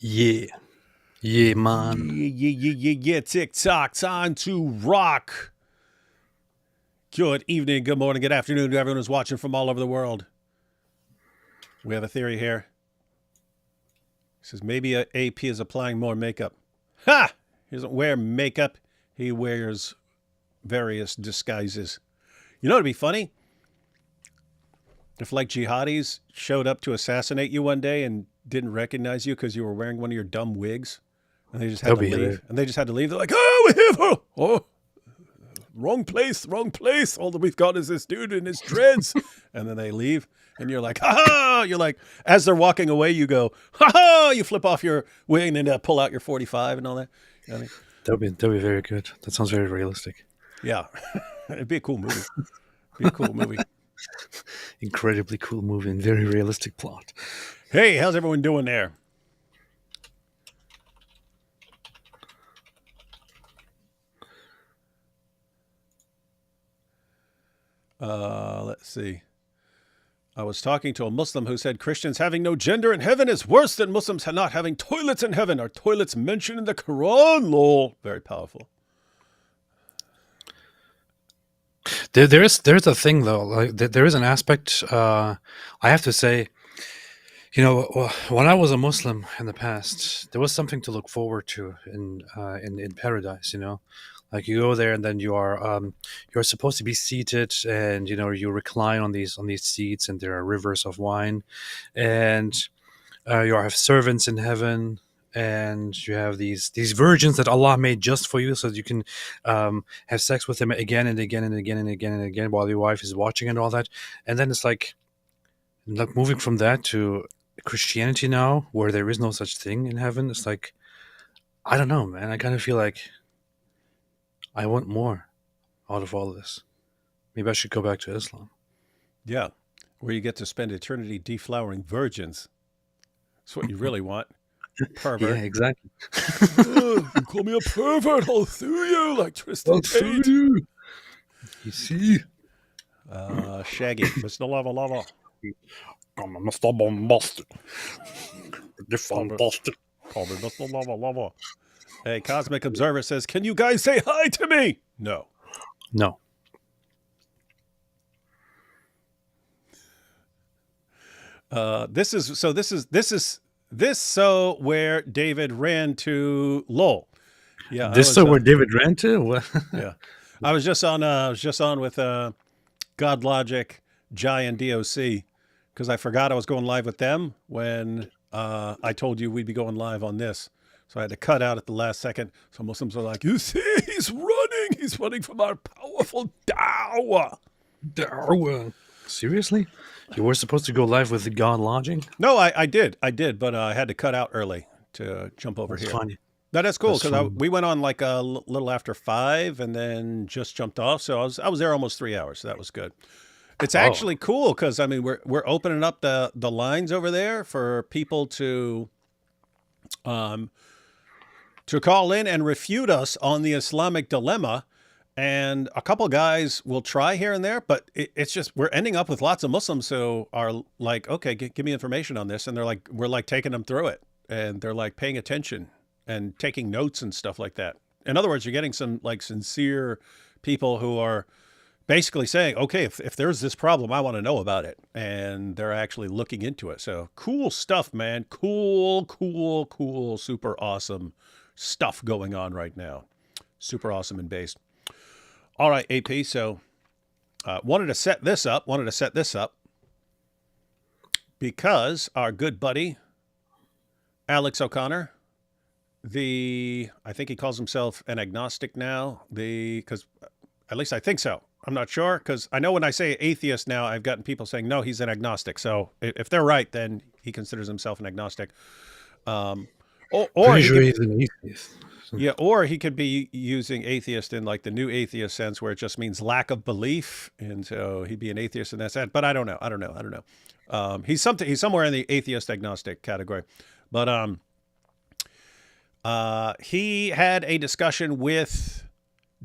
Yeah. Yeah, man. Yeah. TikTok, time to rock. Good evening, good morning, good afternoon to everyone who's watching from all over the world. We have a theory here. It says maybe AP is applying more makeup. Ha! He doesn't wear makeup. He wears various disguises. You know what'd be funny? If like jihadis showed up to assassinate you one day and didn't recognize you because you were wearing one of your dumb wigs, and they just had That'll to be leave. hilarious. And they just had to leave. They're like, oh, we have wrong place. All that we've got is this dude in his dreads. And then they leave. And you're like, ha ha! You're like, as they're walking away, you go, ha ha! You flip off your wing and then pull out your 45 and all that. You know what I mean? That'll be very good. That sounds very realistic. Yeah. It'd be a cool movie. Be a cool movie. Incredibly cool movie and very realistic plot. Hey, how's everyone doing there? Let's see. I was talking to a Muslim who said Christians having no gender in heaven is worse than Muslims not having toilets in heaven. Are toilets mentioned in the Quran? Lol. Very powerful. There's a thing though. Like there is an aspect. I have to say, when I was a Muslim in the past, there was something to look forward to in paradise. Like you go there and then you're supposed to be seated, and you recline on these seats, and there are rivers of wine, and you have servants in heaven, and you have these virgins that Allah made just for you, so that you can have sex with them again and again and again and again and again while your wife is watching and all that. And then it's like moving from that to Christianity now, where there is no such thing in heaven. It's like, I don't know, man. I kind of feel like I want more out of all of this. Maybe I should go back to Islam. Yeah. Where you get to spend eternity deflowering virgins. That's what you really want. Pervert. Yeah, exactly. You call me a pervert, I'll sue you like Tristan Tate. You see? Shaggy. Mr. Lava. I'm a Mr. Bombastic. Fantastic. Call me Mr. Lava. Hey, Cosmic Observer says, can you guys say hi to me? No. No. This is where David ran to lol. Yeah. This is where David ran to? What? Yeah. I was just on with God Logic, Jai, and DOC because I forgot I was going live with them when I told you we'd be going live on this. So I had to cut out at the last second. So Muslims are like, you see, he's running. He's running from our powerful dawah. Dawah. Seriously? You were supposed to go live with the God Logic? No, I did, but I had to cut out early to jump over here. Funny. No, that's cool because we went on like a little after 5 and then just jumped off. So I was there almost 3 hours. So that was good. It's actually cool because I mean we're opening up the lines over there for people to call in and refute us on the Islamic dilemma. And a couple guys will try here and there, but it's just we're ending up with lots of Muslims who are like, okay, give me information on this. And they're like, we're like taking them through it. And they're like paying attention and taking notes and stuff like that. In other words, you're getting some like sincere people who are basically saying, okay, if there's this problem, I want to know about it. And they're actually looking into it. So cool stuff, man. Cool, super awesome stuff going on right now. Super awesome and based. All right, AP. So wanted to set this up because our good buddy, Alex O'Connor, I think he calls himself an agnostic now, because at least I think so. I'm not sure because I know when I say atheist now, I've gotten people saying, no, he's an agnostic. So if they're right, then he considers himself an agnostic. Or he's an atheist. Yeah, or he could be using atheist in like the new atheist sense where it just means lack of belief. And so he'd be an atheist in that sense. But I don't know. He's somewhere in the atheist agnostic category. But he had a discussion with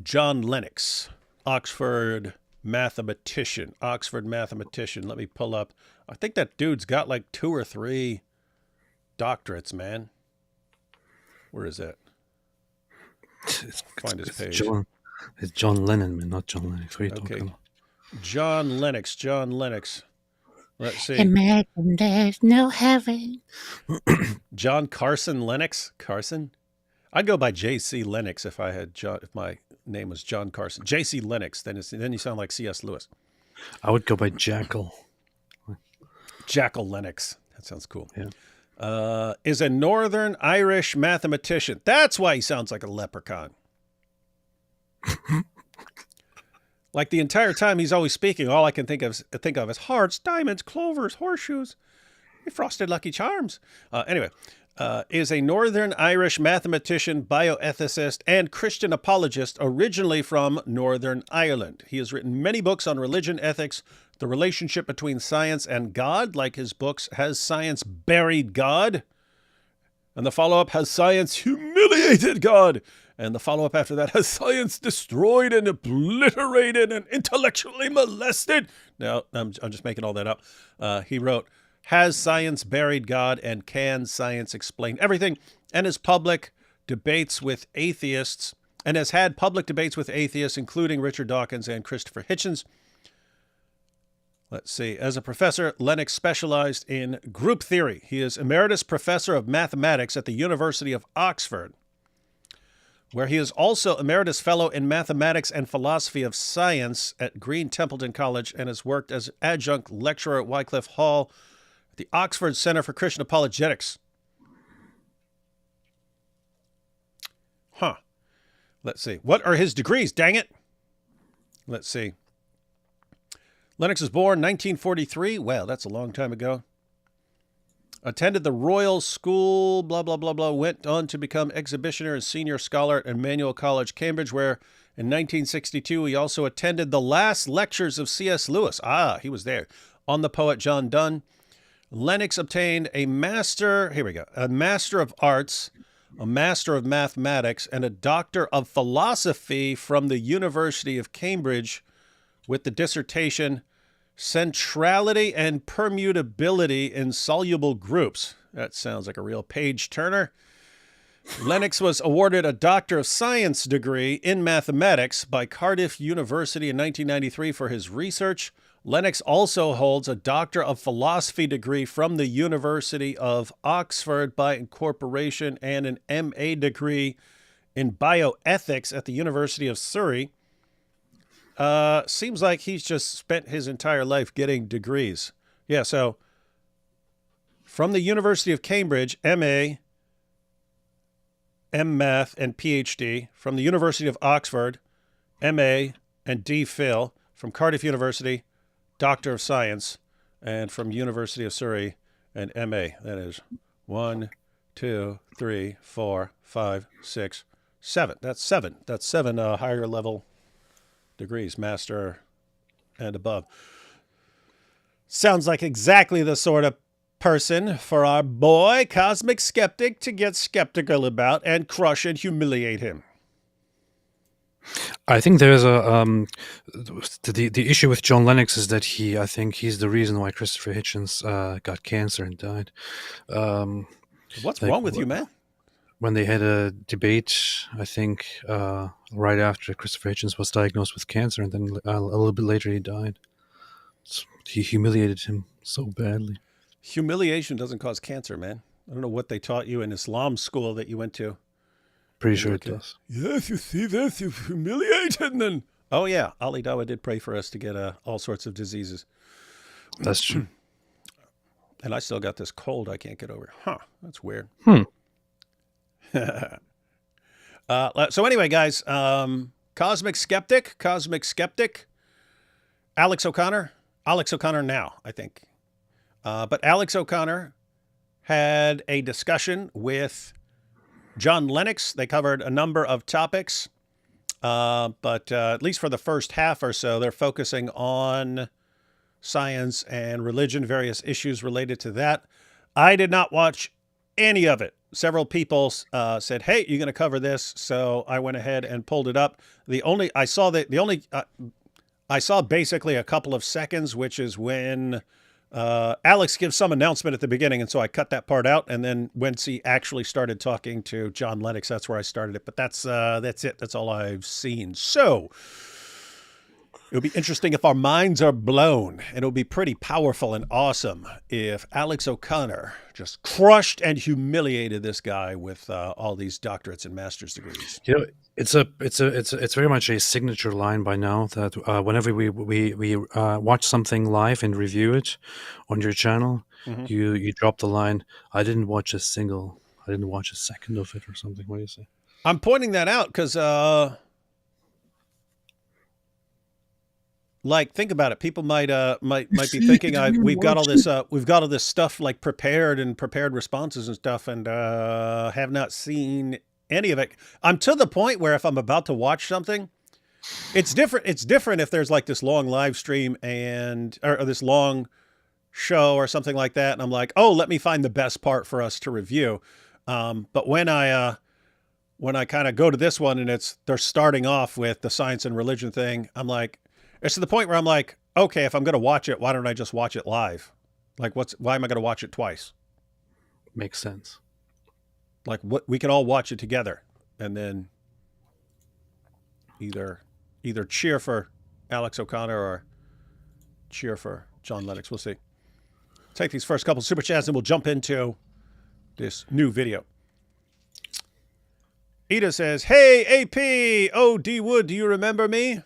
John Lennox, Oxford Mathematician. Let me pull up. I think that dude's got like 2 or 3 doctorates, man. Where is that? It's, Find his it's page. John. It's John Lennon, man, not John Lennox. What are you talking Okay. about? John Lennox. John Lennox. Let's see. Imagine there's no heaven. John Carson Lennox. Carson? I'd go by J.C. Lennox if I had John. If my name was John Carson. J.C. Lennox. Then you sound like C.S. Lewis. I would go by Jackal. Jackal Lennox. That sounds cool. Yeah. Is a Northern Irish mathematician. That's why he sounds like a leprechaun. Like the entire time he's always speaking, all I can think of is hearts, diamonds, clovers, horseshoes, frosted Lucky Charms. Anyway, is a Northern Irish mathematician, bioethicist, and Christian apologist originally from Northern Ireland. He has written many books on religion, ethics, the relationship between science and God, like his books Has Science Buried God? And the follow-up, Has Science Humiliated God? And the follow-up after that, Has Science Destroyed and Obliterated and Intellectually Molested? No, I'm just making all that up. He wrote, Has Science Buried God? And Can Science Explain Everything? And has public debates with atheists, and has had public debates with atheists, including Richard Dawkins and Christopher Hitchens. Let's see. As a professor, Lennox specialized in group theory. He is emeritus professor of mathematics at the University of Oxford, where he is also emeritus fellow in mathematics and philosophy of science at Green Templeton College, and has worked as adjunct lecturer at Wycliffe Hall at the Oxford Center for Christian Apologetics. Let's see. What are his degrees? Dang it. Let's see. Lennox was born 1943. Well, that's a long time ago. Attended the Royal School, blah, blah, blah, blah. Went on to become exhibitioner and senior scholar at Emmanuel College, Cambridge, where in 1962 he also attended the last lectures of C.S. Lewis. He was there. On the poet John Donne. Lennox obtained a master, a master of arts, a master of mathematics, and a doctor of philosophy from the University of Cambridge, with the dissertation Centrality and Permutability in Soluble Groups. That sounds like a real page turner. Lennox was awarded a Doctor of Science degree in mathematics by Cardiff University in 1993 for his research. Lennox also holds a Doctor of Philosophy degree from the University of Oxford by incorporation and an MA degree in bioethics at the University of Surrey. Seems like he's just spent his entire life getting degrees. Yeah, so from the University of Cambridge, MA, M.Math, and PhD. From the University of Oxford, MA and D.Phil. From Cardiff University, Doctor of Science. And from University of Surrey, and MA. That is 1, 2, 3, 4, 5, 6, 7. That's 7. That's 7 higher level degrees, master and above. Sounds like exactly the sort of person for our boy, Cosmic Skeptic, to get skeptical about and crush and humiliate him. I think there's the issue with John Lennox is that I think he's the reason why Christopher Hitchens got cancer and died. What's wrong with you, man? When they had a debate, I think right after Christopher Hitchens was diagnosed with cancer, and then a little bit later he died. He humiliated him so badly. Humiliation doesn't cause cancer, man. I don't know what they taught you in Islam school that you went to. Pretty sure it does. Yes, you see this, you're humiliated. And then, oh yeah, Ali Dawa did pray for us to get all sorts of diseases. That's true. And I still got this cold I can't get over. That's weird. So anyway, guys, Cosmic Skeptic, Alex O'Connor now, I think. But Alex O'Connor had a discussion with John Lennox. They covered a number of topics, but at least for the first half or so, they're focusing on science and religion, various issues related to that. I did not watch any of it. Several people said, "Hey, you're going to cover this," so I went ahead and pulled it up. I saw basically a couple of seconds, which is when Alex gives some announcement at the beginning, and so I cut that part out. And then once he actually started talking to John Lennox, that's where I started it. But that's it. That's all I've seen. So it'll be interesting if our minds are blown, and it'll be pretty powerful and awesome if Alex O'Connor just crushed and humiliated this guy with all these doctorates and master's degrees. You know, it's very much a signature line by now that whenever we watch something live and review it on your channel, you drop the line, I didn't watch a second of it, or something. What do you say? I'm pointing that out because, like, think about it. People might be thinking we've got all this stuff like prepared responses and stuff, and have not seen any of it. I'm to the point where if I'm about to watch something, it's different. It's different if there's like this long live stream or this long show or something like that, and I'm like, oh, let me find the best part for us to review. But when I kind of go to this one and they're starting off with the science and religion thing, I'm like, it's to the point where I'm like, okay, if I'm going to watch it, why don't I just watch it live? Like, why am I going to watch it twice? Makes sense. Like, we can all watch it together, and then either cheer for Alex O'Connor or cheer for John Lennox. We'll see. Take these first couple super chats and we'll jump into this new video. Ida says, "Hey, AP, oh, D Wood, do you remember me?"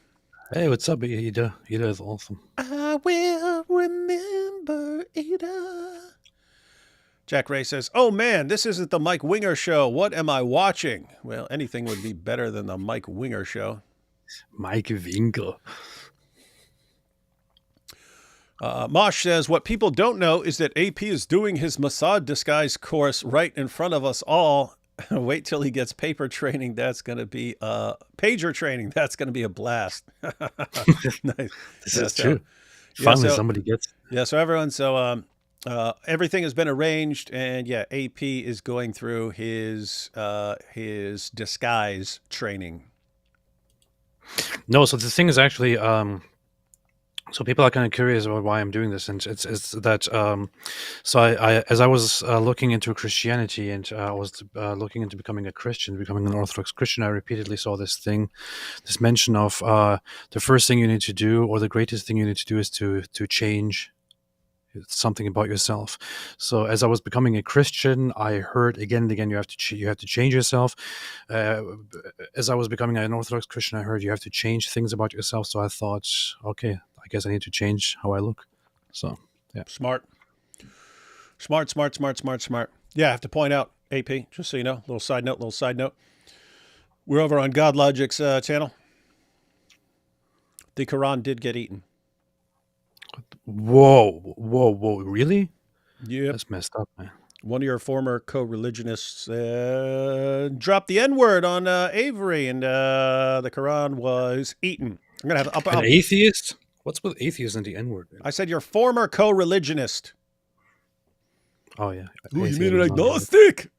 Hey, what's up, Ida? Ida is awesome. I will remember Ida. Jack Ray says, "Oh man, this isn't the Mike Winger show. What am I watching?" Well, anything would be better than the Mike Winger show. Mike Winger. Mosh says, "What people don't know is that AP is doing his Mossad disguise course right in front of us all. Wait till he gets paper training. That's going to be pager training. That's going to be a blast." Nice. This is true. Finally, somebody gets. Yeah. So everyone. So everything has been arranged, and yeah, AP is going through his disguise training. No. So the thing is actually. So people are kind of curious about why I'm doing this, and it's that. So I as I was looking into Christianity, and I was looking into becoming a Christian, becoming an Orthodox Christian, I repeatedly saw this mention of the first thing you need to do, or the greatest thing you need to do, is to change something about yourself. So as I was becoming a Christian, I heard again and again, you have to change yourself. As I was becoming an Orthodox Christian, I heard you have to change things about yourself. So I thought, okay, I guess I need to change how I look. So yeah, smart. Yeah, I have to point out, AP, just so you know, little side note. We're over on God Logic's channel. The Quran did get eaten. Whoa, really? Yeah, that's messed up, man. One of your former co-religionists dropped the N-word on Avery, and the Quran was eaten. I'm gonna have an atheist. What's with atheist and the N-word? I said your former co-religionist. Oh yeah. Ooh, you mean an agnostic?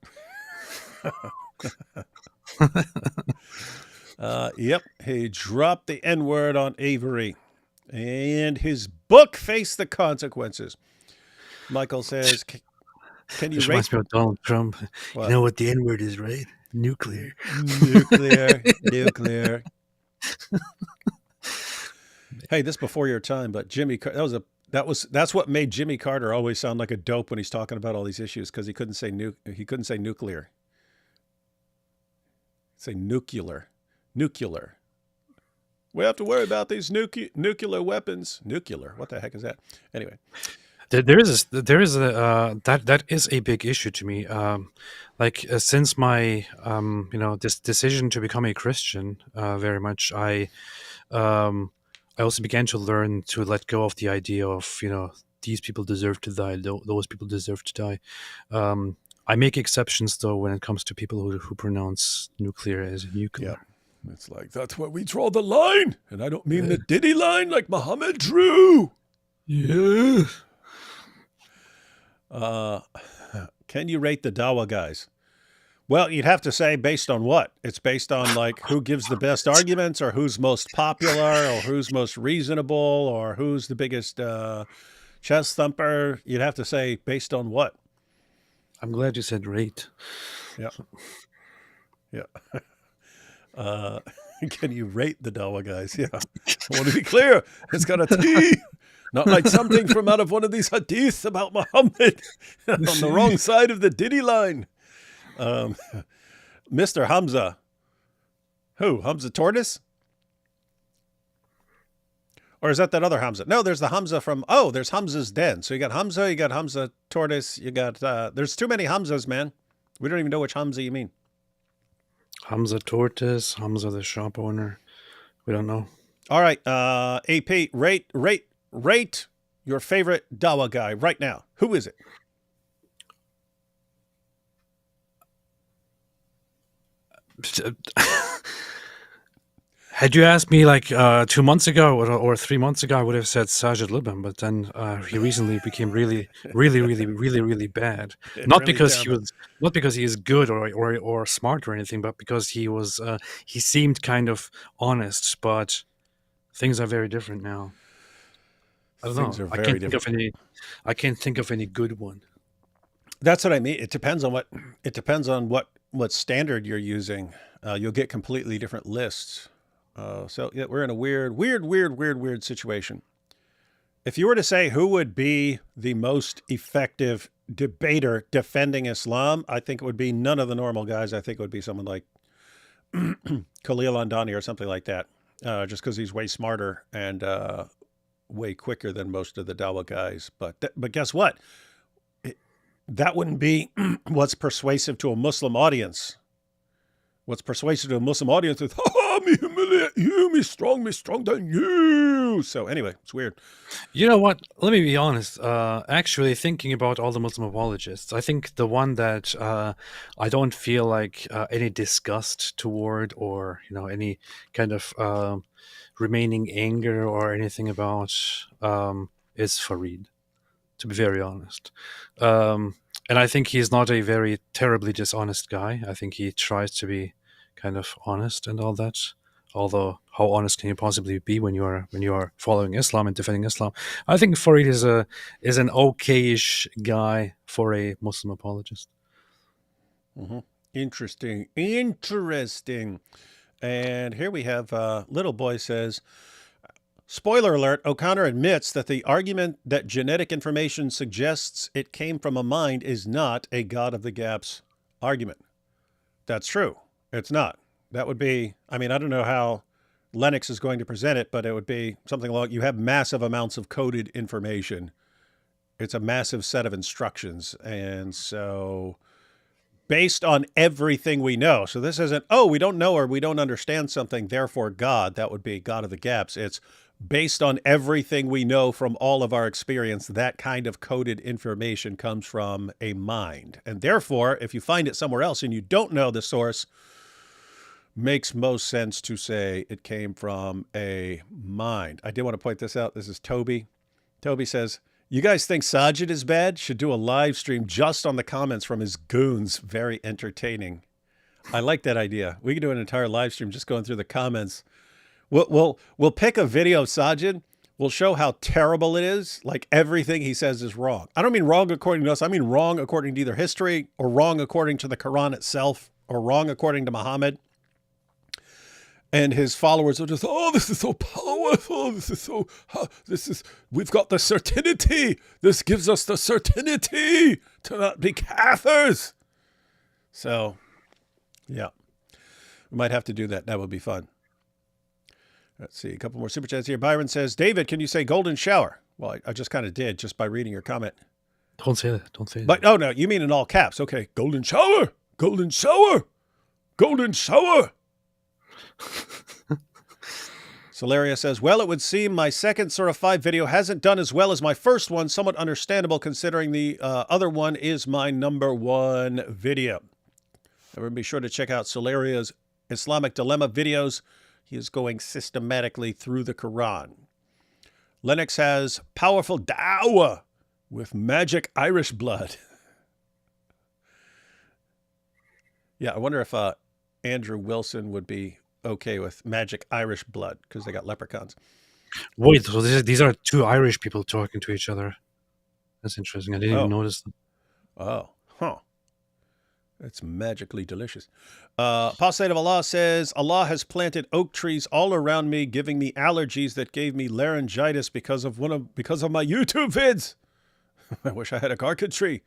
Yep, he dropped the N-word on Avery, and his book faced the consequences. Michael says, "Can you?" This reminds me of Donald Trump. What? You know what the N-word is, right? Nuclear. Hey, this before your time, but Jimmy, that's what made Jimmy Carter always sound like a dope when he's talking about all these issues, because he couldn't say nuclear. Say nuclear. We have to worry about these nuclear weapons. Nuclear. What the heck is that? Anyway, that is a big issue to me. Since my this decision to become a Christian, very much I also began to learn to let go of the idea of these people deserve to die, those people deserve to die. I make exceptions though when it comes to people who pronounce nuclear as nuclear. Yeah. It's like, that's where we draw the line. And I don't mean the Diddy line like Muhammad drew. Yeah. Can you rate the Dawa guys? Well, you'd have to say based on what? It's based on like who gives the best arguments, or who's most popular, or who's most reasonable, or who's the biggest Chest thumper, you'd have to say based on what? I'm glad you said rate. Yeah. Yeah. Can you rate the Dawa guys? Yeah. I want to be clear. It's got a T. Not like something from out of one of these hadiths about Muhammad on the wrong side of the Diddy line. Mr. Hamza. Who? Hamza Tortoise? Or is that other Hamza? No, there's the Hamza from, there's Hamza's Den. So you got Hamza Tortoise, you got, there's too many Hamzas, man. We don't even know which Hamza you mean. Hamza Tortoise, Hamza the shop owner. We don't know. All right, AP, rate your favorite Dawa guy right now. Who is it? Had you asked me like 2 months ago or 3 months ago, I would have said Sajid Lubin, but then he recently became really bad. Not Really because terrible. not because he is good or smart or anything, but because he seemed kind of honest. But things are very different now. I don't Things know. are very different. I can't think of any good one. That's what I mean. It depends on what standard you're using. You'll get completely different lists. So yeah, we're in a weird situation. If you were to say who would be the most effective debater defending Islam, I think it would be none of the normal guys. I think it would be someone like Khalil Andani or something like that, just because he's way smarter and way quicker than most of the Dawa guys. But guess what? That wouldn't be what's persuasive to a Muslim audience. What's persuasive to a Muslim audience is, me humiliate you, me strong than you. So anyway, it's weird. You know what? Let me be honest. Actually, thinking about all the Muslim apologists, I think the one that I don't feel like any disgust toward, or any kind of remaining anger or anything about, is Farid. To be very honest, and I think he's not a very terribly dishonest guy. I think he tries to be kind of honest and all that. Although, how honest can you possibly be when you are following Islam and defending Islam? I think Farid is an okayish guy for a Muslim apologist. Mm-hmm. Interesting. And here we have Little Boy says, spoiler alert, O'Connor admits that the argument that genetic information suggests it came from a mind is not a God of the Gaps argument. That's true. It's not. That would be, I don't know how Lennox is going to present it, but it would be something like, you have massive amounts of coded information. It's a massive set of instructions. And so based on everything we know, so this isn't, we don't know or we don't understand something, therefore God, that would be God of the Gaps. It's based on everything we know from all of our experience, that kind of coded information comes from a mind. And therefore, if you find it somewhere else and you don't know the source, makes most sense to say it came from a mind. I did want to point this out. This is Toby. Toby says, you guys think Sajid is bad? Should do a live stream just on the comments from his goons. Very entertaining. I like that idea. We could do an entire live stream just going through the comments. We'll pick a video of Sajid. We'll show how terrible it is. Like everything he says is wrong. I don't mean wrong according to us. I mean wrong according to either history or wrong according to the Quran itself or wrong according to Muhammad. And his followers are just, this is so powerful. We've got the certainty. This gives us the certainty to not be kafirs. So, yeah, we might have to do that. That would be fun. Let's see, a couple more super chats here. Byron says, David, can you say golden shower? Well, I just kind of did just by reading your comment. Don't say that. Don't say that. But, no, you mean in all caps. Okay, golden shower, golden shower, golden shower. Solaria says, well, it would seem my second Surah 5 video hasn't done as well as my first one. Somewhat understandable considering the other one is my number one video. Everyone be sure to check out Solaria's Islamic Dilemma videos. He is going systematically through the Quran. Lennox has powerful dawah with magic Irish blood. Yeah, I wonder if Andrew Wilson would be okay with magic Irish blood because they got leprechauns. Wait, so these are two Irish people talking to each other. That's interesting. I didn't even Oh. notice them. Oh. Huh. It's magically delicious. Apostate of Allah says, Allah has planted oak trees all around me, giving me allergies that gave me laryngitis because of my YouTube vids. I wish I had a garlic tree.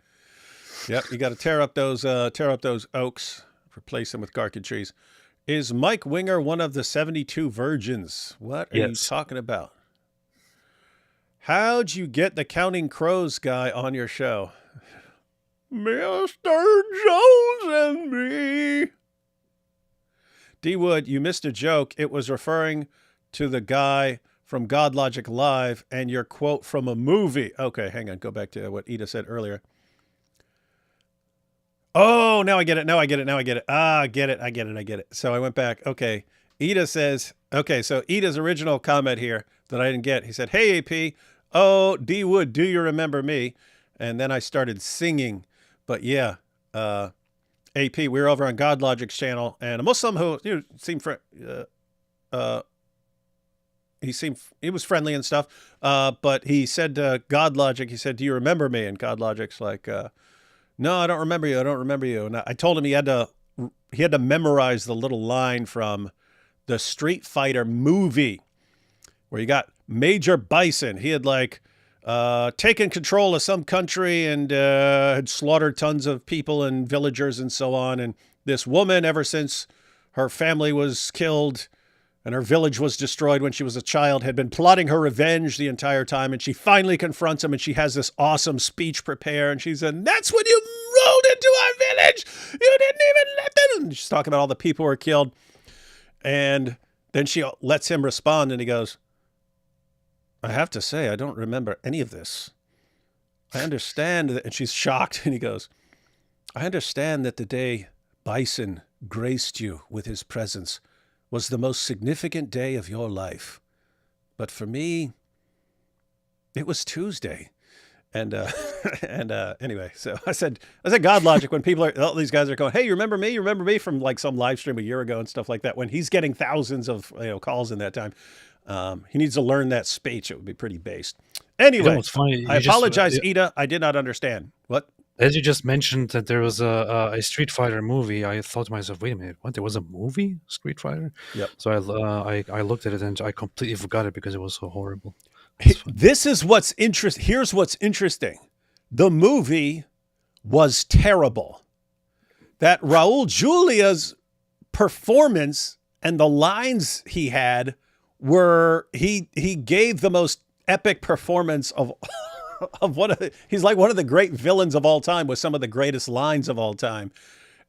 Yep, you got to tear up those oaks, replace them with garlic trees. Is Mike Winger one of the 72 virgins? What are you Yes. talking about? How'd you get the Counting Crows guy on your show? Mr. Jones and me. D. Wood, you missed a joke. It was referring to the guy from God Logic Live and your quote from a movie. Okay, hang on. Go back to what Ida said earlier. Oh, now I get it. I get it. I get it. So I went back. Okay. Ida says, okay, so Ida's original comment here that I didn't get, he said, hey, AP, oh, D. Wood, do you remember me? And then I started singing. But yeah, AP, we were over on God Logic's channel, and a Muslim who seemed he was friendly and stuff, but he said to God Logic, he said, do you remember me? And God Logic's like, no, I don't remember you. And I told him he had to memorize the little line from the Street Fighter movie where you got Major Bison. He had taken control of some country and had slaughtered tons of people and villagers and so on. And this woman, ever since her family was killed and her village was destroyed when she was a child, had been plotting her revenge the entire time. And she finally confronts him, and she has this awesome speech prepared. And she said, that's when you rolled into our village. You didn't even let them. And she's talking about all the people who were killed. And then she lets him respond, and he goes, I have to say, I don't remember any of this. I understand that, and she's shocked, and he goes, I understand that the day Bison graced you with his presence was the most significant day of your life. But for me, it was Tuesday. And anyway, so I said God Logic, when all these guys are going, hey, you remember me? You remember me from some live stream a year ago and stuff like that, when he's getting thousands of calls in that time. He needs to learn that speech. It would be pretty based. Anyway, funny. I apologize, Ida. I did not understand. What? As you just mentioned that there was a Street Fighter movie, I thought to myself, wait a minute, what? There was a movie, Street Fighter? Yep. So I looked at it and I completely forgot it because it was so horrible. This is what's interesting. Here's what's interesting. The movie was terrible. That Raul Julia's performance and the lines he had were, he gave the most epic performance of he's like one of the great villains of all time with some of the greatest lines of all time.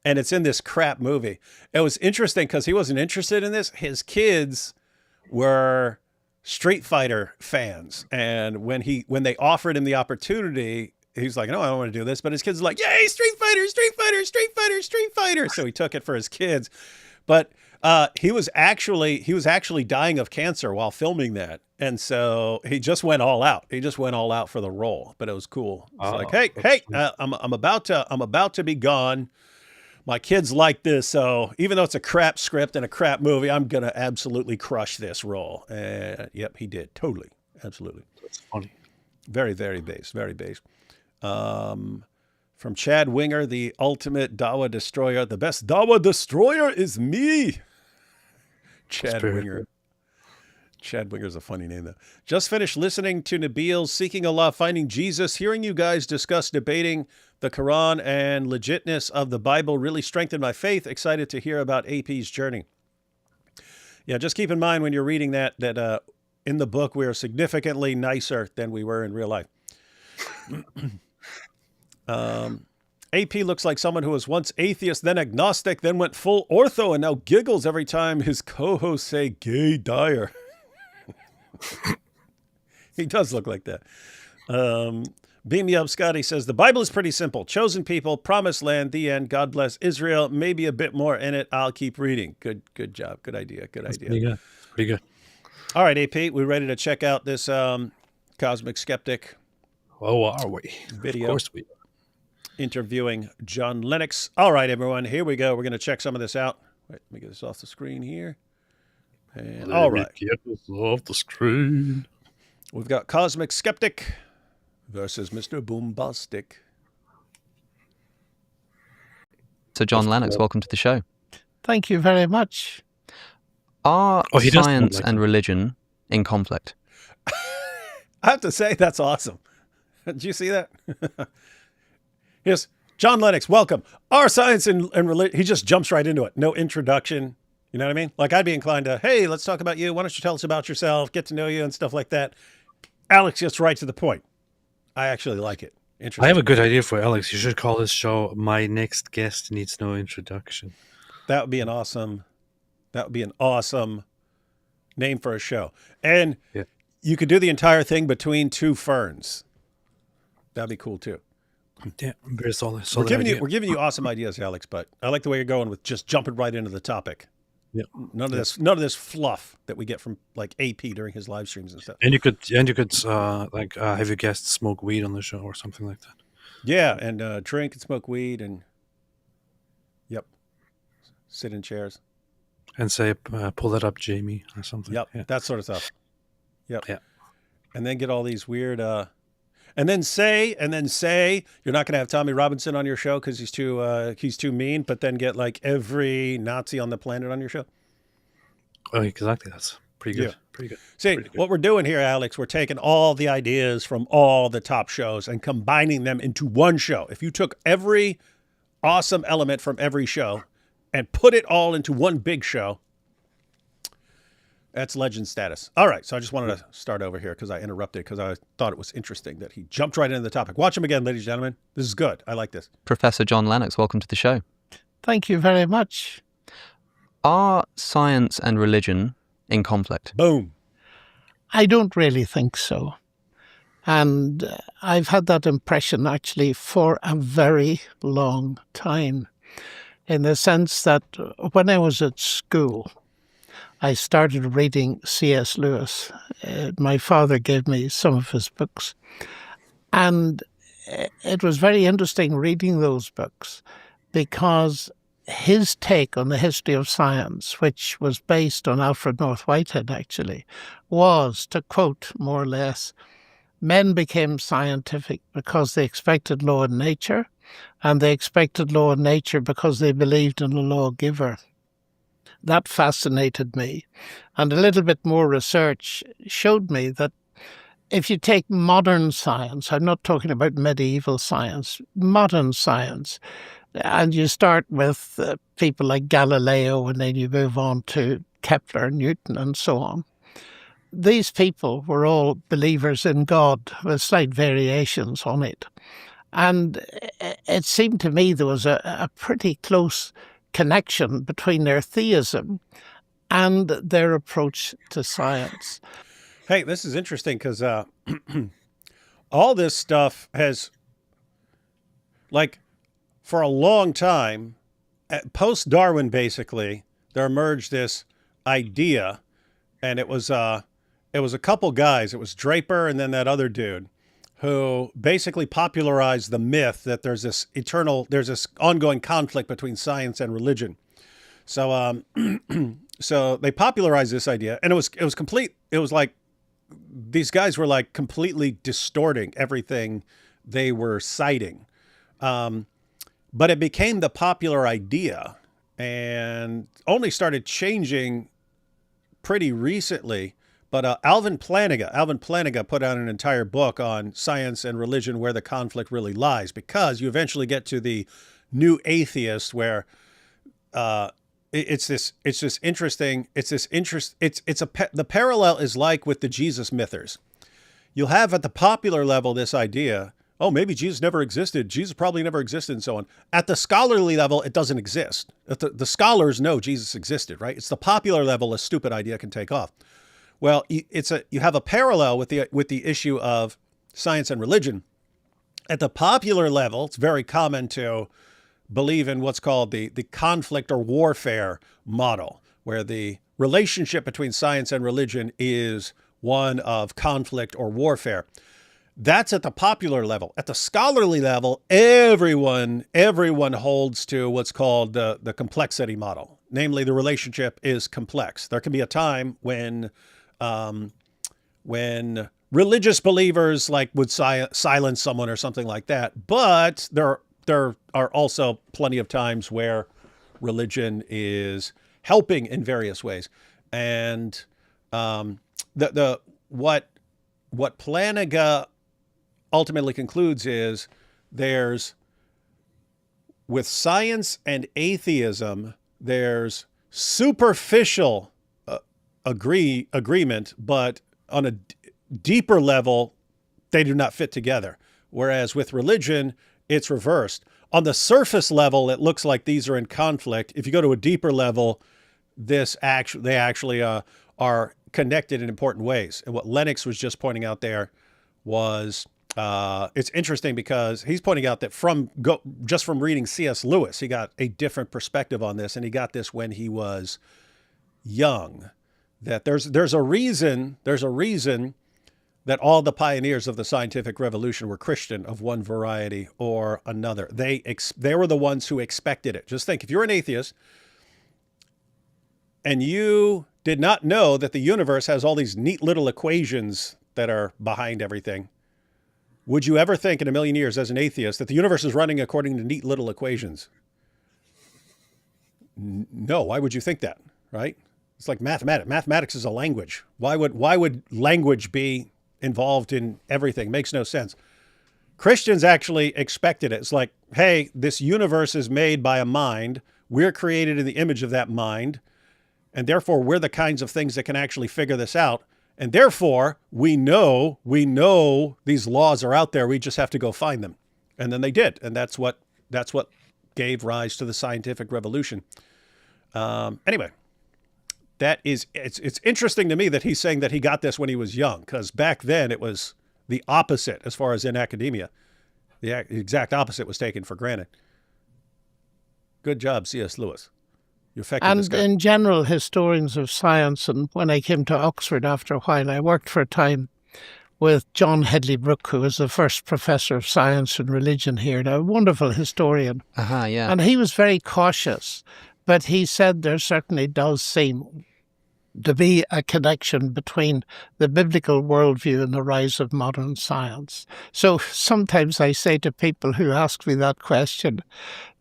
And it's in this crap movie. It was interesting because he wasn't interested in this. His kids were Street Fighter fans. And when they offered him the opportunity, he's like, no, I don't want to do this. But his kids are like, yay, Street Fighter, Street Fighter, Street Fighter, Street Fighter. So he took it for his kids. But he was actually dying of cancer while filming that. And so he just went all out. He just went all out for the role. But it was cool. It's like, hey, I'm about to be gone. My kids like this, so even though it's a crap script and a crap movie, I'm going to absolutely crush this role. Yep, he did. Totally. Absolutely. That's funny. Very, very based. Very based. From Chad Winger, the ultimate Dawa destroyer. The best Dawa destroyer is me. Chad Winger. Chad Winger's a funny name, though. Just finished listening to Nabil's Seeking Allah, Finding Jesus. Hearing you guys discuss debating the Quran and legitness of the Bible really strengthened my faith. Excited to hear about AP's journey. Yeah, just keep in mind when you're reading that in the book, we are significantly nicer than we were in real life. AP looks like someone who was once atheist, then agnostic, then went full ortho, and now giggles every time his co-hosts say gay dyer. He does look like that. Beam me up, Scotty says, the Bible is pretty simple. Chosen people, promised land, the end. God bless Israel. Maybe a bit more in it. I'll keep reading. Good job. Good idea. That's idea. Pretty good. All right, AP, we ready to check out this Cosmic Skeptic? Oh, are we? Video. Of course we are. Interviewing John Lennox. All right, everyone, here we go. We're going to check some of this out. Wait, let me get this off the screen here. And all right. Get this off the screen. We've got Cosmic Skeptic. versus Mr. Boombastic. So, John Lennox, welcome to the show. Thank you very much. Are he does sound science like and him. religion in conflict? I have to say, that's awesome. Did you see that? Yes, John Lennox, welcome. Our science and religion. He just jumps right into it. No introduction. You know what I mean? Like, I'd be inclined to, hey, let's talk about you. Why don't you tell us about yourself, get to know you and stuff like that. Alex gets right to the point. I actually like it. Interesting. I have a good idea for Alex. You should call this show "My Next Guest Needs No Introduction." That would be an awesome name for a show. And Yeah. you could do the entire thing between two ferns. That'd be cool too. Yeah, very solid. We're giving idea. you awesome ideas, Alex, but I like the way you're going with just jumping right into the topic. Yeah. None of this fluff that we get from like AP during his live streams and stuff. And you could have your guests smoke weed on the show or something like that. Yeah, and drink and smoke weed and sit in chairs. And say, pull that up, Jamie, or something. Yep, Yeah. that sort of stuff. Yep. Yeah. And then get all these weird and then say you're not going to have Tommy Robinson on your show because he's too mean, but then get like every Nazi on the planet on your show. Oh, exactly. That's pretty good. Yeah. Pretty good. See, Pretty good. what we're doing here, Alex, we're taking all the ideas from all the top shows and combining them into one show. If you took every awesome element from every show and put it all into one big show, that's legend status. All right, so I just wanted to start over here because I interrupted because I thought it was interesting that he jumped right into the topic. Watch him again, ladies and gentlemen. This is good. I like this. Professor John Lennox, welcome to the show. Thank you very much. Are science and religion in conflict? Boom. I don't really think so. And I've had that impression actually for a very long time, in the sense that when I was at school, I started reading C.S. Lewis. My father gave me some of his books. And it was very interesting reading those books because his take on the history of science, which was based on Alfred North Whitehead actually, was, to quote more or less, men became scientific because they expected law in nature, and they expected law in nature because they believed in a lawgiver. That fascinated me. And a little bit more research showed me that if you take modern science, I'm not talking about medieval science, modern science, and you start with people like Galileo and then you move on to Kepler, Newton and so on. These people were all believers in God with slight variations on it. And it seemed to me there was a pretty close connection between their theism and their approach to science. Hey, this is interesting because all this stuff has, like, for a long time, post-Darwin basically, there emerged this idea, and it was a couple guys. It was Draper and then that other dude who basically popularized the myth that there's this ongoing conflict between science and religion. So, so they popularized this idea, and it was complete. It was like these guys were like completely distorting everything they were citing. But it became the popular idea and only started changing pretty recently. But Alvin Plantinga put out an entire book on science and religion, where the conflict really lies, because you eventually get to the new atheist where the parallel is like with the Jesus mythers. You'll have at the popular level this idea, oh, maybe Jesus never existed. Jesus probably never existed and so on. At the scholarly level, it doesn't exist. The scholars know Jesus existed, right? It's the popular level a stupid idea can take off. Well, you have a parallel with the issue of science and religion. At the popular level, it's very common to believe in what's called the conflict or warfare model, where the relationship between science and religion is one of conflict or warfare. That's at the popular level. At the scholarly level, everyone holds to what's called the complexity model. Namely, the relationship is complex. There can be a time when religious believers like would silence someone or something like that. But there are also plenty of times where religion is helping in various ways. And what Plantinga ultimately concludes is with science and atheism, there's superficial agreement, but on a deeper level, they do not fit together. Whereas with religion, it's reversed. On the surface level, it looks like these are in conflict. If you go to a deeper level, they actually are connected in important ways. And what Lennox was just pointing out there was it's interesting because he's pointing out that just from reading C.S. Lewis, he got a different perspective on this, and he got this when he was young. That there's a reason that all the pioneers of the scientific revolution were Christian of one variety or another. They were the ones who expected it. Just think, if you're an atheist and you did not know that the universe has all these neat little equations that are behind everything, would you ever think in a million years as an atheist that the universe is running according to neat little equations? No. Why would you think that, right? It's like mathematics. Mathematics is a language. Why would language be involved in everything? Makes no sense. Christians actually expected it. It's like, hey, this universe is made by a mind. We're created in the image of that mind. And therefore, we're the kinds of things that can actually figure this out. And therefore, we know these laws are out there. We just have to go find them. And then they did. And that's what gave rise to the scientific revolution. Anyway, it's interesting to me that he's saying that he got this when he was young, because back then it was the opposite as far as in academia. The exact opposite was taken for granted. Good job, C.S. Lewis. You affected this guy. And in general, historians of science, and when I came to Oxford after a while, I worked for a time with John Hedley Brooke, who was the first professor of science and religion here, now a wonderful historian. Yeah. And he was very cautious, but he said there certainly does seem to be a connection between the biblical worldview and the rise of modern science. So sometimes I say to people who ask me that question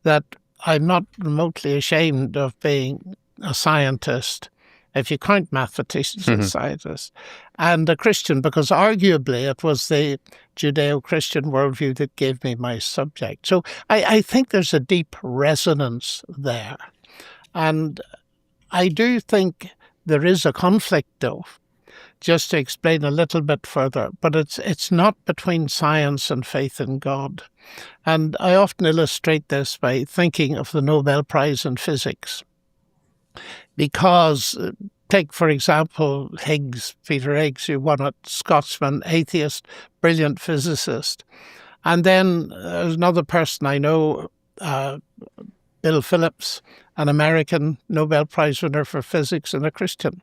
that I'm not remotely ashamed of being a scientist, if you count mathematicians as scientists, and a Christian, because arguably it was the Judeo-Christian worldview that gave me my subject. So I think there's a deep resonance there. And I do think there is a conflict, though, just to explain a little bit further, but it's not between science and faith in God. And I often illustrate this by thinking of the Nobel Prize in Physics. Because, take for example, Peter Higgs, who won it, Scotsman, atheist, brilliant physicist. And then there's another person I know, Bill Phillips, an American Nobel Prize winner for physics and a Christian.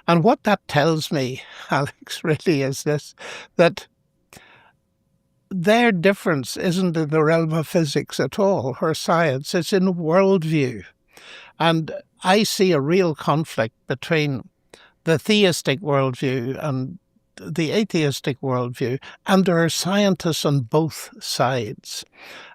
And what that tells me, Alex, really is this, that their difference isn't in the realm of physics at all, or science, it's in worldview. And I see a real conflict between the theistic worldview and the atheistic worldview, and there are scientists on both sides.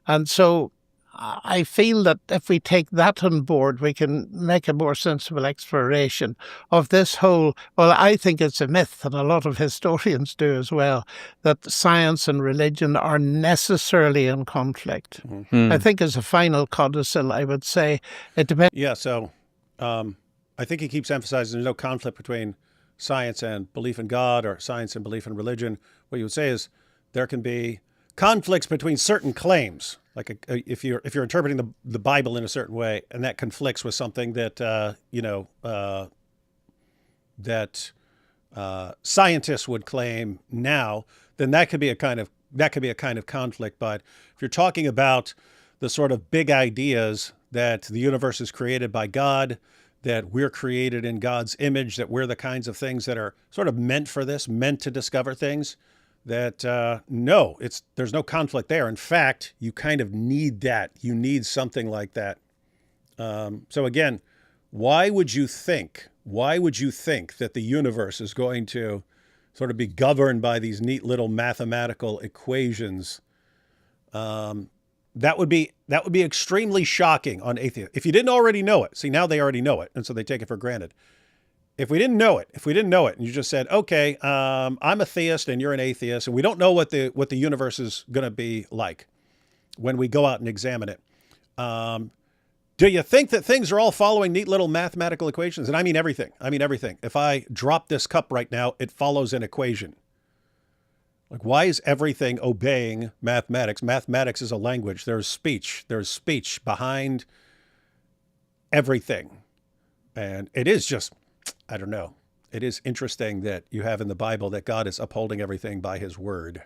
And so I feel that if we take that on board, we can make a more sensible exploration of this whole, well, I think it's a myth, and a lot of historians do as well, that science and religion are necessarily in conflict. I think as a final codicil, I would say it depends. Yeah, so I think he keeps emphasizing there's no conflict between science and belief in God, or science and belief in religion. What you would say is there can be conflicts between certain claims. Like if you're interpreting the Bible in a certain way, and that conflicts with something that scientists would claim now, then that could be a kind of conflict. But if you're talking about the sort of big ideas that the universe is created by God, that we're created in God's image, that we're the kinds of things that are sort of meant for this, meant to discover things, that no, there's no conflict there. In fact, you kind of need that. You need something like that. So again, why would you think that the universe is going to sort of be governed by these neat little mathematical equations. That would be extremely shocking on atheists. If you didn't already know it, see, now they already know it, and so they take it for granted. If we didn't know it, and you just said, okay, I'm a theist and you're an atheist, and we don't know what the universe is going to be like when we go out and examine it. Do you think that things are all following neat little mathematical equations? And I mean everything. If I drop this cup right now, it follows an equation. Like, why is everything obeying mathematics? Mathematics is a language. There's speech behind everything. And it is just, I don't know. It is interesting that you have in the Bible that God is upholding everything by his word.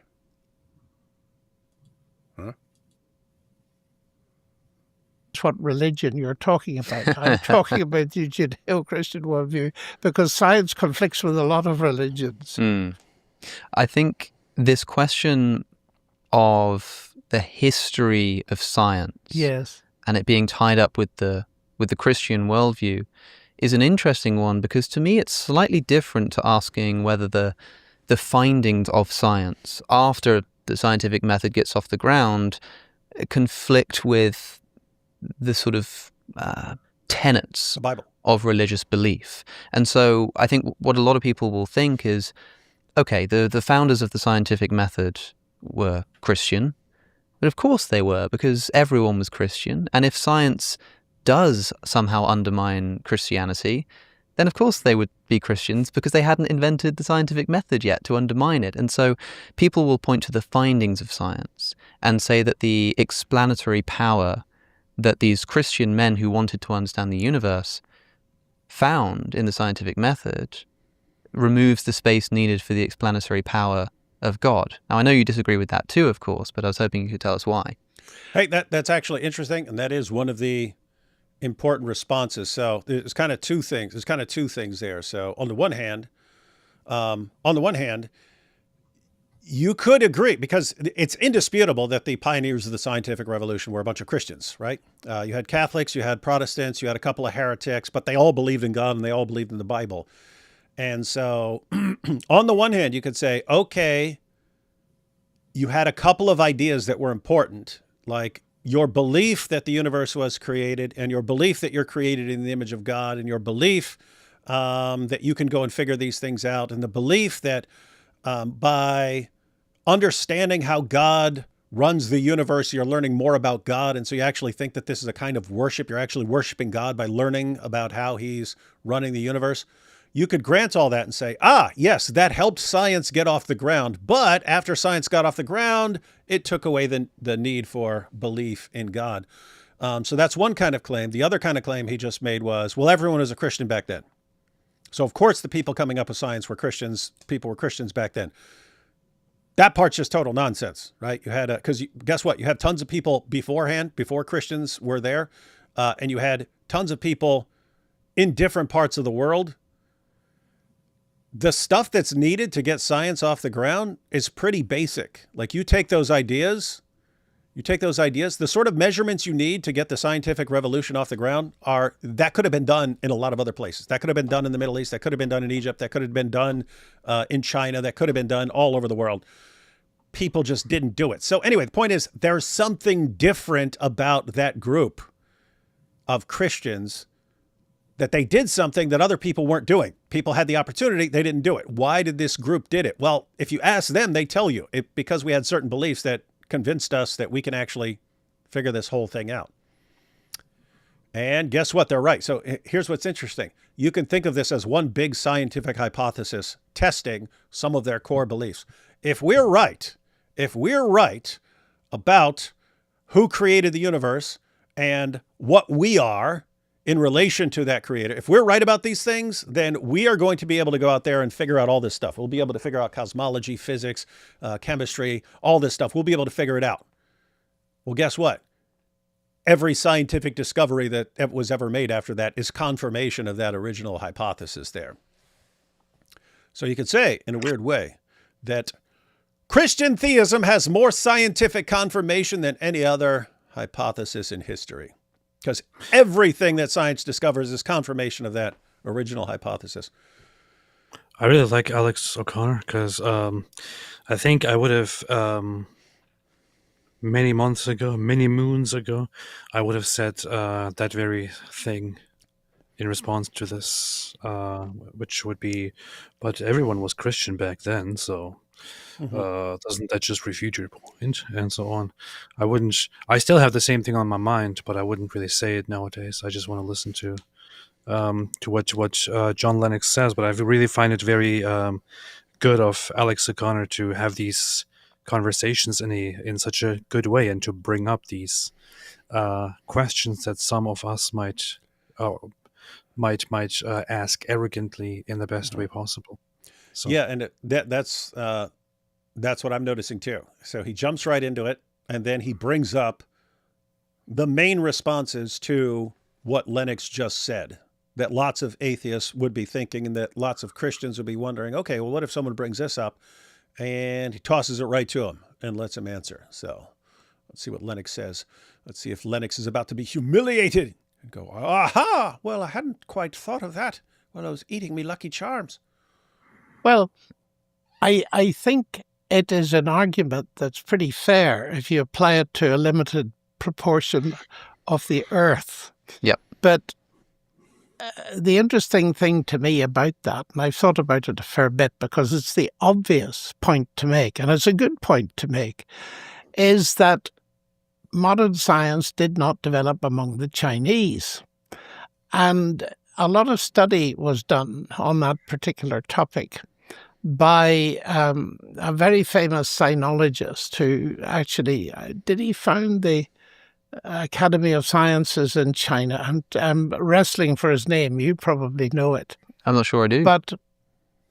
Huh? That's what religion you're talking about. I'm talking about the Judeo-Christian worldview, because science conflicts with a lot of religions. I think this question of the history of science, yes, and it being tied up with the Christian worldview is an interesting one, because to me it's slightly different to asking whether the findings of science after the scientific method gets off the ground conflict with the sort of tenets The Bible. of religious belief. And so I think what a lot of people will think is, okay, the founders of the scientific method were Christian, but of course they were, because everyone was Christian. And if science does somehow undermine Christianity, then of course they would be Christians, because they hadn't invented the scientific method yet to undermine it. And so people will point to the findings of science and say that the explanatory power that these Christian men who wanted to understand the universe found in the scientific method removes the space needed for the explanatory power of God. Now, I know you disagree with that too, of course, but I was hoping you could tell us why. Hey, that's actually interesting, and that is one of the important responses. So there's kind of two things. There. So on the one hand, you could agree, because it's indisputable that the pioneers of the scientific revolution were a bunch of Christians, right? You had Catholics, you had Protestants, you had a couple of heretics, but they all believed in God and they all believed in the Bible. And so on the one hand, you could say, okay, you had a couple of ideas that were important, like your belief that the universe was created, and your belief that you're created in the image of God, and your belief that you can go and figure these things out, and the belief that by understanding how God runs the universe, you're learning more about God. And so you actually think that this is a kind of worship. You're actually worshiping God by learning about how he's running the universe. You could grant all that and say, yes, that helped science get off the ground. But after science got off the ground, it took away the need for belief in God. So that's one kind of claim. The other kind of claim he just made was, well, everyone was a Christian back then. So of course the people coming up with science were Christians. People were Christians back then. That part's just total nonsense, right? You had because guess what? You had tons of people beforehand, before Christians were there, and you had tons of people in different parts of the world. The stuff that's needed to get science off the ground is pretty basic. Like you take those ideas, the sort of measurements you need to get the scientific revolution off the ground that could have been done in a lot of other places. That could have been done in the Middle East. That could have been done in Egypt. That could have been done in China. That could have been done all over the world. People just didn't do it. So anyway, the point is there's something different about that group of Christians, that they did something that other people weren't doing. People had the opportunity. They didn't do it. Why did this group did it? Well, if you ask them, they tell you because we had certain beliefs that convinced us that we can actually figure this whole thing out. And guess what? They're right. So here's what's interesting. You can think of this as one big scientific hypothesis testing some of their core beliefs. If we're right about who created the universe and what we are in relation to that creator, if we're right about these things, then we are going to be able to go out there and figure out all this stuff. We'll be able to figure out cosmology, physics, chemistry, all this stuff. We'll be able to figure it out. Well, guess what? Every scientific discovery that was ever made after that is confirmation of that original hypothesis there. So you could say, in a weird way, that Christian theism has more scientific confirmation than any other hypothesis in history, because everything that science discovers is confirmation of that original hypothesis. I really like Alex O'Connor because I think I would have many months ago, many moons ago, I would have said that very thing in response to this, which would be, but everyone was Christian back then, so doesn't that just refute your point, and so on. I still have the same thing on my mind, but I wouldn't really say it nowadays. I just want to listen to what John Lennox says, but I really find it very good of Alex O'Connor to have these conversations in such a good way and to bring up these questions that some of us might ask arrogantly in the best way possible. So Yeah, and that's what I'm noticing too. So he jumps right into it, and then he brings up the main responses to what Lennox just said, that lots of atheists would be thinking, and that lots of Christians would be wondering, okay, well, what if someone brings this up? And he tosses it right to him and lets him answer. So let's see what Lennox says. Let's see if Lennox is about to be humiliated and go, aha, well, I hadn't quite thought of that when I was eating me Lucky Charms. Well, I think it is an argument that's pretty fair if you apply it to a limited proportion of the earth. Yep. But the interesting thing to me about that, and I've thought about it a fair bit because it's the obvious point to make, and it's a good point to make, is that modern science did not develop among the Chinese. And a lot of study was done on that particular topic by a very famous sinologist who actually, did he found the Academy of Sciences in China? I'm wrestling for his name. You probably know it. I'm not sure I do. But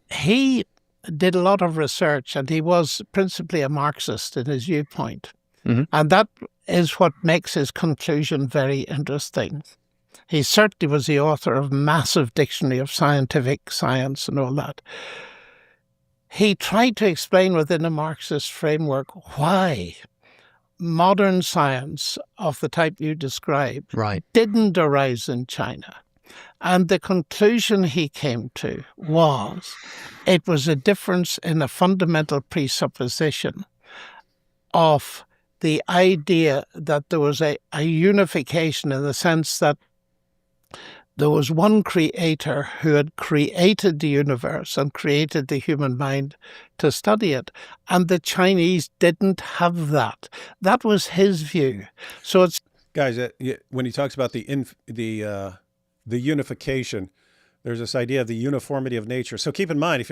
he did a lot of research, and he was principally a Marxist in his viewpoint. Mm-hmm. And that is what makes his conclusion very interesting. He certainly was the author of a massive dictionary of scientific science and all that. He tried to explain within a Marxist framework why modern science of the type you describe didn't arise in China. And the conclusion he came to was it was a difference in a fundamental presupposition of the idea that there was a unification in the sense that there was one creator who had created the universe and created the human mind to study it. And the Chinese didn't have that. That was his view. So it's... Guys, when he talks about the unification, there's this idea of the uniformity of nature. So keep in mind,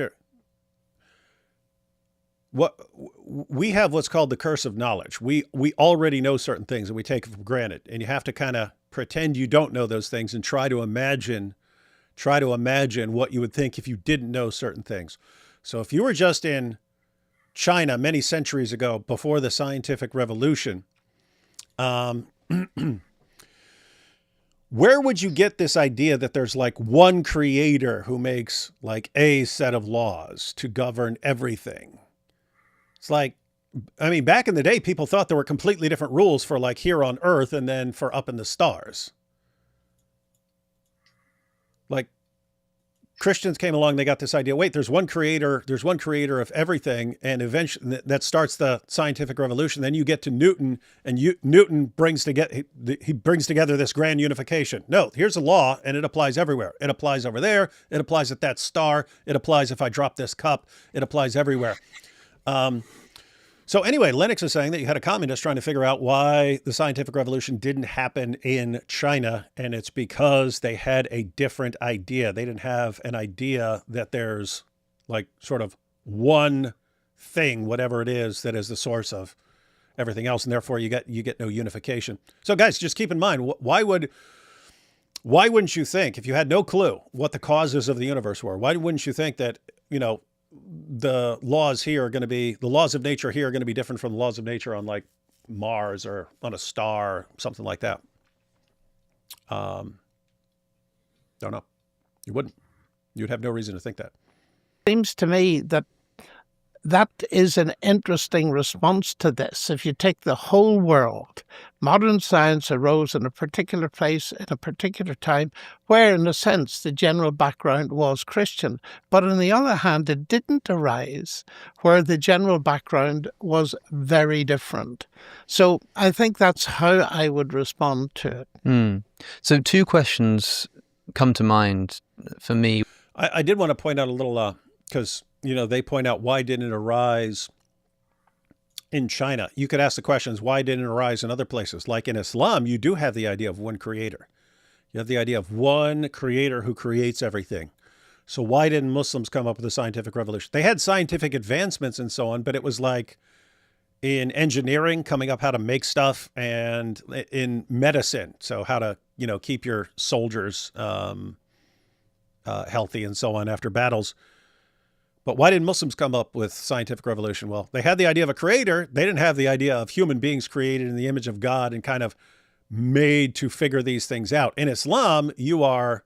we have what's called the curse of knowledge. We already know certain things and we take it for granted. And you have to kind of pretend you don't know those things and try to imagine what you would think if you didn't know certain things. So if you were just in China many centuries ago, before the scientific revolution, where would you get this idea that there's like one creator who makes like a set of laws to govern everything? It's like, I mean, back in the day, people thought there were completely different rules for like here on Earth and then for up in the stars. Like Christians came along, they got this idea, wait, there's one creator of everything. And eventually that starts the scientific revolution. Then you get to Newton, and Newton brings together this grand unification. No, here's a law and it applies everywhere. It applies over there. It applies at that star. It applies if I drop this cup. It applies everywhere. So anyway, Lennox is saying that you had a communist trying to figure out why the scientific revolution didn't happen in China, and it's because they had a different idea. They didn't have an idea that there's like sort of one thing, whatever it is, that is the source of everything else, and therefore you get no unification. So guys, just keep in mind, why wouldn't you think, if you had no clue what the causes of the universe were, why wouldn't you think that, the laws of nature here are going to be different from the laws of nature on like Mars or on a star, something like that? Don't know. You wouldn't. You'd have no reason to think that. Seems to me that that is an interesting response to this. If you take the whole world, modern science arose in a particular place in a particular time where, in a sense, the general background was Christian. But on the other hand, it didn't arise where the general background was very different. So I think that's how I would respond to it. So two questions come to mind for me. I did want to point out a little, because they point out, why didn't it arise in China? You could ask the questions, why didn't it arise in other places? Like in Islam, you do have the idea of one creator. You have the idea of one creator who creates everything. So why didn't Muslims come up with a scientific revolution? They had scientific advancements and so on, but it was like in engineering, coming up how to make stuff, and in medicine, so how to, keep your soldiers healthy and so on after battles. But why didn't Muslims come up with scientific revolution? Well, they had the idea of a creator. They didn't have the idea of human beings created in the image of God and kind of made to figure these things out. In Islam, you're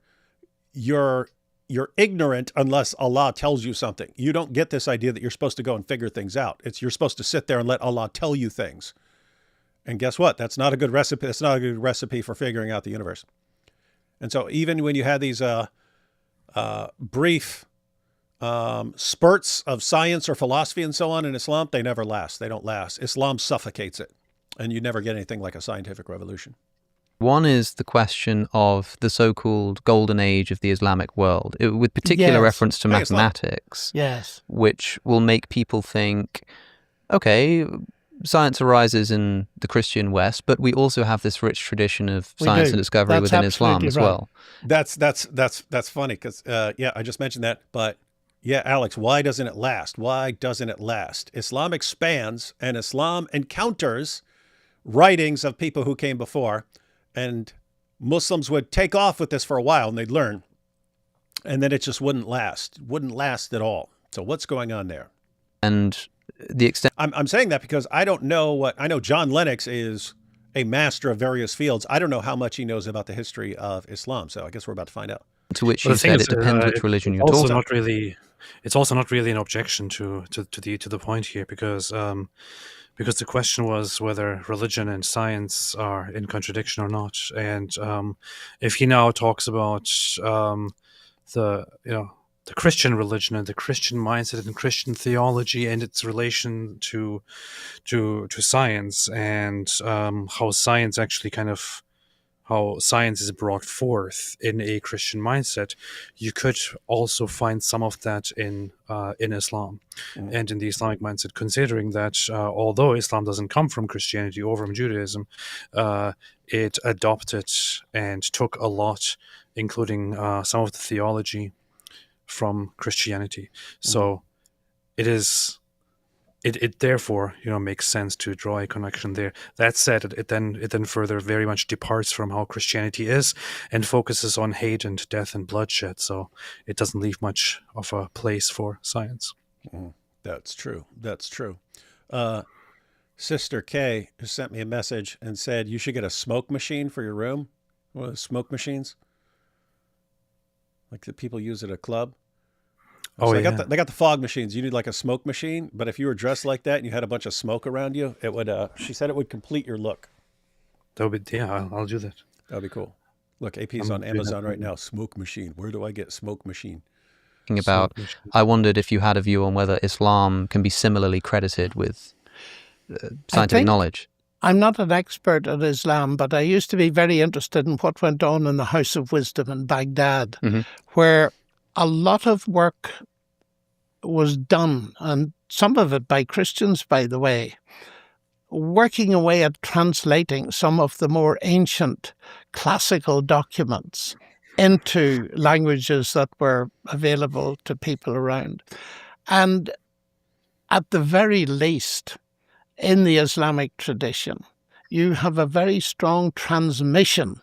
ignorant unless Allah tells you something. You don't get this idea that you're supposed to go and figure things out. You're supposed to sit there and let Allah tell you things. And guess what? That's not a good recipe. That's not a good recipe for figuring out the universe. And so even when you had these brief spurts of science or philosophy and so on in Islam, they never last. They don't last. Islam suffocates it, and you never get anything like a scientific revolution. One is the question of the so-called golden age of the Islamic world, with particular reference to mathematics, which will make people think, okay, science arises in the Christian West, but we also have this rich tradition of science and discovery within Islam as well. That's funny because, I just mentioned that, but yeah, Alex, why doesn't it last? Why doesn't it last? Islam expands, and Islam encounters writings of people who came before, and Muslims would take off with this for a while and they'd learn, and then it just wouldn't last at all. So what's going on there? And the extent I'm saying that because I know John Lennox is a master of various fields. I don't know how much he knows about the history of Islam. So I guess we're about to find out. To which you said it depends which religion you're talking about. It's also not really an objection to the point here, because the question was whether religion and science are in contradiction or not. And if he now talks about the Christian religion and the Christian mindset and Christian theology and its relation to science, and how science actually how science is brought forth in a Christian mindset, you could also find some of that in Islam and in the Islamic mindset, considering that although Islam doesn't come from Christianity or from Judaism, it adopted and took a lot, including some of the theology, from Christianity. So it therefore makes sense to draw a connection there. That said, it then further very much departs from how Christianity is and focuses on hate and death and bloodshed. So it doesn't leave much of a place for science. That's true. Sister Kay sent me a message and said you should get a smoke machine for your room. One of those smoke machines, like that people use at a club. So they got the fog machines. You need like a smoke machine, but if you were dressed like that and you had a bunch of smoke around you, it would. She said it would complete your look. That would be I'll do that. That'd be cool. Look, AP's on Amazon right now. Smoke machine. Where do I get smoke machine? I wondered if you had a view on whether Islam can be similarly credited with scientific knowledge. I'm not an expert at Islam, but I used to be very interested in what went on in the House of Wisdom in Baghdad, where a lot of work was done, and some of it by Christians, by the way, working away at translating some of the more ancient classical documents into languages that were available to people around. And at the very least, in the Islamic tradition, you have a very strong transmission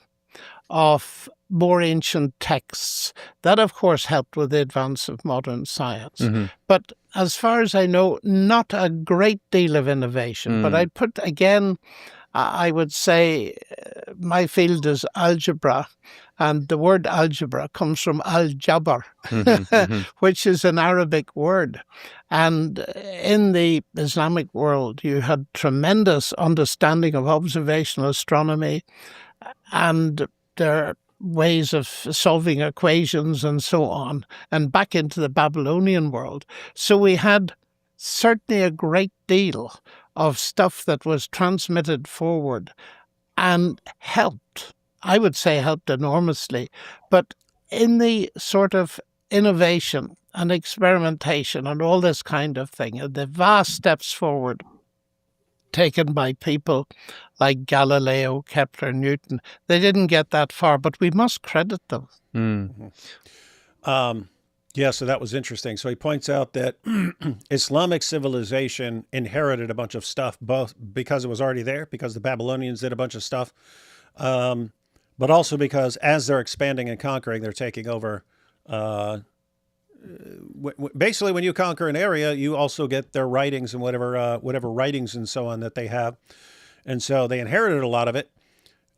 of more ancient texts. That, of course, helped with the advance of modern science. But as far as I know, not a great deal of innovation. But I'd put, again, I would say my field is algebra, and the word algebra comes from al-jabr, which is an Arabic word. And in the Islamic world, you had tremendous understanding of observational astronomy and their ways of solving equations and so on, and back into the Babylonian world. So we had certainly a great deal of stuff that was transmitted forward and helped. I would say helped enormously. But in the sort of innovation and experimentation and all this kind of thing, and the vast steps forward taken by people like Galileo, Kepler, Newton, they didn't get that far, but we must credit them. Yeah, so that was interesting. So he points out that Islamic civilization inherited a bunch of stuff, both because it was already there, because the Babylonians did a bunch of stuff, but also because as they're expanding and conquering, they're taking over. Basically, when you conquer an area, you also get their writings and whatever writings and so on that they have. And so they inherited a lot of it.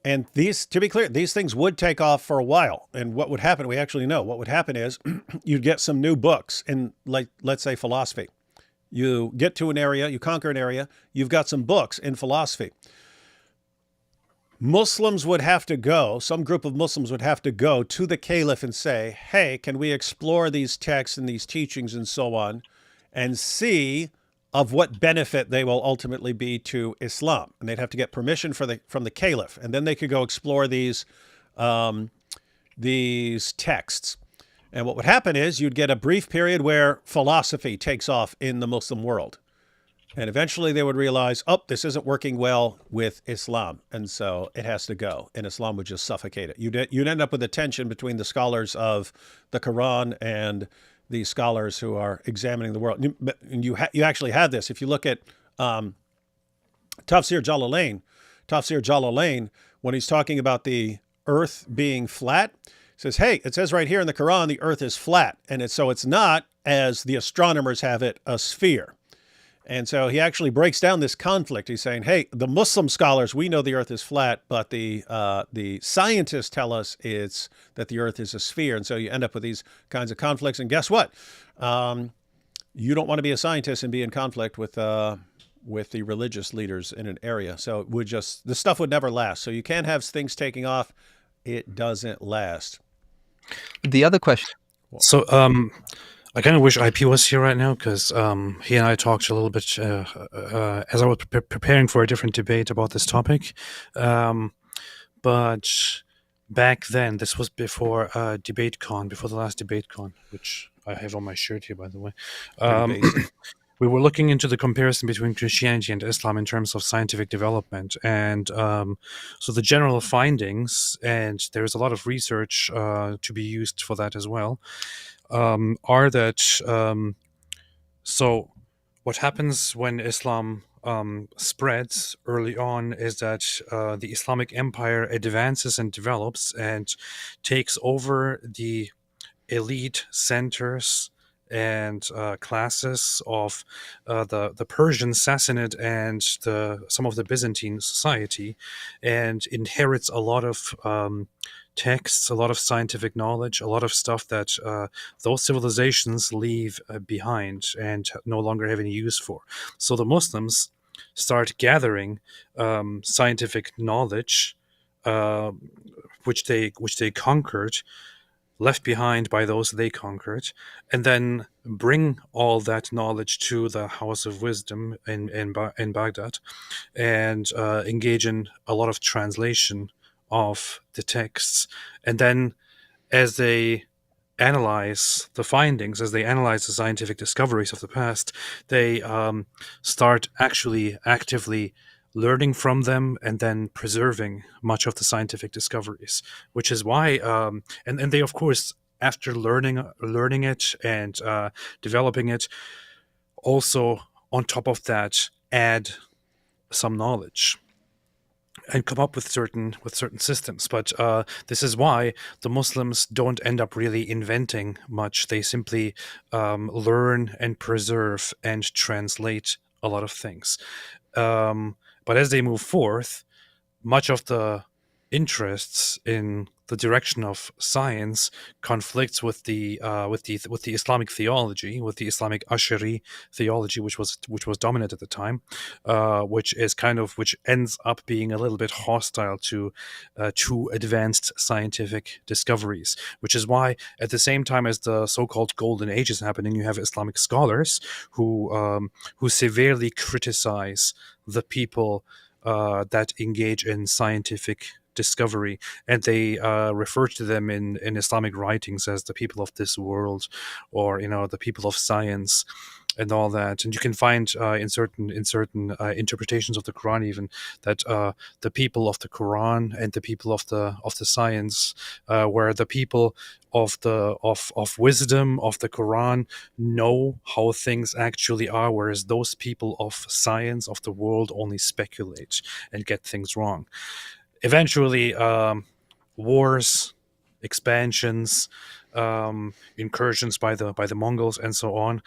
And these, to be clear, these things would take off for a while. And what would happen, we actually know, what would happen is you'd get some new books in, like, let's say philosophy. You get to an area, you conquer an area, you've got some books in philosophy. Muslims would have to go, some group of Muslims would have to go to the caliph and say, hey, can we explore these texts and these teachings and so on and see of what benefit they will ultimately be to Islam? And they'd have to get permission from the caliph, and then they could go explore these texts. And what would happen is you'd get a brief period where philosophy takes off in the Muslim world. And eventually they would realize, oh, this isn't working well with Islam, and so it has to go. And Islam would just suffocate it. You'd end up with a tension between the scholars of the Quran and the scholars who are examining the world. And you actually have this. If you look at Tafsir Jalalain, when he's talking about the earth being flat, he says, hey, it says right here in the Quran, the earth is flat. And it's not, as the astronomers have it, a sphere. And so he actually breaks down this conflict. He's saying, hey, the Muslim scholars, we know the earth is flat, but the scientists tell us that the earth is a sphere. And so you end up with these kinds of conflicts. And guess what? You don't want to be a scientist and be in conflict with the religious leaders in an area. So the stuff would never last. So you can't have things taking off. It doesn't last. The other question. So, I kind of wish IP was here right now, because he and I talked a little bit as I was preparing for a different debate about this topic. But back then, this was before DebateCon, before the last DebateCon, which I have on my shirt here, by the way. We were looking into the comparison between Christianity and Islam in terms of scientific development. And so the general findings, and there's a lot of research to be used for that as well, are that so what happens when Islam spreads early on is that the Islamic Empire advances and develops and takes over the elite centers and classes of the Persian Sassanid and some of the Byzantine society, and inherits a lot of texts, a lot of scientific knowledge, a lot of stuff that those civilizations leave behind and no longer have any use for. So the Muslims start gathering scientific knowledge, which they conquered, left behind by those they conquered, and then bring all that knowledge to the House of Wisdom in Baghdad, and engage in a lot of translation of the texts. And then as they analyze the findings, as they analyze the scientific discoveries of the past, they start actually actively learning from them and then preserving much of the scientific discoveries, which is why, and they, of course, after learning it and developing it, also on top of that, add some knowledge and come up with certain systems. But this is why the Muslims don't end up really inventing much. They simply but But as they move forth, much of the interests in the direction of science conflicts with the Islamic theology, with the Islamic Ash'ari theology, which was dominant at the time, which ends up being a little bit hostile to advanced scientific discoveries. Which is why, at the same time as the so-called Golden Age is happening, you have Islamic scholars who severely criticize the people that engage in scientific discovery, and they refer to them in Islamic writings as the people of this world, or the people of science, and all that. And you can find in certain interpretations of the Quran even that the people of the Quran and the people of the science were the people of wisdom of the Quran know how things actually are, whereas those people of science of the world only speculate and get things wrong. Eventually, wars, expansions, incursions by the Mongols, and so on.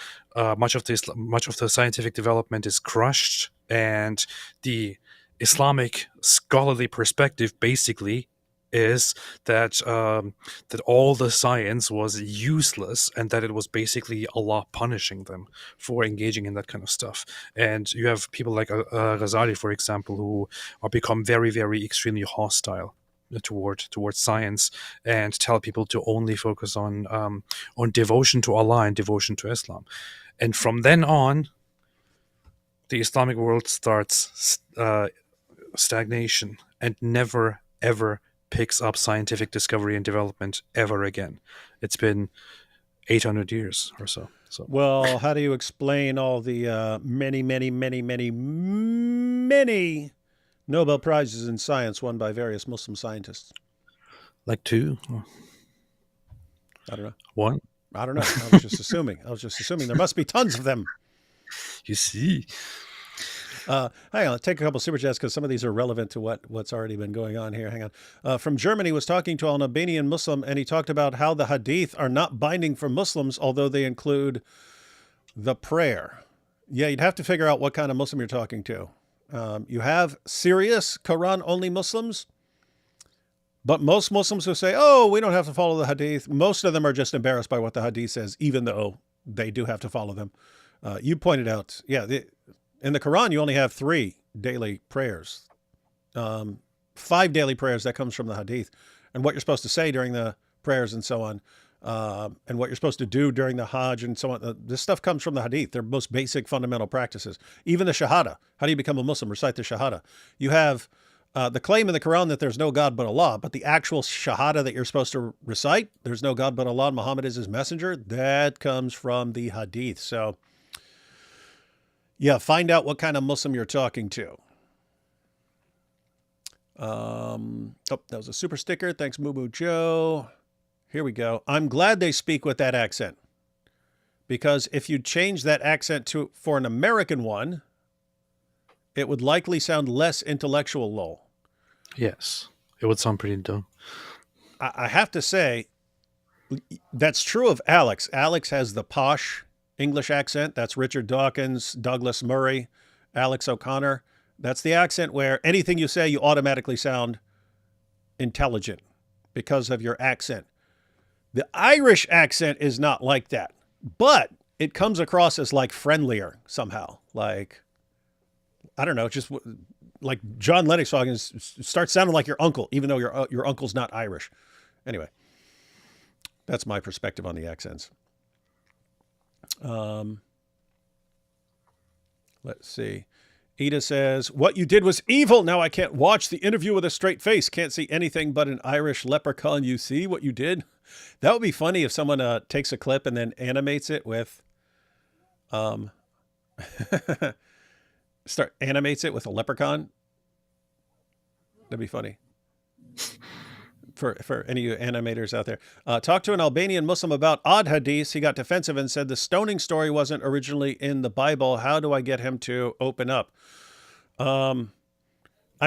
Much of the scientific development is crushed, and the Islamic scholarly perspective basically is that that all the science was useless, and that it was basically Allah punishing them for engaging in that kind of stuff. And you have people like Ghazali, for example, who are become very, very extremely hostile towards science, and tell people to only focus on devotion to Allah and devotion to Islam. And from then on, the Islamic world starts stagnation and never ever picks up scientific discovery and development ever again. It's been 800 years or so. Well, how do you explain all the many, many, many, many, many Nobel Prizes in science won by various Muslim scientists? Like 2? I don't know. 1? I don't know. I was just assuming. There must be tons of them. You see. Hang on, let's take a couple of super chats because some of these are relevant to what's already been going on here. Hang on. From Germany, was talking to an Albanian Muslim, and he talked about how the hadith are not binding for Muslims, although they include the prayer. Yeah, you'd have to figure out what kind of Muslim you're talking to. You have serious Quran-only Muslims, but most Muslims who say, oh, we don't have to follow the hadith, most of them are just embarrassed by what the hadith says, even though they do have to follow them. You pointed out, in the Quran, you only have 3 daily prayers, 5 daily prayers that comes from the hadith, and what you're supposed to say during the prayers and so on, and what you're supposed to do during the Hajj and so on. This stuff comes from the hadith. They're most basic fundamental practices. Even the Shahada. How do you become a Muslim? Recite the Shahada. You have the claim in the Quran that there's no God but Allah, but the actual Shahada that you're supposed to recite, there's no God but Allah, and Muhammad is his messenger, that comes from the hadith. So yeah, find out what kind of Muslim you're talking to. That was a super sticker. Thanks, Moo Moo Joe. Here we go. I'm glad they speak with that accent, because if you change that accent for an American one, it would likely sound less intellectual, lol. Yes, it would sound pretty dumb. I have to say, that's true of Alex. Alex has the posh English accent. That's Richard Dawkins, Douglas Murray, Alex O'Connor. That's the accent where anything you say, you automatically sound intelligent because of your accent. The Irish accent is not like that, but it comes across as like friendlier somehow. Like, I don't know, just like John Lennox talking starts sounding like your uncle, even though your uncle's not Irish. Anyway, that's my perspective on the accents. Let's see. Ida says, what you did was evil. Now I can't watch the interview with a straight face. Can't see anything but an Irish leprechaun. You see what you did? That would be funny if someone takes a clip and then animates it with, animates it with a leprechaun. That'd be funny. For any of you animators out there. Talked to an Albanian Muslim about odd hadiths. He got defensive and said the stoning story wasn't originally in the Bible. How do I get him to open up? I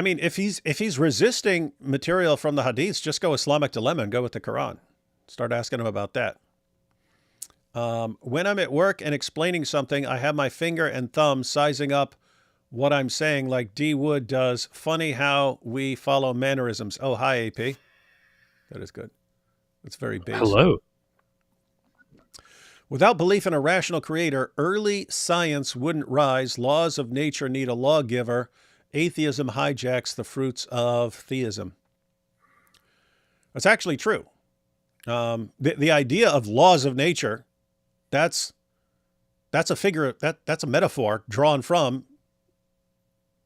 mean, if he's resisting material from the hadiths, just go Islamic dilemma and go with the Quran. Start asking him about that. When I'm at work and explaining something, I have my finger and thumb sizing up what I'm saying like D. Wood does. Funny how we follow mannerisms. Oh, hi, AP. That is good. That's very base. Hello. Without belief in a rational creator, early science wouldn't rise. Laws of nature need a lawgiver. Atheism hijacks the fruits of theism. That's actually true. The idea of laws of nature, that's a figure, that's a metaphor drawn from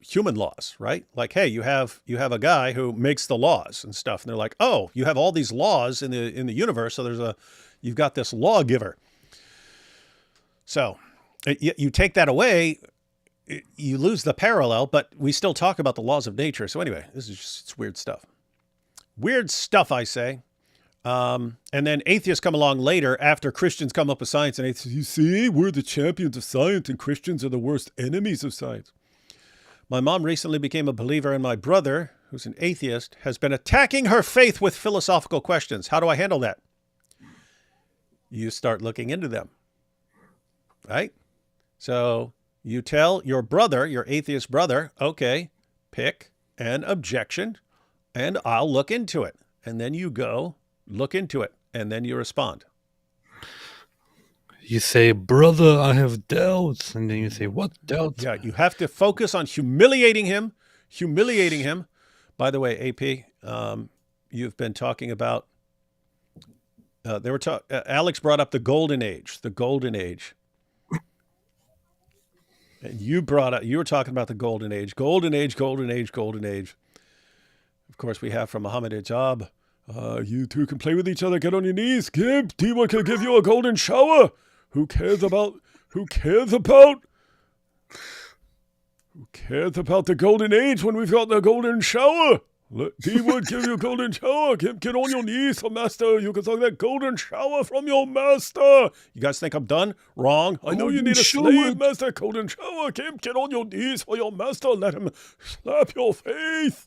human laws, right? Like, hey, you have a guy who makes the laws and stuff, and they're like, oh, you have all these laws in the universe, so you've got this lawgiver. So you take that away, you lose the parallel, but we still talk about the laws of nature. So anyway, this is just it's weird stuff. Weird stuff, I say. And then atheists come along later after Christians come up with science, and atheists, you see, we're the champions of science and Christians are the worst enemies of science. My mom recently became a believer, and my brother, who's an atheist, has been attacking her faith with philosophical questions. How do I handle that? You start looking into them, right? So you tell your brother, your atheist brother, okay, pick an objection and I'll look into it. And then you go look into it and then you respond. You say, brother, I have doubts. And then you say, what doubts? Yeah, you have to focus on humiliating him. By the way, AP, you've been talking about, Alex brought up the golden age. And you were talking about the golden age. Of course, we have from Muhammad Hijab. You two can play with each other. Get on your knees. T1 can give you a golden shower. Who cares about the golden age when we've got the golden shower? Let D-Wood give you a golden shower. Get on your knees for master. You can take that golden shower from your master. You guys think I'm done? Wrong. I know you need a slave, master. Golden shower. Get on your knees for your master. Let him slap your face.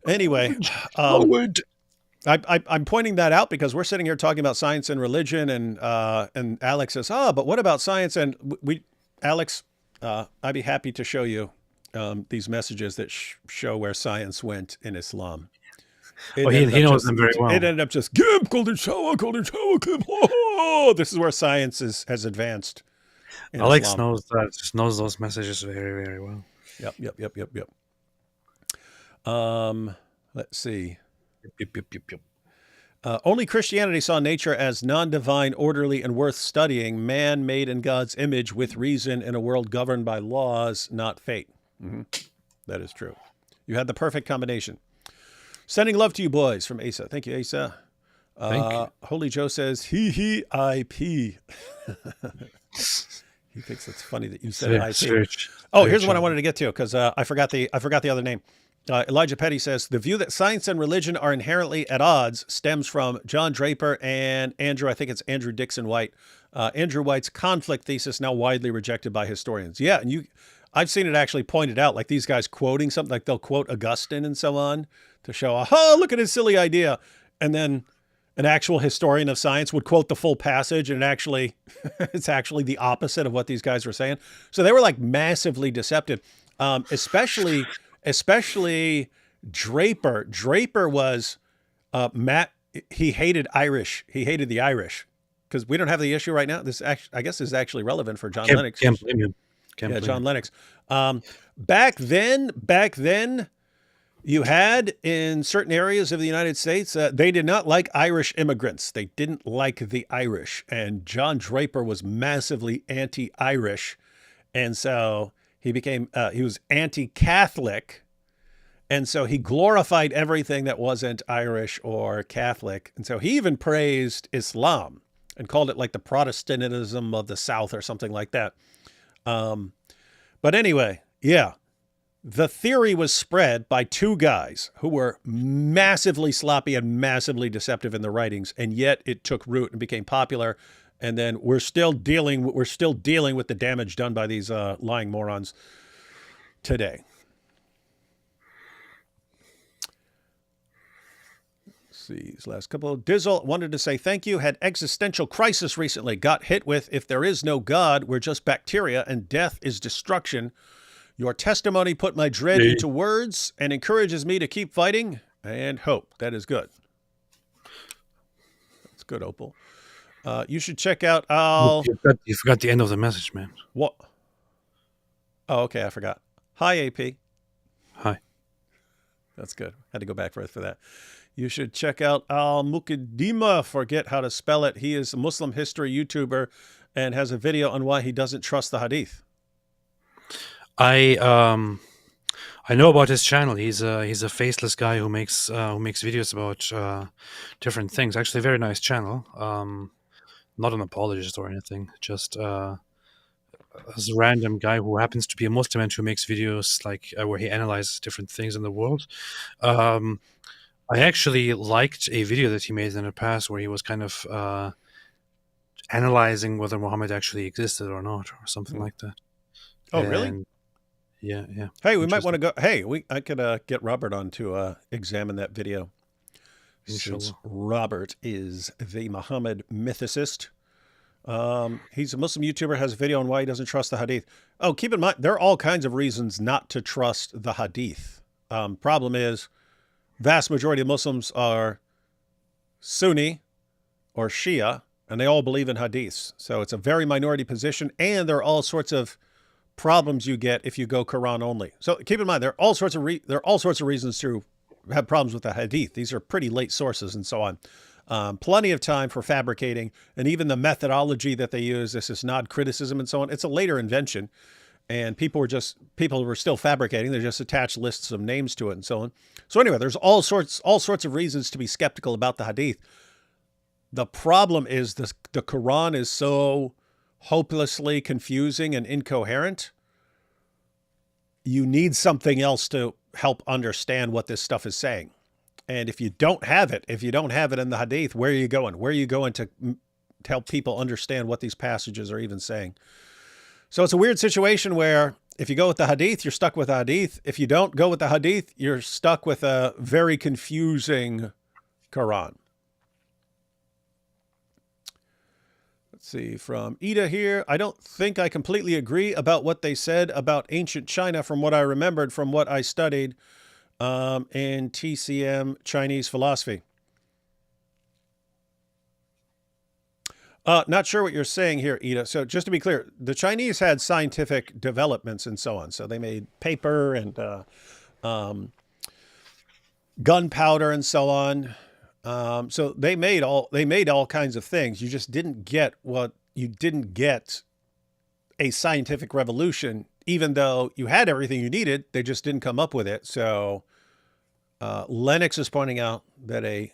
Anyway, I'm pointing that out because we're sitting here talking about science and religion, and Alex says, but what about science? And Alex, I'd be happy to show you these messages that show where science went in Islam. He knows them very well. It ended up just, golden shower, oh, this is where science has advanced. Alex Islam. knows those messages very, very well. Yep. Let's see. Yep. Only Christianity saw nature as non-divine, orderly, and worth studying, man made in God's image with reason in a world governed by laws, not fate. Mm-hmm. That is true. You had the perfect combination. Sending love to you boys from Asa. Thank you, Asa. Thank you. Holy Joe says, I pee. He thinks it's funny that you said I pee. Here's what I wanted to get to because I forgot the other name. Elijah Petty says, the view that science and religion are inherently at odds stems from John Draper and Andrew Dixon White. Andrew White's conflict thesis, now widely rejected by historians. Yeah, and I've seen it actually pointed out, like these guys quoting something, like they'll quote Augustine and so on to show, look at his silly idea. And then an actual historian of science would quote the full passage, and it's actually the opposite of what these guys were saying. So they were like massively deceptive, especially Draper. Draper was he hated Irish. He hated the Irish because we don't have the issue right now. I guess is actually relevant for John Lennox. Can't blame him. John Lennox. Back then, you had in certain areas of the United States, they did not like Irish immigrants. They didn't like the Irish, and John Draper was massively anti-Irish, and so he was anti-Catholic, and so he glorified everything that wasn't Irish or Catholic. And so he even praised Islam and called it like the Protestantism of the South or something like that. But anyway, yeah, the theory was spread by two guys who were massively sloppy and massively deceptive in their writings, and yet it took root and became popular. And then we're still dealing with the damage done by these lying morons today. Let's see these last couple. Dizzle wanted to say thank you. Had existential crisis recently. Got hit with, if there is no God, we're just bacteria and death is destruction. Your testimony put my dread into words and encourages me to keep fighting and hope. That is good. That's good, Opal. You should check out You forgot the end of the message, man. What? Oh, okay, I forgot. Hi, AP. Hi. That's good. Had to go back for that. You should check out Al-Muqaddimah, forget how to spell it. He is a Muslim history YouTuber and has a video on why he doesn't trust the hadith. I know about his channel. He's a faceless guy who makes videos about different things. Actually, a very nice channel. Not an apologist or anything. Just as a random guy who happens to be a Muslim and who makes videos like where he analyzes different things in the world. I actually liked a video that he made in the past where he was kind of analyzing whether Muhammad actually existed or not, or something like that. Oh, really? Yeah. Hey, we might want to go. Hey, I could get Robert on to examine that video. Since Robert is the Muhammad mythicist. He's a Muslim YouTuber, has a video on why he doesn't trust the hadith. Oh, keep in mind, there are all kinds of reasons not to trust the hadith. Problem is, vast majority of Muslims are Sunni or Shia, and they all believe in hadiths. So it's a very minority position, and there are all sorts of problems you get if you go Quran only. So keep in mind, there are all sorts of reasons to have problems with the hadith. These are pretty late sources and so on. Plenty of time for fabricating, and even the methodology that they use, this is not criticism and so on. It's a later invention, and people were still fabricating. They just attached lists of names to it and so on. So anyway, there's all sorts of reasons to be skeptical about the hadith. The problem is the Quran is so hopelessly confusing and incoherent. You need something else to help understand what this stuff is saying. And if you don't have it in the hadith, where are you going? Where are you going to help people understand what these passages are even saying? So it's a weird situation where if you go with the hadith, you're stuck with the hadith. If you don't go with the hadith, you're stuck with a very confusing Quran. Let's see, from Ida here. I don't think I completely agree about what they said about ancient China from what I remembered from what I studied in TCM Chinese philosophy. Not sure what you're saying here, Ida. So just to be clear, the Chinese had scientific developments and so on. So they made paper and gunpowder and so on. So they made all kinds of things. You just didn't get a scientific revolution, even though you had everything you needed. They just didn't come up with it. So Lennox is pointing out that a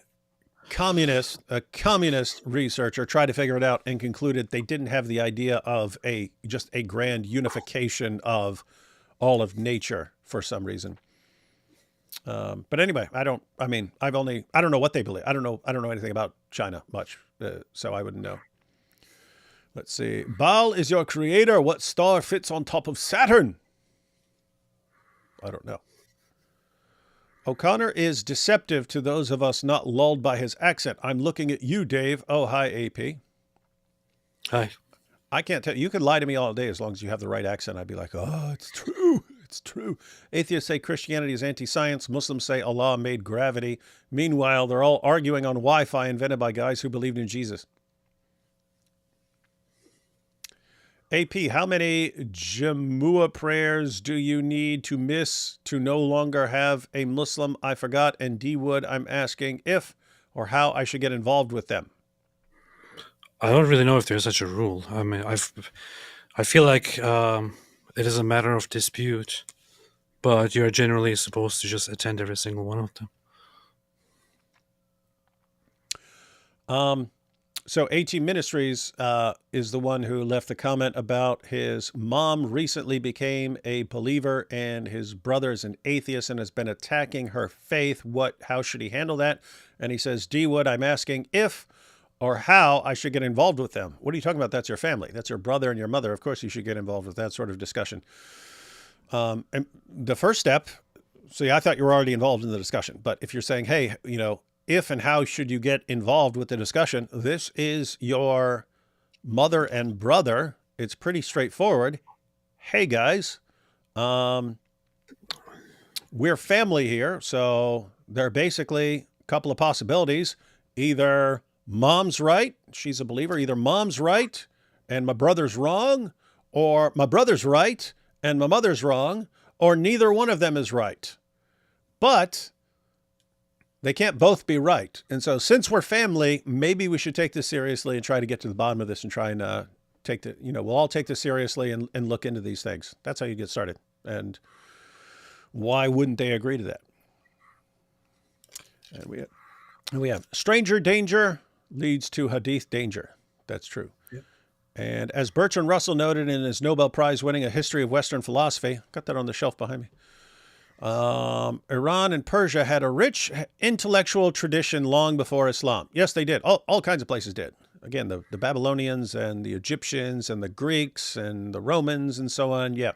communist researcher tried to figure it out and concluded they didn't have the idea of just a grand unification of all of nature for some reason. But anyway, I don't know what they believe. I don't know anything about China much, so I wouldn't know. Let's see. Baal is your creator. What star fits on top of Saturn? I don't know. O'Connor is deceptive to those of us not lulled by his accent. I'm looking at you, Dave. Oh, hi, AP. Hi. I can't tell. You could lie to me all day as long as you have the right accent. I'd be like, oh, it's true. It's true. Atheists say Christianity is anti-science. Muslims say Allah made gravity. Meanwhile, they're all arguing on Wi-Fi invented by guys who believed in Jesus. AP, how many Jamuah prayers do you need to miss to no longer have a Muslim? I forgot. And D Wood, I'm asking if or how I should get involved with them. I don't really know if there's such a rule. I mean, I feel like it is a matter of dispute, but you're generally supposed to just attend every single one of them. So AT Ministries is the one who left the comment about his mom recently became a believer and his brother's an atheist and has been attacking her faith. How should he handle that? And he says, D Wood, I'm asking if or how I should get involved with them. What are you talking about? That's your family. That's your brother and your mother. Of course you should get involved with that sort of discussion. And the first step, see, I thought you were already involved in the discussion, but if you're saying, hey, if and how should you get involved with the discussion? This is your mother and brother. It's pretty straightforward. Hey guys, We're family here, so there are basically a couple of possibilities. Either mom's right, she's a believer, either mom's right and my brother's wrong, or my brother's right and my mother's wrong, or neither one of them is right. But they can't both be right. And so since we're family, maybe we should take this seriously and try to get to the bottom of this and try and we'll all take this seriously and look into these things. That's how you get started. And why wouldn't they agree to that? And we have stranger danger leads to hadith danger. That's true. Yep. And as Bertrand Russell noted in his Nobel Prize winning A History of Western Philosophy, got that on the shelf behind me. Iran and Persia had a rich intellectual tradition long before Islam. Yes, they did. All kinds of places did. Again, the Babylonians and the Egyptians and the Greeks and the Romans and so on. Yeah.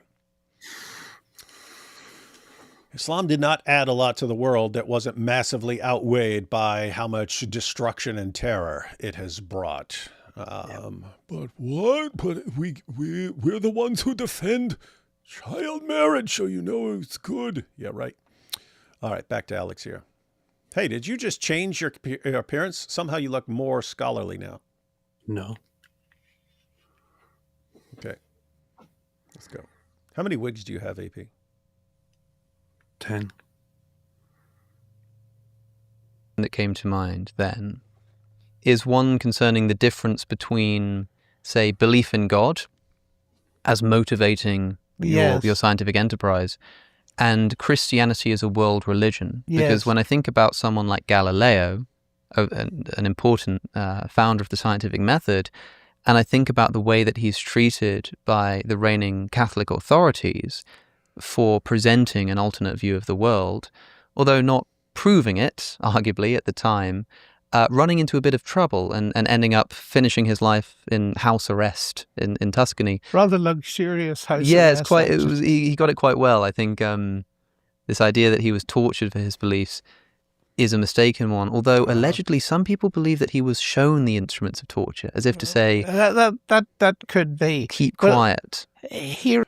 Islam did not add a lot to the world that wasn't massively outweighed by how much destruction and terror it has brought. But what? But we're the ones who defend child marriage, so you know it's good. Yeah, right. All right, back to Alex here. Hey, did you just change your appearance? Somehow you look more scholarly now. No. Okay. Let's go. How many wigs do you have, AP? 10. That came to mind then is one concerning the difference between, say, belief in God as motivating your scientific enterprise and Christianity as a world religion. Because when I think about someone like Galileo, an important founder of the scientific method, and I think about the way that he's treated by the reigning Catholic authorities for presenting an alternate view of the world, although not proving it, arguably, at the time, running into a bit of trouble and ending up finishing his life in house arrest in Tuscany. Rather luxurious house arrest. Yeah, he got it quite well. I think this idea that he was tortured for his beliefs is a mistaken one, although allegedly some people believe that he was shown the instruments of torture, as if to say, that could be. Keep quiet. Here...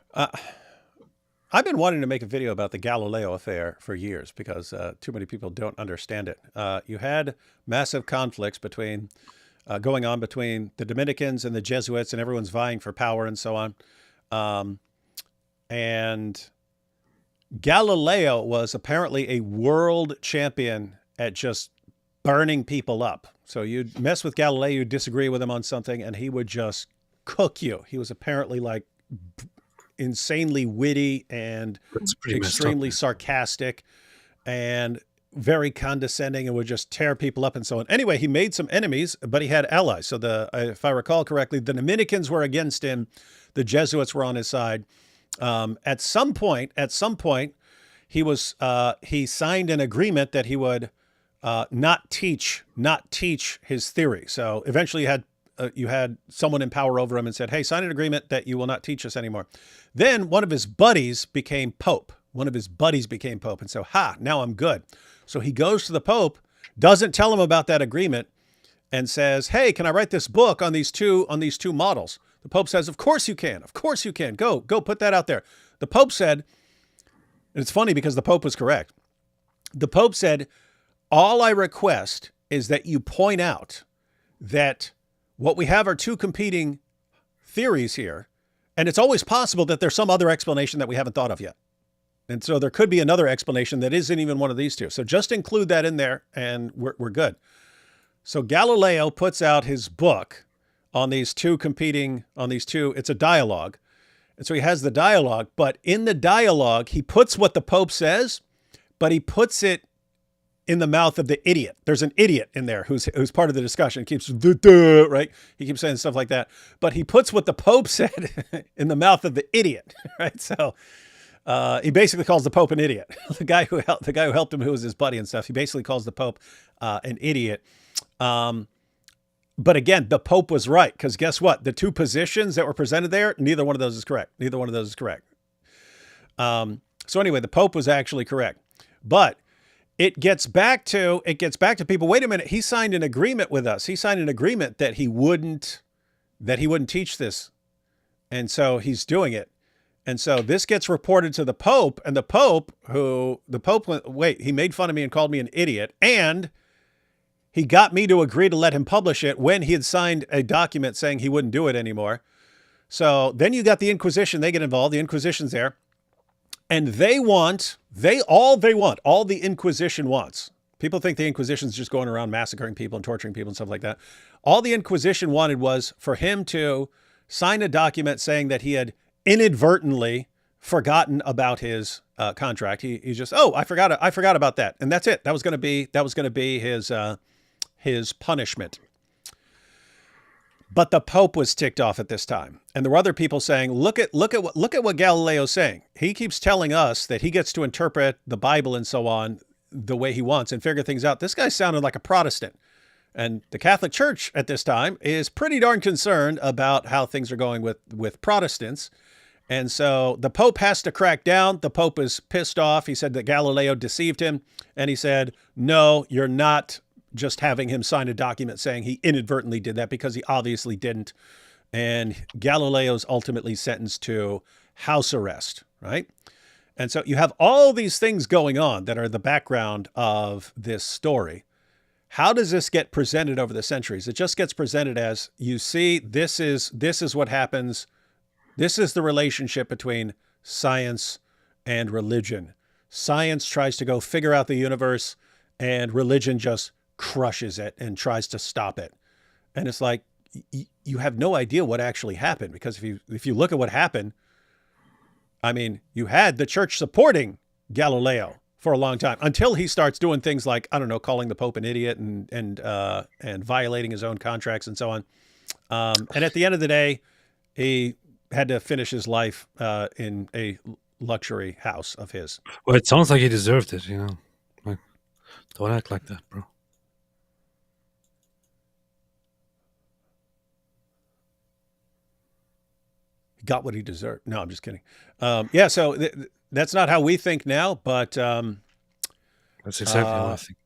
I've been wanting to make a video about the Galileo affair for years because too many people don't understand it. You had massive conflicts going on between the Dominicans and the Jesuits, and everyone's vying for power and so on. And Galileo was apparently a world champion at just burning people up. So you'd mess with Galileo, you'd disagree with him on something, and he would just cook you. He was apparently like insanely witty and extremely sarcastic and very condescending and would just tear people up and so on. Anyway, he made some enemies, but he had allies. So if I recall correctly, the Dominicans were against him. The Jesuits were on his side. At some point, he signed an agreement that he would not teach his theory. So eventually you had someone in power over him and said, hey, sign an agreement that you will not teach us anymore. Then one of his buddies became Pope. And so, now I'm good. So he goes to the Pope, doesn't tell him about that agreement, and says, hey, can I write this book on these two models? The Pope says, of course you can. Go put that out there. The Pope said, and it's funny because the Pope was correct. The Pope said, all I request is that you point out that what we have are two competing theories here, and it's always possible that there's some other explanation that we haven't thought of yet. And so there could be another explanation that isn't even one of these two. So just include that in there and we're good. So Galileo puts out his book on these two, it's a dialogue. And so he has the dialogue, but in the dialogue, he puts what the Pope says, but he puts it in the mouth of the idiot. There's an idiot in there who's part of the discussion. Keeps right. He keeps saying stuff like that, but he puts what the Pope said in the mouth of the idiot. Right. So he basically calls the Pope an idiot. the guy who helped him, who was his buddy and stuff. He basically calls the Pope an idiot. But again, the Pope was right, because guess what? The two positions that were presented there, neither one of those is correct. So anyway, the Pope was actually correct, but it gets back to people. Wait a minute. He signed an agreement with us. He signed an agreement that he wouldn't teach this. And so he's doing it. And so this gets reported to the Pope, and the Pope went, he made fun of me and called me an idiot, and he got me to agree to let him publish it when he had signed a document saying he wouldn't do it anymore. So then you got the Inquisition, they get involved, the Inquisition's there, and all the Inquisition wants. People think the Inquisition's just going around massacring people and torturing people and stuff like that. All the Inquisition wanted was for him to sign a document saying that he had inadvertently forgotten about his contract. He just, I forgot about that, and that's it. That was going to be his punishment. But the Pope was ticked off at this time, and there were other people saying, "Look at what Galileo's saying. He keeps telling us that he gets to interpret the Bible and so on the way he wants and figure things out. This guy sounded like a Protestant." And the Catholic Church at this time is pretty darn concerned about how things are going with Protestants. And so the Pope has to crack down. The Pope is pissed off. He said that Galileo deceived him. And he said, no, you're not just having him sign a document saying he inadvertently did that, because he obviously didn't. And Galileo's ultimately sentenced to house arrest, right? And so you have all these things going on that are the background of this story. How does this get presented over the centuries? It just gets presented as, you see, this is what happens. This is the relationship between science and religion. Science tries to go figure out the universe, and religion just crushes it and tries to stop it. And it's like, you have no idea what actually happened, because if you look at what happened, I mean, you had the church supporting Galileo for a long time, until he starts doing things like, I don't know, calling the Pope an idiot and violating his own contracts and so on. And at the end of the day, he had to finish his life in a luxury house of his. Well, it sounds like he deserved it, Like, don't act like that, bro. He got what he deserved. No, I'm just kidding. Yeah, so that's not how we think now, but That's exactly how I think.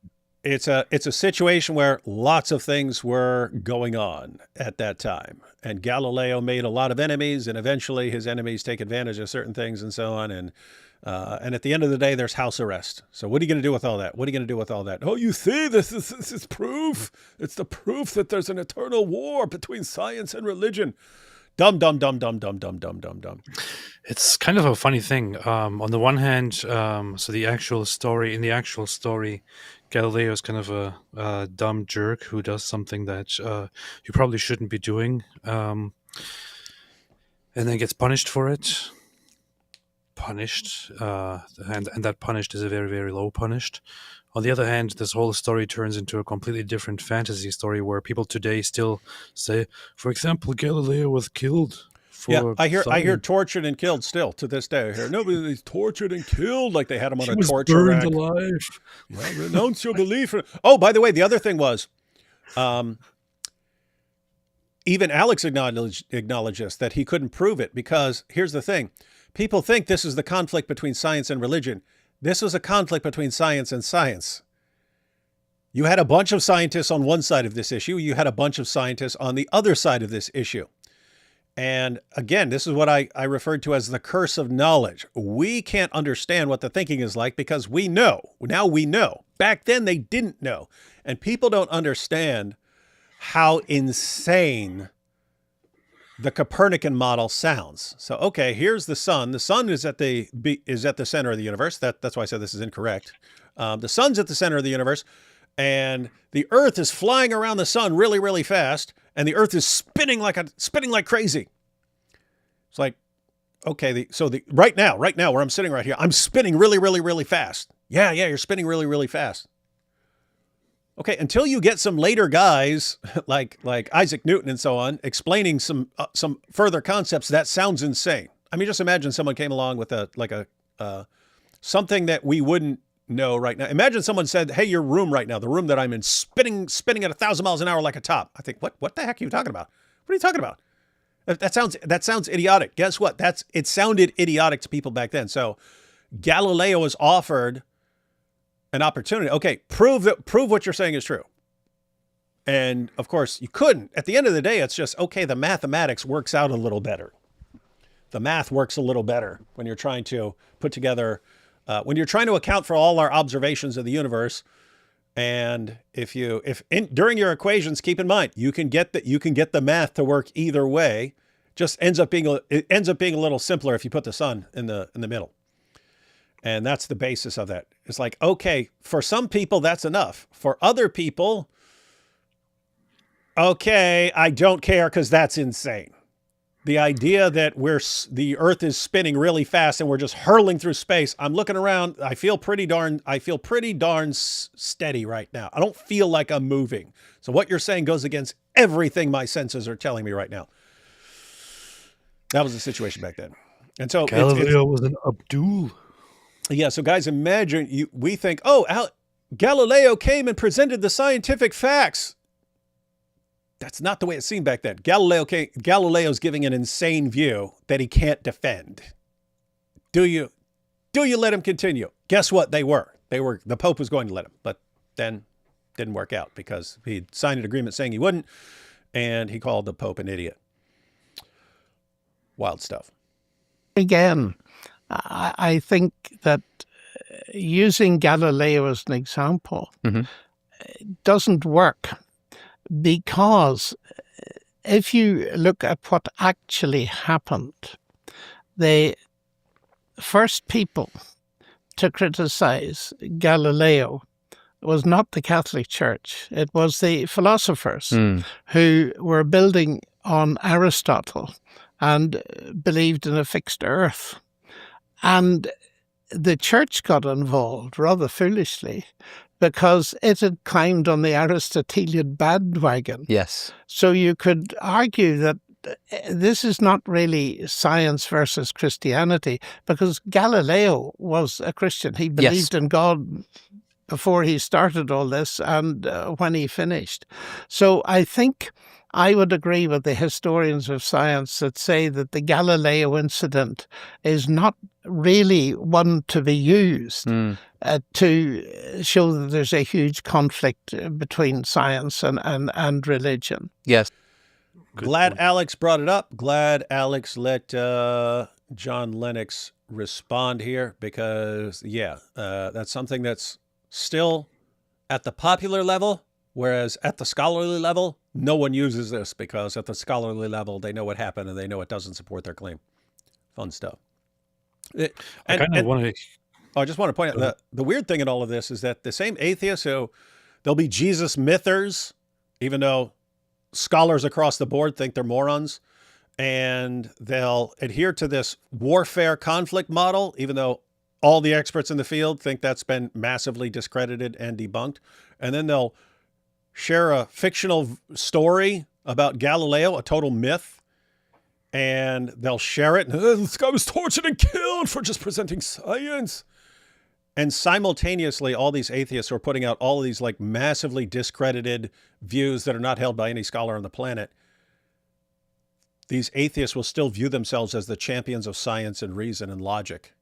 it's a situation where lots of things were going on at that time, and Galileo made a lot of enemies, and eventually his enemies take advantage of certain things and so on, and at the end of the day, there's house arrest. So what are you going to do with all that? Oh, you see, this is proof. It's the proof that there's an eternal war between science and religion. Dumb. It's kind of a funny thing. On the one hand, so in the actual story, Galileo is kind of a dumb jerk who does something that you probably shouldn't be doing, and then gets punished for it. And that punished is a very, very low punished. On the other hand, this whole story turns into a completely different fantasy story where people today still say, for example, Galileo was killed. I hear tortured and killed still to this day. I hear nobody's tortured and killed, like they had him on He a was torture burned rack. alive. Yeah, renounce your belief. Oh, by the way, the other thing was, even Alex acknowledged this, that he couldn't prove it, because here's the thing. People think this is the conflict between science and religion. This was a conflict between science and science. You had a bunch of scientists on one side of this issue. You had a bunch of scientists on the other side of this issue. And again, this is what I referred to as the curse of knowledge. We can't understand what the thinking is like because we know. Now we know. Back then they didn't know. And people don't understand how insane the Copernican model sounds. So, okay, here's the sun. The sun is at the center of the universe. That's why I said this is incorrect. The sun's at the center of the universe, and the Earth is flying around the sun really, really fast, and the Earth is spinning like crazy. It's like, okay, right now where I'm sitting right here, I'm spinning really, really, really fast. Yeah, you're spinning really, really fast. Okay, until you get some later guys like Isaac Newton and so on explaining some further concepts, that sounds insane. I mean, just imagine someone came along with something that we wouldn't know right now. Imagine someone said, "Hey, your room right now, the room that I'm in, spinning at 1,000 miles an hour like a top." I think, what the heck are you talking about? What are you talking about? That sounds idiotic. Guess what? It sounded idiotic to people back then. So Galileo was offered an opportunity. Okay, prove what you're saying is true. And of course you couldn't. At the end of the day, it's just, okay, the mathematics works out a little better. The math works a little better when you're trying to put together, when you're trying to account for all our observations of the universe. And during your equations, keep in mind, you can get the math to work either way. Just ends up being a little simpler if you put the sun in the middle. And that's the basis of that. It's like, okay, for some people, that's enough. For other people, okay, I don't care because that's insane. The idea that the Earth is spinning really fast and we're just hurling through space. I'm looking around. I feel pretty darn steady right now. I don't feel like I'm moving. So what you're saying goes against everything my senses are telling me right now. That was the situation back then. And so Galileo was an Abdul. Yeah. So guys, imagine we think, Galileo came and presented the scientific facts. That's not the way it seemed back then. Galileo's giving an insane view that he can't defend. Do you let him continue? Guess what? The Pope was going to let him, but then didn't work out because he signed an agreement saying he wouldn't, and he called the Pope an idiot. Wild stuff. Again, I think that using Galileo as an example doesn't work. Because if you look at what actually happened, the first people to criticize Galileo was not the Catholic Church. It was the philosophers who were building on Aristotle and believed in a fixed earth. And the church got involved rather foolishly, because it had climbed on the Aristotelian bandwagon. Yes. So you could argue that this is not really science versus Christianity, because Galileo was a Christian. He believed in God before he started all this and when he finished. So I think I would agree with the historians of science that say that the Galileo incident is not really one to be used to show that there's a huge conflict between science and religion. Yes. Glad Alex brought it up. Glad Alex let John Lennox respond here because, that's something that's still at the popular level, whereas at the scholarly level, no one uses this because at the scholarly level, they know what happened and they know it doesn't support their claim. Fun stuff. I just want to point out the weird thing in all of this is that the same atheists, so there'll be Jesus mythers, even though scholars across the board think they're morons, and they'll adhere to this warfare conflict model, even though all the experts in the field think that's been massively discredited and debunked. And then they'll share a fictional story about Galileo, a total myth, and they'll share it. This guy was tortured and killed for just presenting science. And simultaneously, all these atheists are putting out all of these like massively discredited views that are not held by any scholar on the planet. These atheists will still view themselves as the champions of science and reason and logic.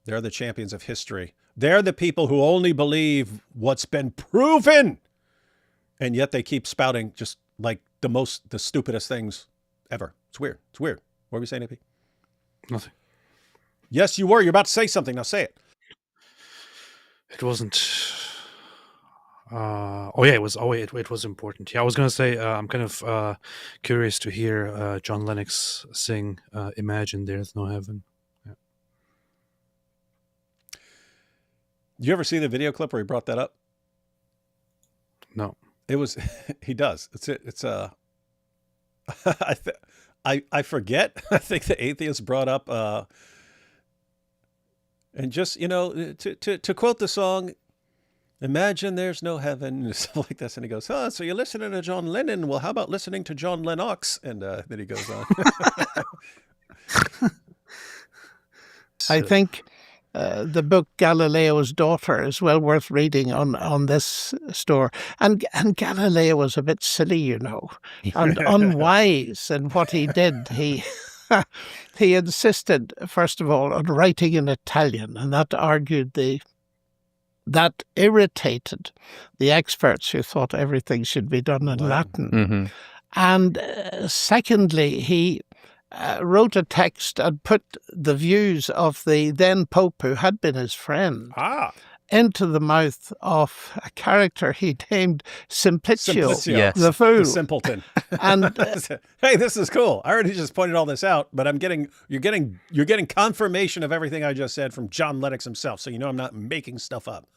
They're the champions of history. They're the people who only believe what's been proven. And yet they keep spouting just like the stupidest things ever. It's weird. It's weird. What were you saying, AP? Nothing. Yes, you were. You're about to say something. Now say it. It wasn't. It was. It was important. Yeah, I was gonna say. I'm kind of curious to hear John Lennox sing "Imagine There's No Heaven." Yeah. You ever see the video clip where he brought that up? No. It was. He does. It's I forget. I think the atheist brought up. And just, to quote the song, imagine there's no heaven, and stuff like this. And he goes, so you're listening to John Lennon. Well, how about listening to John Lennox? And then he goes on. I think the book Galileo's Daughter is well worth reading on this store. And Galileo was a bit silly, and unwise in what he did. He insisted, first of all, on writing in Italian, and that irritated the experts who thought everything should be done in Latin. Mm-hmm. And secondly, he wrote a text and put the views of the then Pope, who had been his friend, into the mouth of a character he named Simplicio, Yes. the fool. The simpleton. And hey, this is cool. I already just pointed all this out, but you're getting confirmation of everything I just said from John Lennox himself. So you know I'm not making stuff up.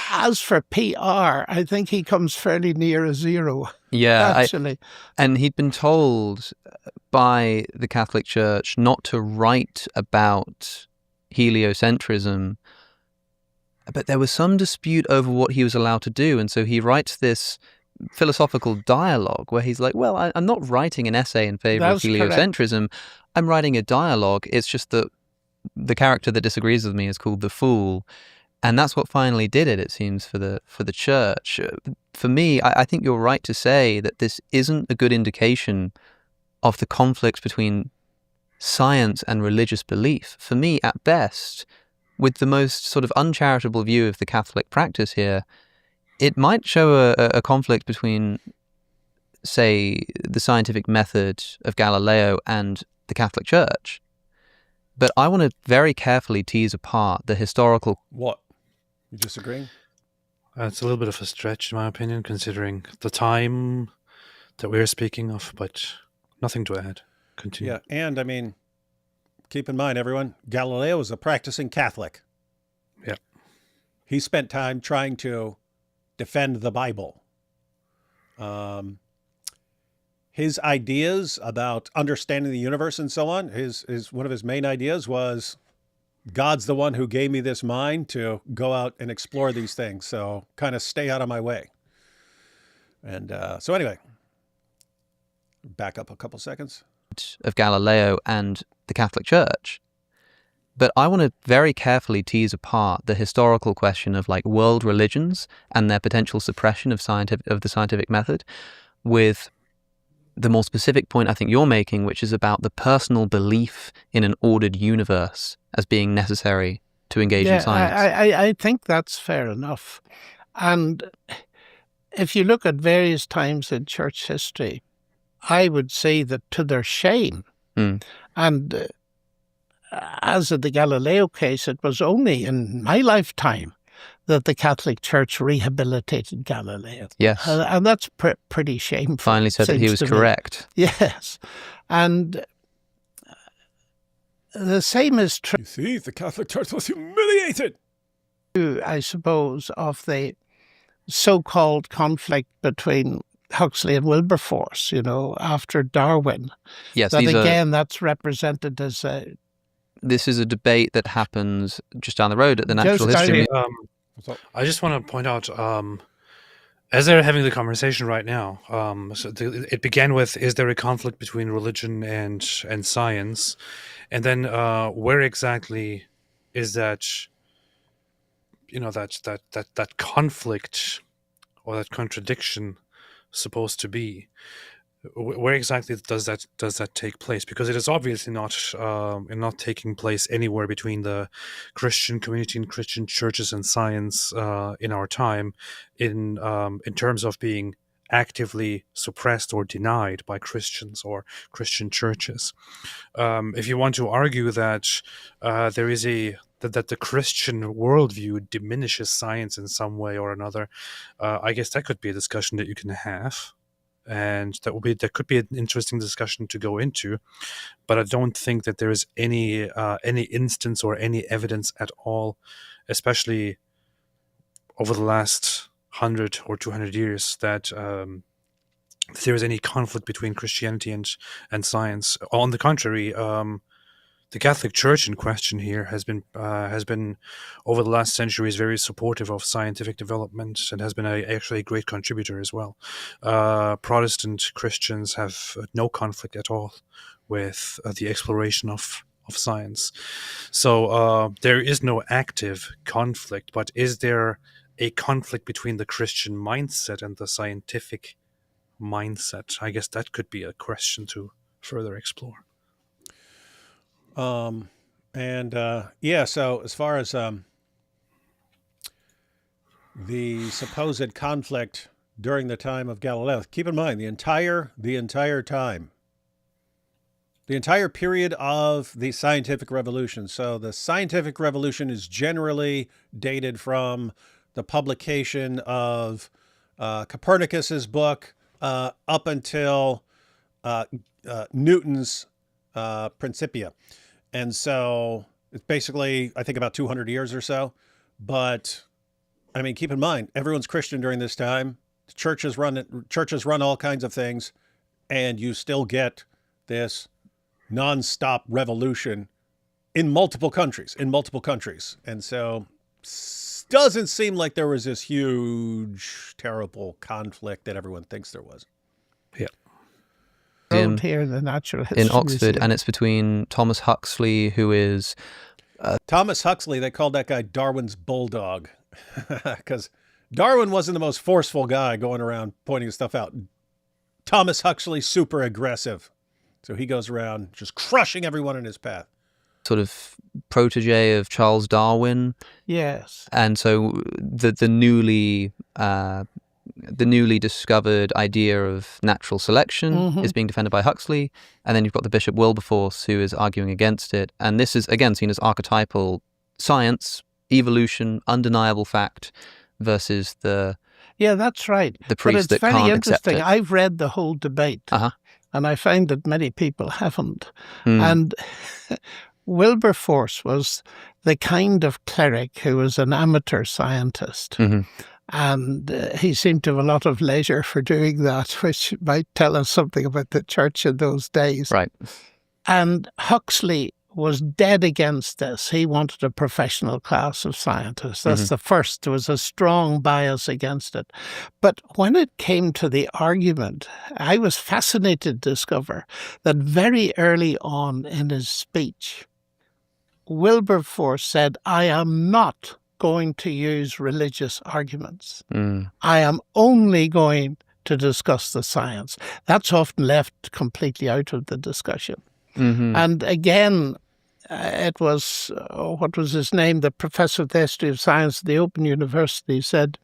as for PR, I think he comes fairly near a zero, Yeah, actually. and he'd been told by the Catholic Church not to write about heliocentrism, but there was some dispute over what he was allowed to do, and so he writes this philosophical dialogue where he's like, well, I'm not writing an essay in favor That's of heliocentrism. I'm writing a dialogue. It's just that the character that disagrees with me is called the fool. And that's what finally did it seems, for the church. For me, I think you're right to say that this isn't a good indication of the conflict between science and religious belief. For me, at best, with the most sort of uncharitable view of the Catholic practice here, it might show a conflict between, say, the scientific method of Galileo and the Catholic Church. But I want to very carefully tease apart the historical... What? You disagreeing? It's a little bit of a stretch, in my opinion, considering the time that we're speaking of, but nothing to add. Continue. Yeah, and I mean, keep in mind, everyone, Galileo was a practicing Catholic. Yeah. He spent time trying to defend the Bible. His ideas about understanding the universe and so on, one of his main ideas was, God's the one who gave me this mind to go out and explore these things. So kind of stay out of my way. And so anyway, back up a couple seconds. Of Galileo and the Catholic Church. But I want to very carefully tease apart the historical question of like world religions and their potential suppression of the scientific method with the more specific point I think you're making, which is about the personal belief in an ordered universe as being necessary to engage in science. I think that's fair enough. And if you look at various times in church history, I would say that to their shame, and as in the Galileo case, it was only in my lifetime that the Catholic Church rehabilitated Galileo. Yes. And that's pretty shameful. Finally said that he was correct. Yes. And the same is true, You see, the Catholic Church was humiliated. I suppose, of the so-called conflict between Huxley and Wilberforce, after Darwin. Yes, That again, that's represented as a... This is a debate that happens just down the road at the Natural History. I just want to point out, as they're having the conversation right now, it began with, is there a conflict between religion and science? And then where exactly is that, that conflict or that contradiction supposed to be? Where exactly does that take place? Because it is obviously not taking place anywhere between the Christian community and Christian churches and science in our time, in terms of being actively suppressed or denied by Christians or Christian churches. If you want to argue that there is that the Christian worldview diminishes science in some way or another, I guess that could be a discussion that you can have. And that could be an interesting discussion to go into, but I don't think that there is any instance or any evidence at all, especially over the last 100 or 200 years, that there is any conflict between Christianity and science. On the contrary, the Catholic Church in question here has been over the last centuries very supportive of scientific development and has been actually a great contributor as well. Protestant Christians have no conflict at all with the exploration of science. So there is no active conflict, but is there a conflict between the Christian mindset and the scientific mindset? I guess that could be a question to further explore. So as far as the supposed conflict during the time of Galileo, keep in mind the entire time The entire period of the scientific revolution. So the scientific revolution is generally dated from the publication of Copernicus's book up until Newton's Principia. And so it's basically, I think, about 200 years or so. But I mean, keep in mind, everyone's Christian during this time. Churches run all kinds of things, and you still get this nonstop revolution in multiple countries. And so doesn't seem like there was this huge, terrible conflict that everyone thinks there was. Yeah. Here in the Natural History in Oxford, Museum. and it's between Thomas Huxley, who is Thomas Huxley, they called that guy Darwin's bulldog because Darwin wasn't the most forceful guy going around pointing stuff out. Thomas Huxley, super aggressive. So he goes around just crushing everyone in his path. sort of protege of Charles Darwin, Yes. and so the newly discovered idea of natural selection is being defended by Huxley, and then you've got the Bishop Wilberforce who is arguing against it, and this is again seen as archetypal science, evolution, undeniable fact, versus Yeah, that's right. the But priest it's that very can't accept interesting. it. I've read the whole debate, and I find that many people haven't. And Wilberforce was the kind of cleric who was an amateur scientist. And he seemed to have a lot of leisure for doing that, which might tell us something about the church in those days. Right. And Huxley was dead against this. He wanted a professional class of scientists. That's the first. There was a strong bias against it. But when it came to the argument, I was fascinated to discover that very early on in his speech, Wilberforce said, "I am not going to use religious arguments. I am only going to discuss the science." That's often left completely out of the discussion. And again, it was, what was his name? The professor of the history of science at the Open University said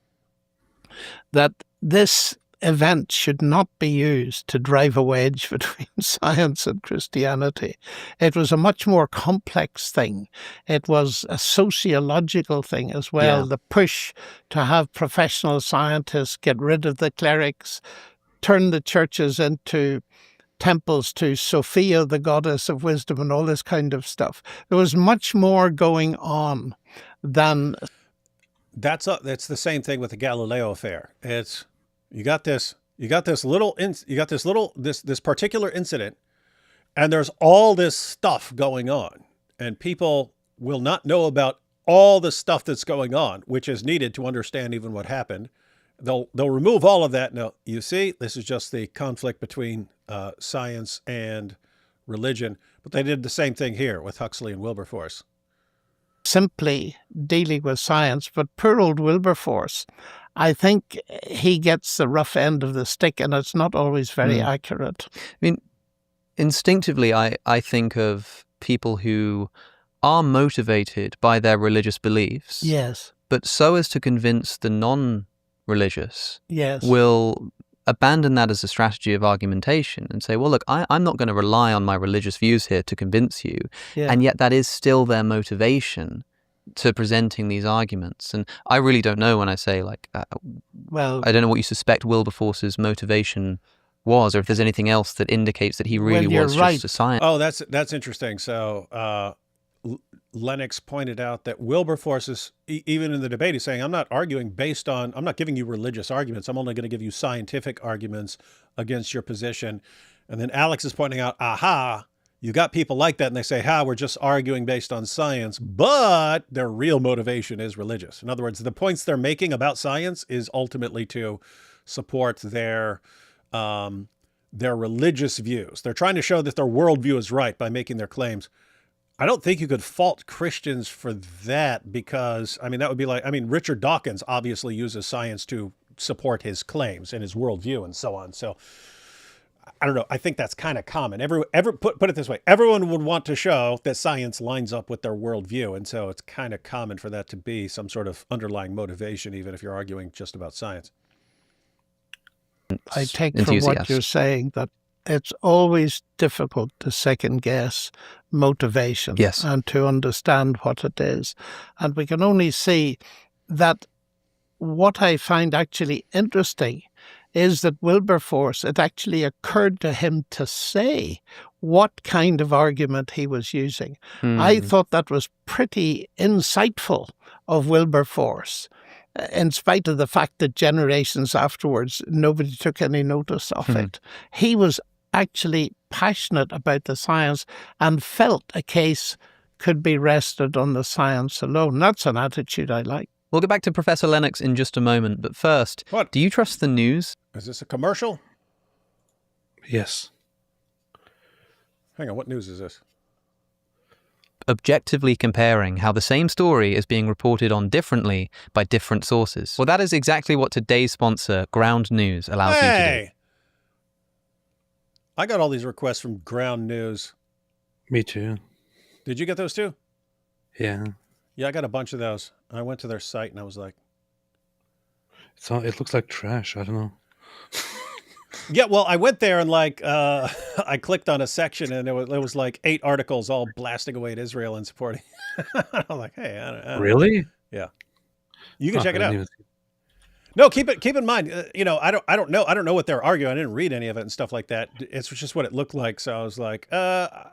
that this event should not be used to drive a wedge between science and Christianity. It was a much more complex thing. It was a sociological thing as well. Yeah. The push to have professional scientists get rid of the clerics, turn the churches into temples to Sophia, the goddess of wisdom, and all this kind of stuff. There was much more going on than... That's the same thing with the Galileo affair. It's you got this particular incident, and there's all this stuff going on, and people will not know about all the stuff that's going on, which is needed to understand even what happened. They'll remove all of that. Now, you see, this is just the conflict between science and religion, but they did the same thing here with Huxley and Wilberforce. Simply dealing with science, but poor old Wilberforce, I think he gets the rough end of the stick, and it's not always very accurate. I mean, instinctively, I think of people who are motivated by their religious beliefs, Yes, but so as to convince the non-religious, yes. will abandon that as a strategy of argumentation and say, well, look, I'm not going to rely on my religious views here to convince you. Yeah. And yet that is still their motivation to presenting these arguments. And I really don't know when I say, like, Well, I don't know what you suspect Wilberforce's motivation was, or if there's anything else that indicates that he really Well, you're was right. just a scientist. Oh, that's interesting. So Lennox pointed out that Wilberforce is, even in the debate, he's saying, I'm not giving you religious arguments. I'm only going to give you scientific arguments against your position. And then Alex is pointing out, aha, you got people like that, and they say, we're just arguing based on science, but their real motivation is religious. In other words, the points they're making about science is ultimately to support their religious views. They're trying to show that their worldview is right by making their claims. I don't think you could fault Christians for that, because, that would be like, Richard Dawkins obviously uses science to support his claims and his worldview and so on. So I don't know. I think that's kind of common. Put it this way. Everyone would want to show that science lines up with their worldview. And so it's kind of common for that to be some sort of underlying motivation, even if you're arguing just about science. I take from what you're saying that it's always difficult to second guess motivation Yes. and to understand what it is. And we can only see that what I find actually interesting is that Wilberforce, it actually occurred to him to say what kind of argument he was using. I thought that was pretty insightful of Wilberforce, in spite of the fact that generations afterwards, nobody took any notice of it. He was actually passionate about the science and felt a case could be rested on the science alone. That's an attitude I like. We'll get back to Professor Lennox in just a moment, but first, What? do you trust the news? Is this a commercial? Yes. Hang on, what news is this? Objectively comparing how the same story is being reported on differently by different sources. Well, that is exactly what today's sponsor, Ground News, allows you to do. Hey! I got all these requests from Ground News. Me too. Did you get those too? Yeah. Yeah, I got a bunch of those. I went to their site and I was like, It looks like trash. I don't know. yeah, well, I went there and I clicked on a section and it was like 8 articles all blasting away at Israel and supporting. I'm like, hey, I don't know. Really? Yeah. You can Oh, check I it out. didn't even- No, keep in mind, I don't know what they're arguing. I didn't read any of it and stuff like that. It's just what it looked like. So I was like, I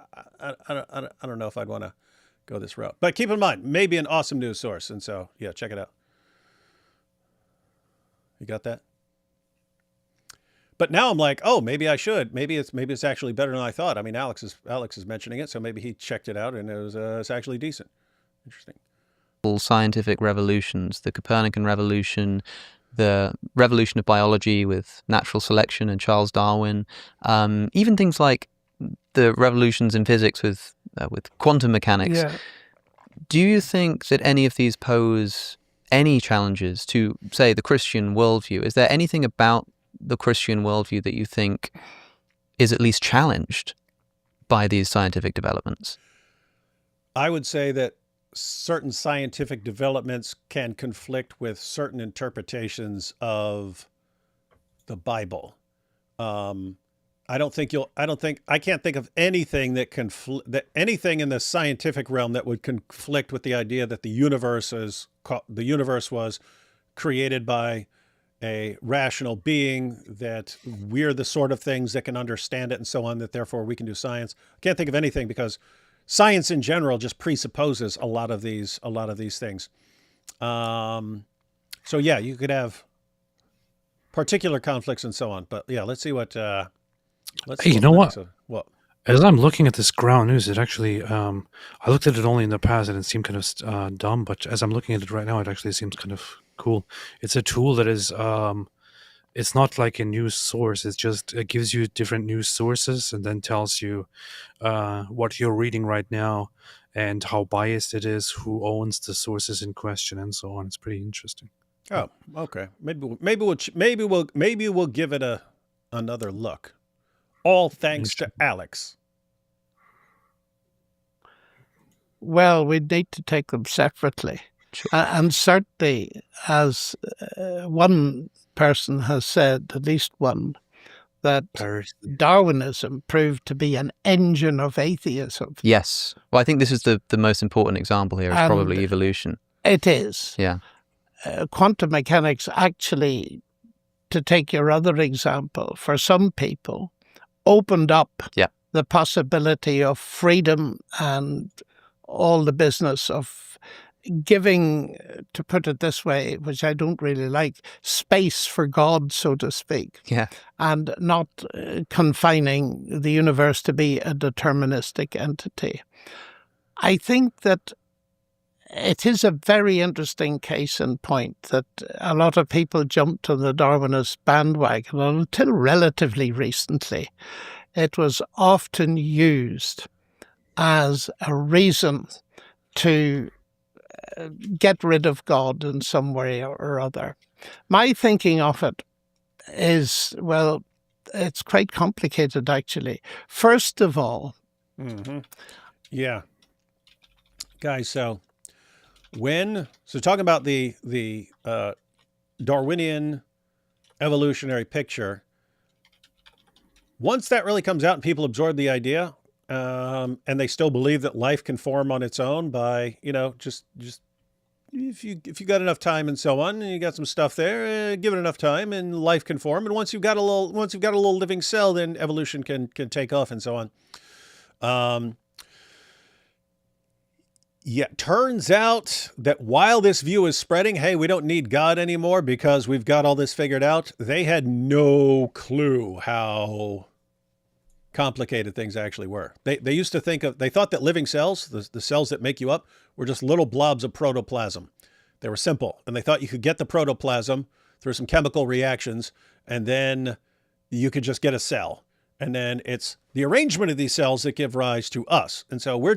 don't know if I'd want to go this route. But keep in mind, maybe an awesome news source. And so, yeah, check it out. You got that? But now I'm like, oh, maybe I should. Maybe it's actually better than I thought. I mean, Alex is mentioning it, so maybe he checked it out and it's actually decent. Interesting. Scientific revolutions, the Copernican revolution, the revolution of biology with natural selection and Charles Darwin, even things like the revolutions in physics with quantum mechanics. Yeah. Do you think that any of these pose any challenges to, say, the Christian worldview? Is there anything about the Christian worldview that you think is at least challenged by these scientific developments? I would say that certain scientific developments can conflict with certain interpretations of the Bible. I can't think of anything that anything in the scientific realm that would conflict with the idea that the universe was created by a rational being, that we're the sort of things that can understand it and so on, that therefore we can do science. I can't think of anything because science in general just presupposes a lot of these things. So yeah, you could have particular conflicts and so on. But yeah, let's see what. Hey, you know what? What? As I'm looking at this Ground News, it actually, I looked at it only in the past and it seemed kind of dumb, but as I'm looking at it right now, it actually seems kind of cool. It's a tool that is, it's not like a news source. It gives you different news sources and then tells you what you're reading right now and how biased it is, who owns the sources in question, and so on. It's pretty interesting. Oh, okay. Maybe we'll give it another look. All thanks to Alex. Well, we need to take them separately. And certainly, as one person has said, at least one, that Darwinism proved to be an engine of atheism. Yes. Well, I think this is the most important example here is And probably evolution. It is. Yeah. Quantum mechanics actually, to take your other example, for some people, opened up the possibility of freedom and all the business of giving, to put it this way, which I don't really like, space for God, so to speak. Yeah. And not confining the universe to be a deterministic entity. I think that it is a very interesting case in point that a lot of people jumped on the Darwinist bandwagon, and until relatively recently, it was often used as a reason to get rid of God in some way or other. My thinking of it is, well, it's quite complicated actually. First of all, yeah, guys. So talking about the Darwinian evolutionary picture, once that really comes out and people absorb the idea, and they still believe that life can form on its own by, just if you got enough time and so on, and you got some stuff there, give it enough time and life can form. And once you've got a little living cell, then evolution can take off and so on. Yeah, turns out that while this view is spreading, hey, we don't need God anymore because we've got all this figured out, they had no clue how complicated things actually were. They used to they thought that living cells, the cells that make you up, were just little blobs of protoplasm. They were simple, and they thought you could get the protoplasm through some chemical reactions, and then you could just get a cell. And then it's the arrangement of these cells that give rise to us. And so we're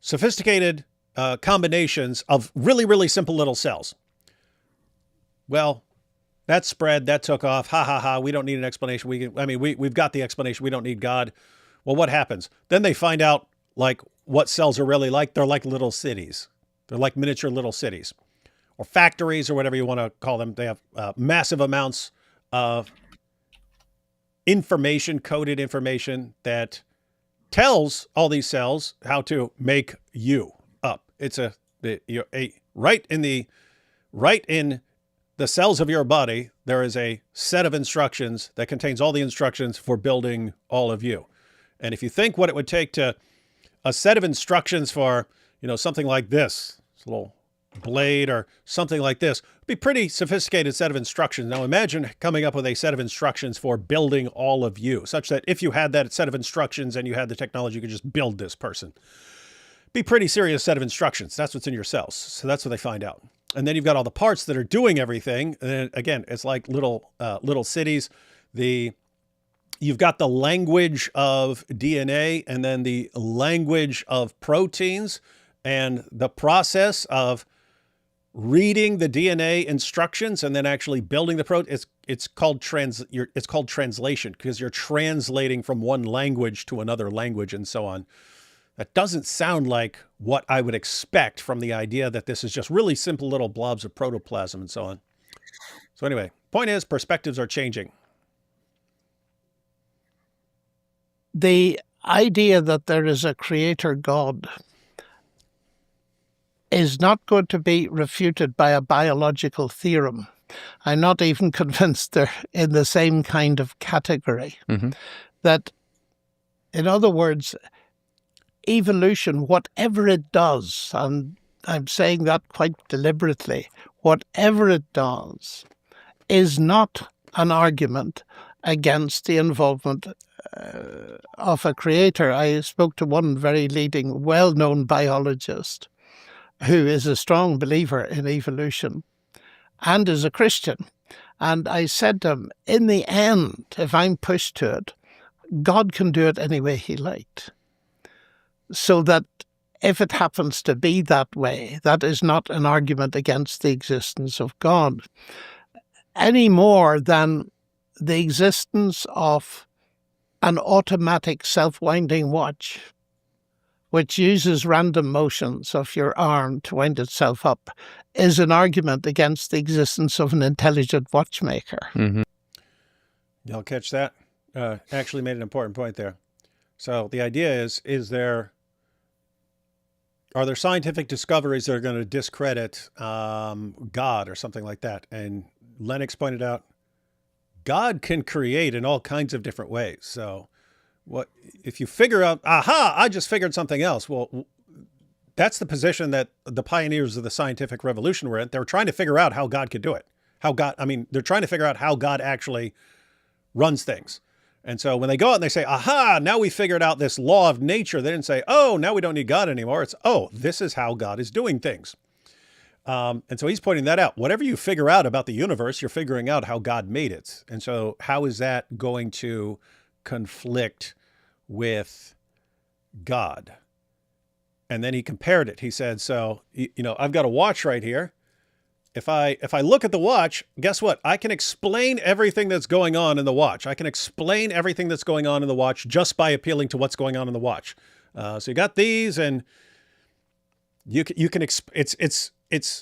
sophisticated combinations of really, really simple little cells. Well, that spread, that took off. Ha ha ha. We don't need an explanation. We've got the explanation. We don't need God. Well, what happens? Then they find out like what cells are really like. They're like little cities. They're like miniature little cities or factories or whatever you want to call them. They have massive amounts of information, coded information that tells all these cells how to make you up. It's right in the cells of your body, there is a set of instructions that contains all the instructions for building all of you. And if you think what it would take to a set of instructions for, something like this little blade or something like this, it'd be a pretty sophisticated set of instructions. Now imagine coming up with a set of instructions for building all of you, such that if you had that set of instructions and you had the technology, you could just build this person. Be pretty serious set of instructions. That's what's in your cells. So that's what they find out. And then you've got all the parts that are doing everything. And then, again, it's like little cities. You've got the language of DNA and then the language of proteins and the process of reading the DNA instructions and then actually building the protein. It's called translation because you're translating from one language to another language and so on. That doesn't sound like what I would expect from the idea that this is just really simple little blobs of protoplasm and so on. So anyway, point is perspectives are changing. The idea that there is a creator God is not going to be refuted by a biological theorem. I'm not even convinced they're in the same kind of category. Mm-hmm. That, in other words, evolution, whatever it does, and I'm saying that quite deliberately, whatever it does is not an argument against the involvement of a creator. I spoke to one very leading, well-known biologist who is a strong believer in evolution and is a Christian. And I said to him, in the end, if I'm pushed to it, God can do it any way he liked. So that if it happens to be that way, that is not an argument against the existence of God, any more than the existence of an automatic self-winding watch, which uses random motions of your arm to wind itself up, is an argument against the existence of an intelligent watchmaker. Mm-hmm. Y'all catch that? Actually made an important point there. So the idea are there scientific discoveries that are going to discredit God or something like that? And Lennox pointed out, God can create in all kinds of different ways. So what if you figure out, I just figured something else. Well, that's the position that the pioneers of the scientific revolution were in. They were trying to figure out how God could do it. They're trying to figure out how God actually runs things. And so when they go out and they say, now we figured out this law of nature, they didn't say, now we don't need God anymore. It's, this is how God is doing things. And so he's pointing that out. Whatever you figure out about the universe, you're figuring out how God made it. And so how is that going to conflict with God? And then he compared it. He said, so, I've got a watch right here. If I look at the watch, guess what? I can explain everything that's going on in the watch. I can explain everything that's going on in the watch just by appealing to what's going on in the watch. So you got these, and you can. It's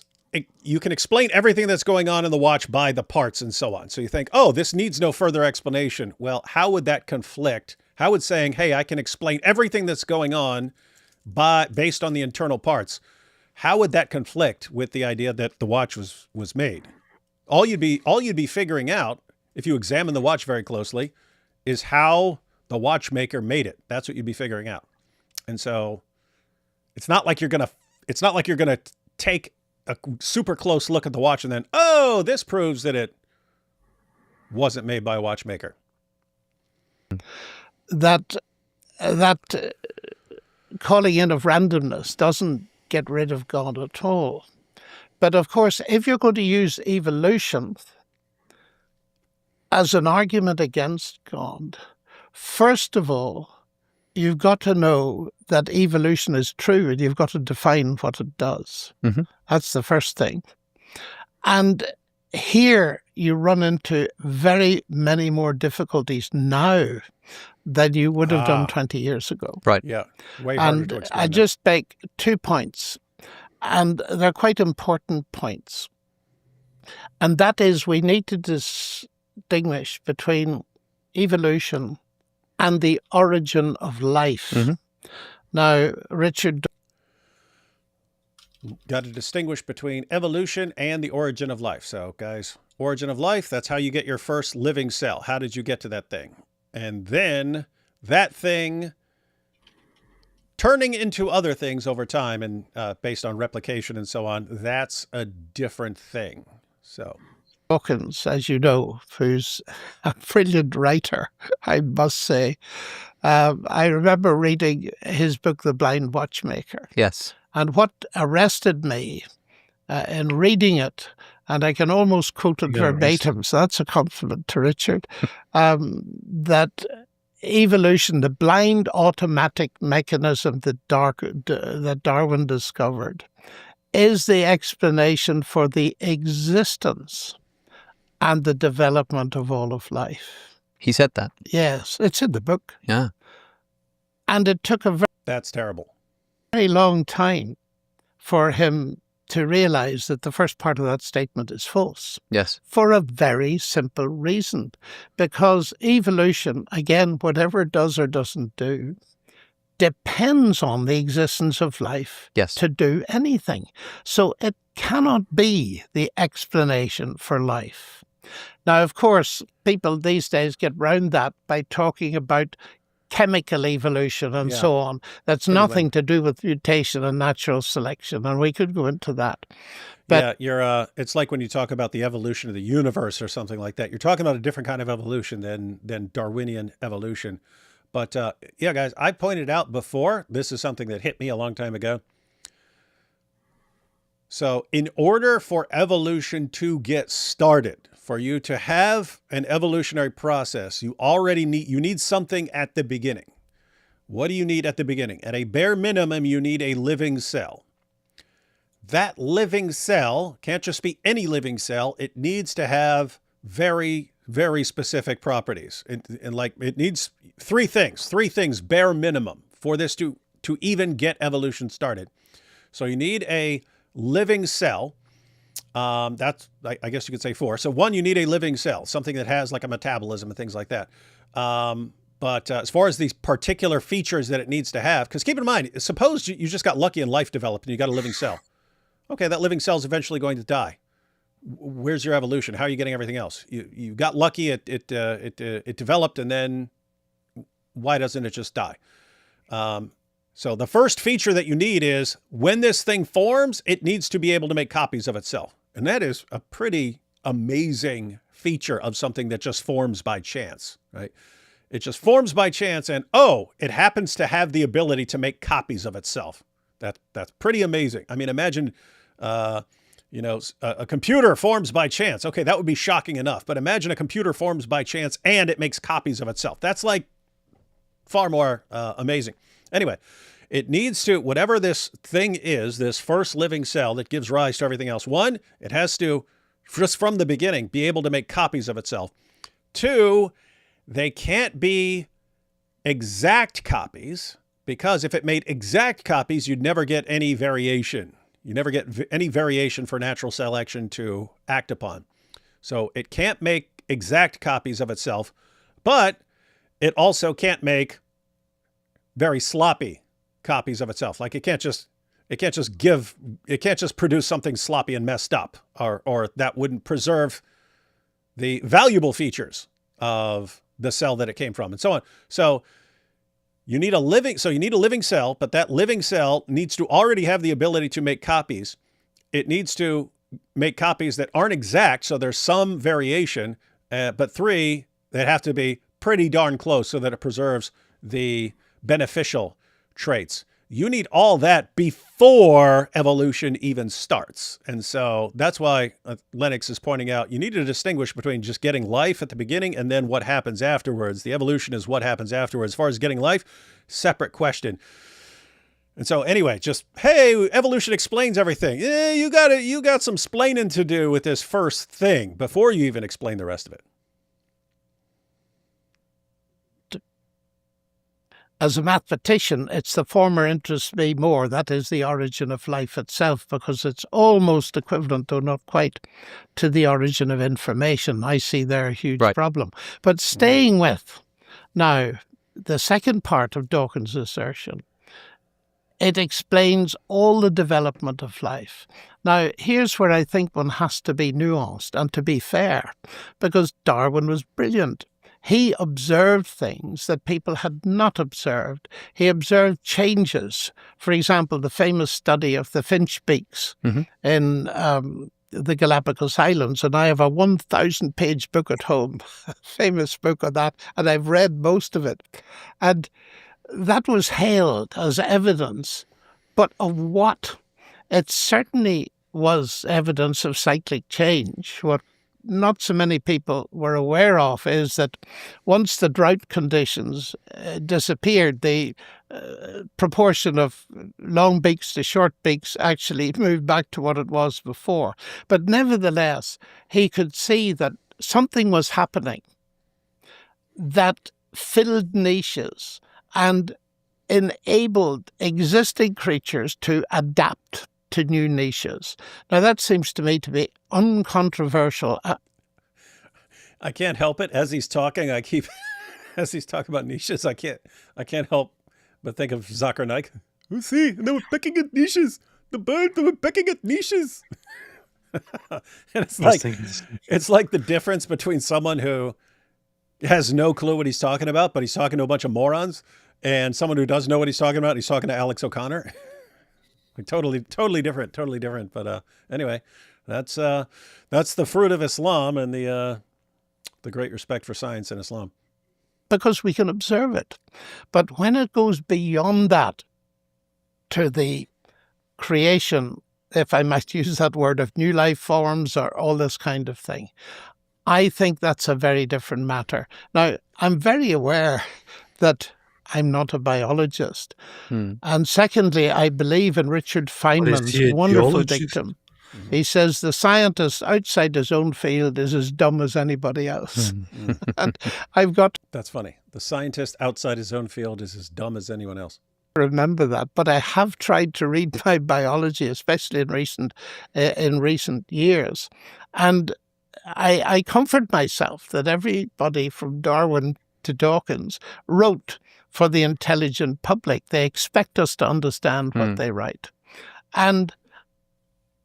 you can explain everything that's going on in the watch by the parts and so on. So you think, oh, this needs no further explanation. Well, how would that conflict? How would saying, hey, I can explain everything that's going on based on the internal parts, how would that conflict with the idea that the watch was made? All you'd be figuring out, if you examine the watch very closely, is how the watchmaker made it. That's what you'd be figuring out. And so it's not like you're gonna take a super close look at the watch and then, oh, this proves that it wasn't made by a watchmaker. That calling in of randomness doesn't get rid of God at all. But of course, if you're going to use evolution as an argument against God, first of all, you've got to know that evolution is true and you've got to define what it does. Mm-hmm. That's the first thing. And here you run into very many more difficulties now than you would have done 20 years ago. Right. Yeah. Way harder And to explain I that. just make 2 points, and they're quite important points. And that is, we need to distinguish between evolution and the origin of life. Mm-hmm. Now, Richard, Got to distinguish between evolution and the origin of life. So, guys, origin of life, that's how you get your first living cell. How did you get to that thing? And then that thing turning into other things over time and based on replication and so on, that's a different thing. So Dawkins, as you know, who's a brilliant writer, I must say. I remember reading his book, The Blind Watchmaker. Yes. And what arrested me in reading it, and I can almost quote it verbatim, so that's a compliment to Richard, that evolution, the blind automatic mechanism that Darwin discovered, is the explanation for the existence and the development of all of life. He said that. Yes, it's in the book. Yeah. And it took a that's terrible. very long time for him to realize that the first part of that statement is false. Yes. For a very simple reason. Because evolution, again, whatever it does or doesn't do, depends on the existence of life Yes. to do anything. So it cannot be the explanation for life. Now, of course, people these days get round that by talking about chemical evolution and Yeah. so on. That's Pretty nothing to do with mutation and natural selection, and we could go into that. But yeah, it's like when you talk about the evolution of the universe or something like that. You're talking about a different kind of evolution than Darwinian evolution. But yeah, guys, I pointed out before, this is something that hit me a long time ago. So in order for evolution to get started, for you to have an evolutionary process, you need something at the beginning. What do you need at the beginning? At a bare minimum, you need a living cell. That living cell can't just be any living cell. It needs to have very, very specific properties. And like it needs three things bare minimum for this to even get evolution started. So you need a living cell. That's, I guess you could say 4. So 1, you need a living cell, something that has like a metabolism and things like that. But as far as these particular features that it needs to have, because keep in mind, suppose you just got lucky and life developed and you got a living cell. Okay, that living cell is eventually going to die. Where's your evolution? How are you getting everything else? You got lucky, it developed, and then why doesn't it just die? So the first feature that you need is when this thing forms, it needs to be able to make copies of itself. And that is a pretty amazing feature of something that just forms by chance, right? It just forms by chance and, oh, it happens to have the ability to make copies of itself. That's pretty amazing. I mean, imagine, a computer forms by chance. Okay, that would be shocking enough. But imagine a computer forms by chance and it makes copies of itself. That's like far more amazing. Anyway, it needs to, whatever this thing is, this first living cell that gives rise to everything else. 1, it has to, just from the beginning, be able to make copies of itself. 2, they can't be exact copies, because if it made exact copies, you'd never get any variation. You never get any variation for natural selection to act upon. So it can't make exact copies of itself, but it also can't make very sloppy copies of itself. Like it can't just produce something sloppy and messed up, or that wouldn't preserve the valuable features of the cell that it came from, and so on. So you need a living cell, but that living cell needs to already have the ability to make copies. It needs to make copies that aren't exact, so there's some variation, but 3, they have to be pretty darn close so that it preserves the beneficial traits. You need all that before evolution even starts. And so that's why Lennox is pointing out you need to distinguish between just getting life at the beginning and then what happens afterwards. The evolution is what happens afterwards. As far as getting life, separate question. And so anyway, just, hey, evolution explains everything. You got some splaining to do with this first thing before you even explain the rest of it. As a mathematician, it's the former interests me more. That is the origin of life itself, because it's almost equivalent, though not quite, to the origin of information. I see there a huge problem. But staying with, now, the second part of Dawkins' assertion, it explains all the development of life. Now, here's where I think one has to be nuanced and to be fair, because Darwin was brilliant. He observed things that people had not observed. He observed changes. For example, the famous study of the finch beaks in the Galapagos Islands. And I have a 1,000-page book at home, a famous book on that, and I've read most of it. And that was hailed as evidence. But of what? It certainly was evidence of cyclic change. What not so many people were aware of is that once the drought conditions disappeared, the proportion of long beaks to short beaks actually moved back to what it was before. But nevertheless, he could see that something was happening that filled niches and enabled existing creatures to adapt to new niches. Now, that seems to me to be uncontroversial. I can't help it. As he's talking, as he's talking about niches, I can't help but think of Zachernik. You see, they were pecking at niches. The birds, they were pecking at niches. And it's like the difference between someone who has no clue what he's talking about, but he's talking to a bunch of morons, and someone who does know what he's talking about, he's talking to Alex O'Connor. Like totally different. But anyway, that's the fruit of Islam and the great respect for science in Islam. Because we can observe it. But when it goes beyond that to the creation, if I might use that word, of new life forms or all this kind of thing, I think that's a very different matter. Now, I'm very aware that I'm not a biologist. And secondly, I believe in Richard Feynman's wonderful dictum. He says the scientist outside his own field is as dumb as anybody else. And That's funny. The scientist outside his own field is as dumb as anyone else. Remember that, but I have tried to read my biology, especially in recent years. And I comfort myself that everybody from Darwin to Dawkins wrote for the intelligent public. They expect us to understand what they write. And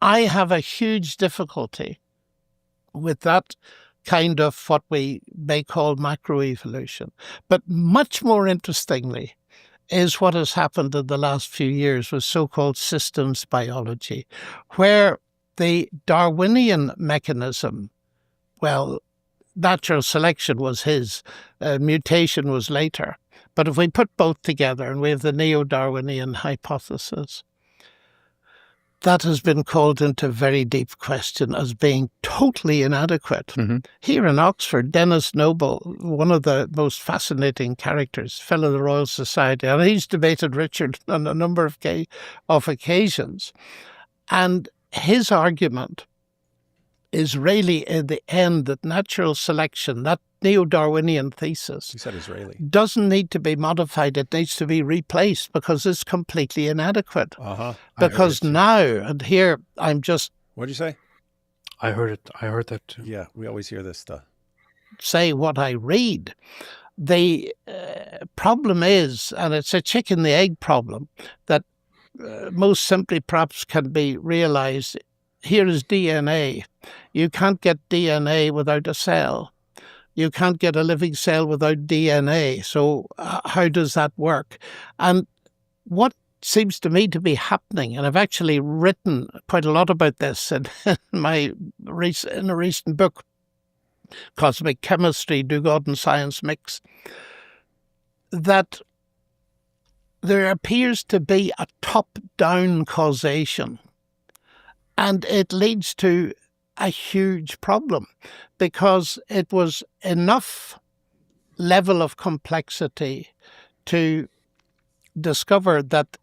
I have a huge difficulty with that kind of what we may call macroevolution. But much more interestingly is what has happened in the last few years with so-called systems biology, where the Darwinian mechanism, well, natural selection was his, mutation was later. But if we put both together and we have the neo-Darwinian hypothesis, that has been called into very deep question as being totally inadequate. Here in Oxford, Denis Noble, one of the most fascinating characters, fellow of the Royal Society, and he's debated Richard on a number of occasions. And his argument is really in the end that natural selection, that neo-Darwinian thesis He said Israeli. doesn't need to be modified. It needs to be replaced because it's completely inadequate. Uh-huh. Because now, and here I'm just What'd you say? I heard it. I heard that too. Yeah, we always hear this stuff. say what I read. The problem is, and it's a chicken the egg problem, that most simply perhaps can be realized. Here is DNA. You can't get DNA without a cell. You can't get a living cell without DNA. So how does that work? And what seems to me to be happening, and I've actually written quite a lot about this in a recent book, Cosmic Chemistry, Do God and Science Mix, that there appears to be a top-down causation. And it leads to a huge problem because it was enough level of complexity to discover that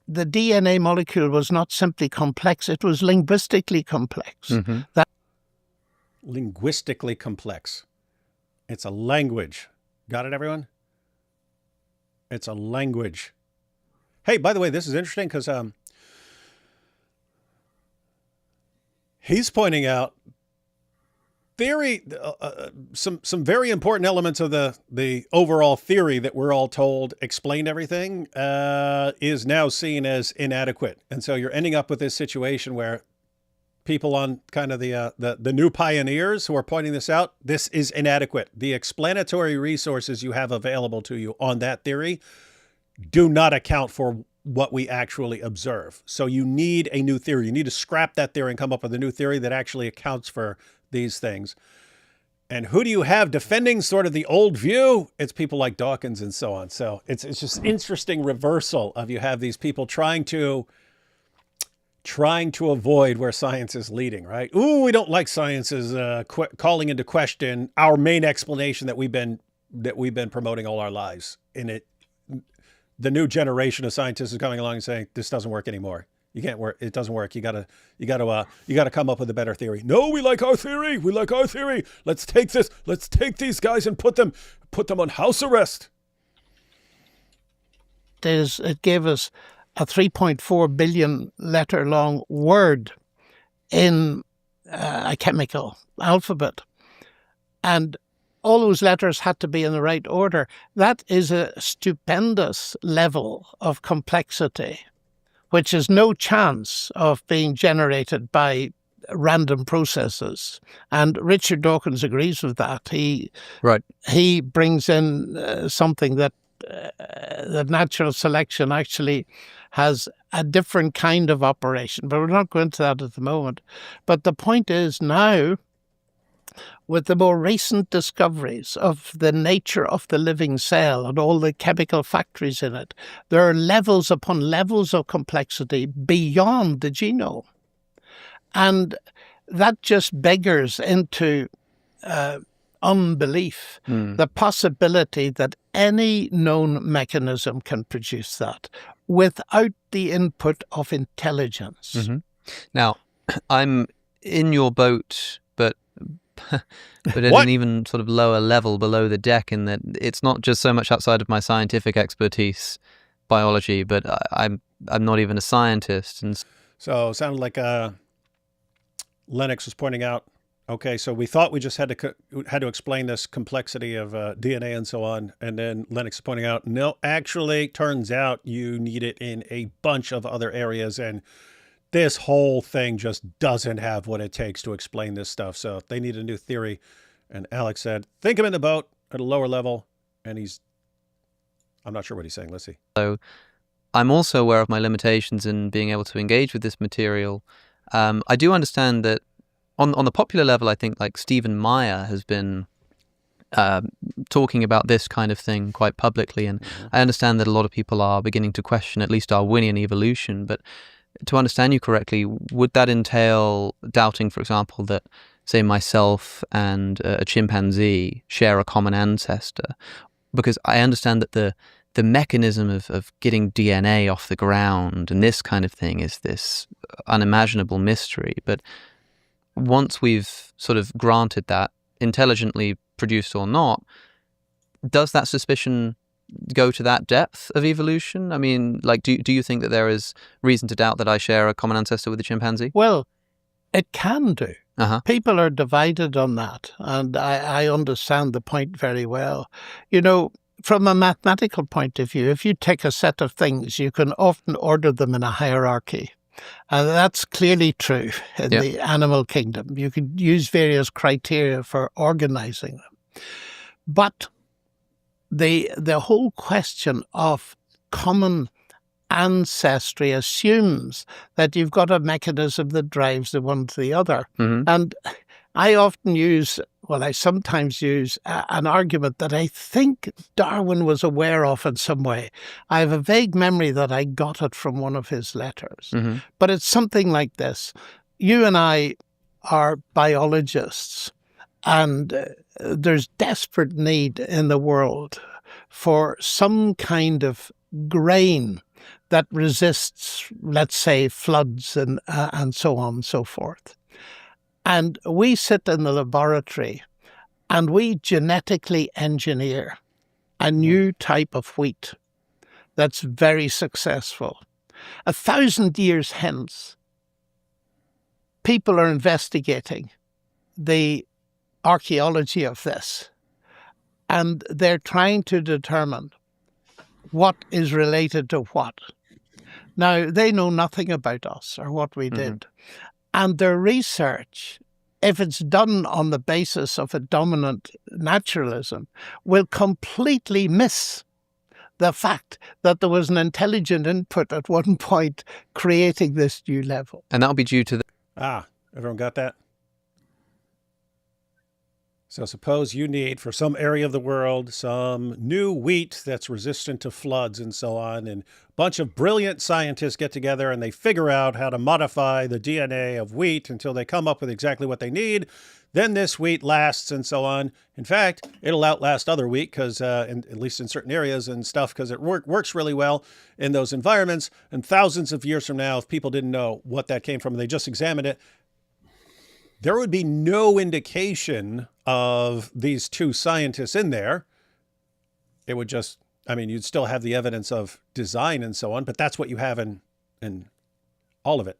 the DNA molecule was not simply complex, it was linguistically complex. Mm-hmm. Linguistically complex. It's a language. Got it, everyone? It's a language. Hey, by the way, this is interesting because he's pointing out some very important elements of the overall theory that we're all told explained everything is now seen as inadequate. And so you're ending up with this situation where people on kind of the new pioneers who are pointing this out, this is inadequate. The explanatory resources you have available to you on that theory do not account for what we actually observe. So you need a new theory. You need to scrap that theory and come up with a new theory that actually accounts for these things. And who do you have defending sort of the old view? It's people like Dawkins and so on. So it's just interesting reversal of you have these people trying to avoid where science is leading, right? Ooh, we don't like science's calling into question our main explanation that we've been promoting all our lives. In it, the new generation of scientists is coming along and saying this doesn't work anymore. You can't work. It doesn't work. You gotta come up with a better theory. No, we like our theory. We like our theory. Let's take this. Let's take these guys and put them on house arrest. It gave us a 3.4 billion letter long word in a chemical alphabet. And all those letters had to be in the right order. That is a stupendous level of complexity, which has no chance of being generated by random processes. And Richard Dawkins agrees with that. He brings in something that natural selection actually has a different kind of operation, but we're not going to that at the moment. But the point is now, with the more recent discoveries of the nature of the living cell and all the chemical factories in it, there are levels upon levels of complexity beyond the genome. And that just beggars into unbelief, the possibility that any known mechanism can produce that without the input of intelligence. Mm-hmm. Now, I'm in your boat, but at an even sort of lower level below the deck, in that it's not just so much outside of my scientific expertise, biology, but I'm not even a scientist. And so it sounded like Lennox was pointing out, okay, so we thought we just had to explain this complexity of DNA and so on, and then Lennox is pointing out, no, actually, turns out you need it in a bunch of other areas, and this whole thing just doesn't have what it takes to explain this stuff. So they need a new theory. And Alex said, think him in the boat at a lower level. And I'm not sure what he's saying. Let's see. So I'm also aware of my limitations in being able to engage with this material. I do understand that on the popular level, I think like Stephen Meyer has been talking about this kind of thing quite publicly. And I understand that a lot of people are beginning to question at least Darwinian evolution. But to understand you correctly, would that entail doubting, for example, that, say, myself and a chimpanzee share a common ancestor? Because I understand that the mechanism of getting DNA off the ground and this kind of thing is this unimaginable mystery. But once we've sort of granted that, intelligently produced or not, does that suspicion go to that depth of evolution? I mean, like, do you think that there is reason to doubt that I share a common ancestor with the chimpanzee? Well, it can do. Uh-huh. People are divided on that, and I understand the point very well. You know, from a mathematical point of view, if you take a set of things, you can often order them in a hierarchy. And that's clearly true in the animal kingdom. You could use various criteria for organizing them. But the whole question of common ancestry assumes that you've got a mechanism that drives the one to the other. Mm-hmm. And I sometimes use an argument that I think Darwin was aware of in some way. I have a vague memory that I got it from one of his letters. Mm-hmm. But it's something like this. You and I are biologists, and there's desperate need in the world for some kind of grain that resists, let's say, floods and so on and so forth. And we sit in the laboratory and we genetically engineer a new type of wheat that's very successful. 1,000 years hence, people are investigating the archaeology of this, and they're trying to determine what is related to what. Now, they know nothing about us or what we did. And their research, if it's done on the basis of a dominant naturalism, will completely miss the fact that there was an intelligent input at one point creating this new level. And that'll be due to Everyone got that? So suppose you need, for some area of the world, some new wheat that's resistant to floods and so on, and a bunch of brilliant scientists get together and they figure out how to modify the DNA of wheat until they come up with exactly what they need. Then this wheat lasts and so on. In fact, it'll outlast other wheat because, at least in certain areas and stuff, because it works really well in those environments. And thousands of years from now, if people didn't know what that came from and they just examined it, there would be no indication of these two scientists in there. It would just, you'd still have the evidence of design and so on, but that's what you have in all of it.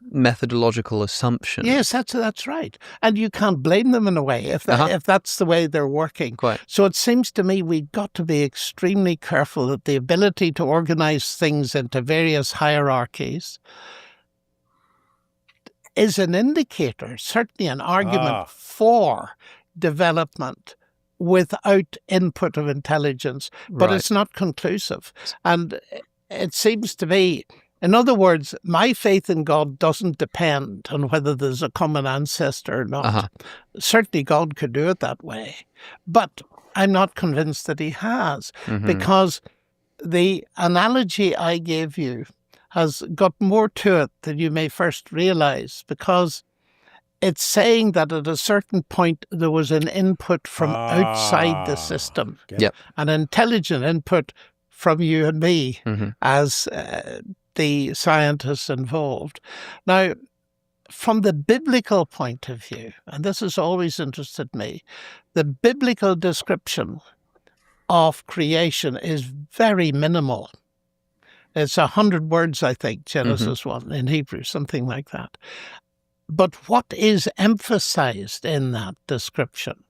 Methodological assumption. Yes, that's right. And you can't blame them in a way if that's the way they're working. Quite. So it seems to me we've got to be extremely careful that the ability to organize things into various hierarchies is an indicator, certainly an argument for development without input of intelligence, but it's not conclusive. And it seems to me, in other words, my faith in God doesn't depend on whether there's a common ancestor or not. Certainly God could do it that way, but I'm not convinced that he has, because the analogy I gave you has got more to it than you may first realize, because it's saying that at a certain point there was an input from outside the system, an intelligent input from you and me as the scientists involved. Now, from the biblical point of view, and this has always interested me, the biblical description of creation is very minimal. It's 100 words, I think, Genesis 1 in Hebrew, something like that. But what is emphasized in that description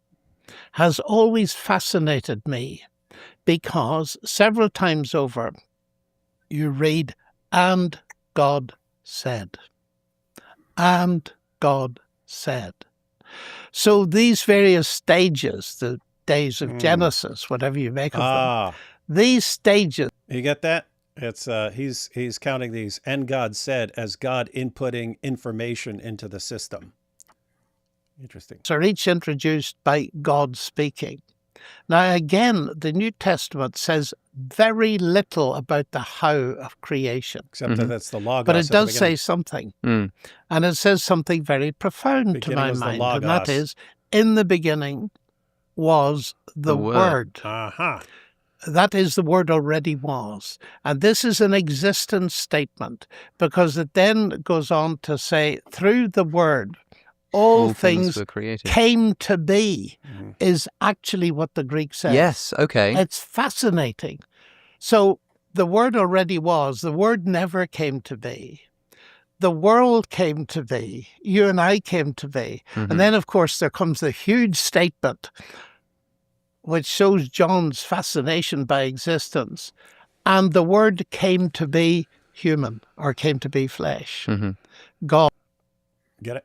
has always fascinated me, because several times over you read, "And God said." And God said. So these various stages, the days of Genesis, whatever you make of them, these stages. You get that? It's he's counting these, and God said, as God inputting information into the system. Interesting. Are each introduced by God speaking. Now, again, the New Testament says very little about the how of creation. Except that that's the Logos. But it does say something. And it says something very profound to my mind. And that is, in the beginning was the Word. That is, the Word already was. And this is an existence statement, because it then goes on to say, through the Word, all things were created. came to be Mhm. is actually what the Greek says. Yes, okay. It's fascinating. So the word already was. The word never came to be. The world came to be. You and I came to be. Mhm. And then, of course, there comes the huge statement, which shows John's fascination by existence. And the word came to be human, or came to be flesh. Mhm. God. Get it?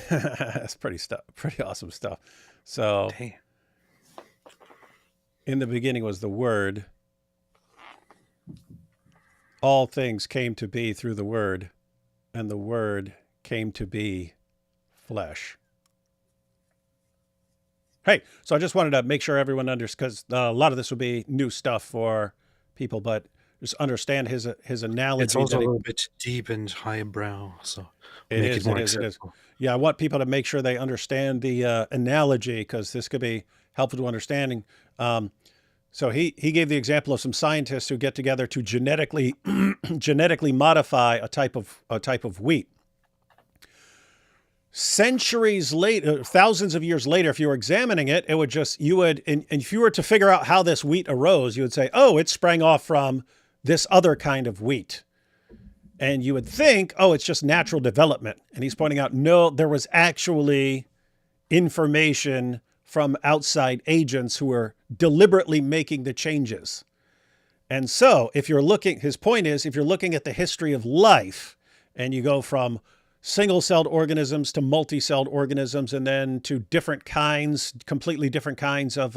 That's pretty awesome stuff. So Hey. in the beginning was the Word. All things came to be through the Word, and the Word came to be flesh. Hey, so I just wanted to make sure everyone understands, because a lot of this will be new stuff for people, but just understand his analogy. It's also a little bit deep and highbrow, so It make is. it more It is. accessible. Yeah, I want people to make sure they understand the analogy, because this could be helpful to understanding. So he gave the example of some scientists who get together to genetically modify a type of wheat. Centuries later, thousands of years later, if you were examining it, and if you were to figure out how this wheat arose, you would say, oh, it sprang off from this other kind of wheat. And you would think, oh, it's just natural development. And he's pointing out, no, there was actually information from outside agents who were deliberately making the changes. And so his point is, if you're looking at the history of life and you go from single-celled organisms to multi-celled organisms, and then to completely different kinds of,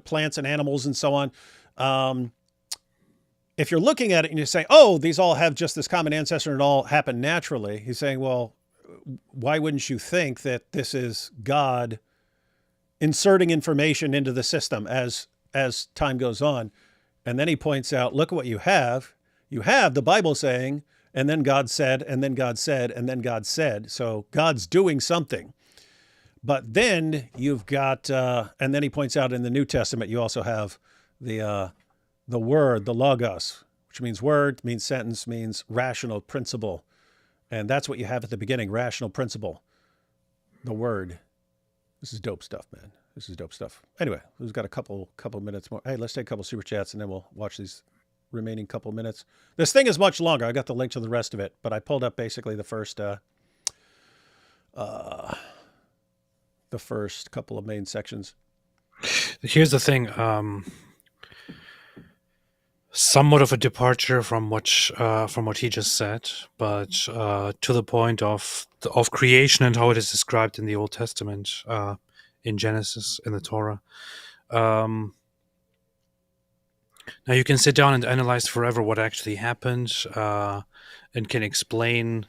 plants and animals and so on. If you're looking at it and you say, oh, these all have just this common ancestor and it all happened naturally, he's saying, well, why wouldn't you think that this is God inserting information into the system as time goes on? And then he points out, look at what you have. You have the Bible saying, and then God said, and then God said, and then God said. So God's doing something. But then you've got, and then he points out in the New Testament, you also have the word, the logos, which means word, means sentence, means rational principle. And that's what you have at the beginning, rational principle, the word. This is dope stuff, man. This is dope stuff. Anyway, we've got a couple minutes more. Hey, let's take a couple super chats and then we'll watch these remaining couple minutes. This thing is much longer. I got the link to the rest of it, but I pulled up basically the first couple of main sections. Here's the thing. Somewhat of a departure from what he just said, but to the point of creation and how it is described in the Old Testament, in Genesis, in the Torah. Now you can sit down and analyze forever what actually happened, and can explain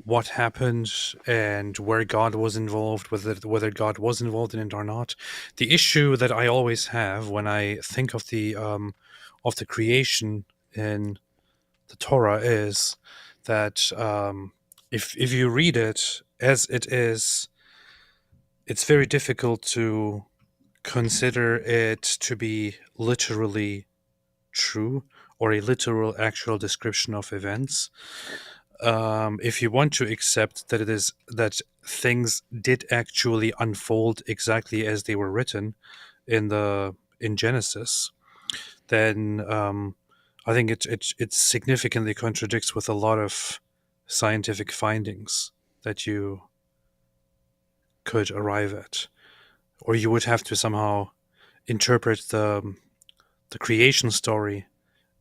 what happened and where God was involved, whether God was involved in it or not. The issue that I always have when I think of the creation in the Torah is that if you read it as it is, it's very difficult to consider it to be literally true or a literal actual description of events. If you want to accept that things did actually unfold exactly as they were written in Genesis, then I think it significantly contradicts with a lot of scientific findings that you could arrive at, or you would have to somehow interpret the creation story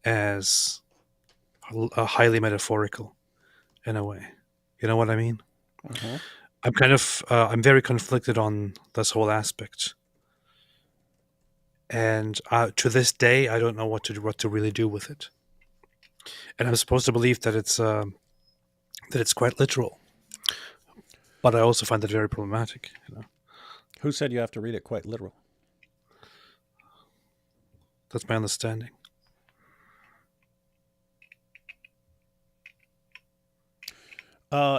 as a highly metaphorical in a way. You know what I mean? Mm-hmm. I'm very conflicted on this whole aspect, and to this day I don't know what to really do with it. And I'm supposed to believe that it's quite literal, but I also find it very problematic. Who said you have to read it quite literal? That's my understanding.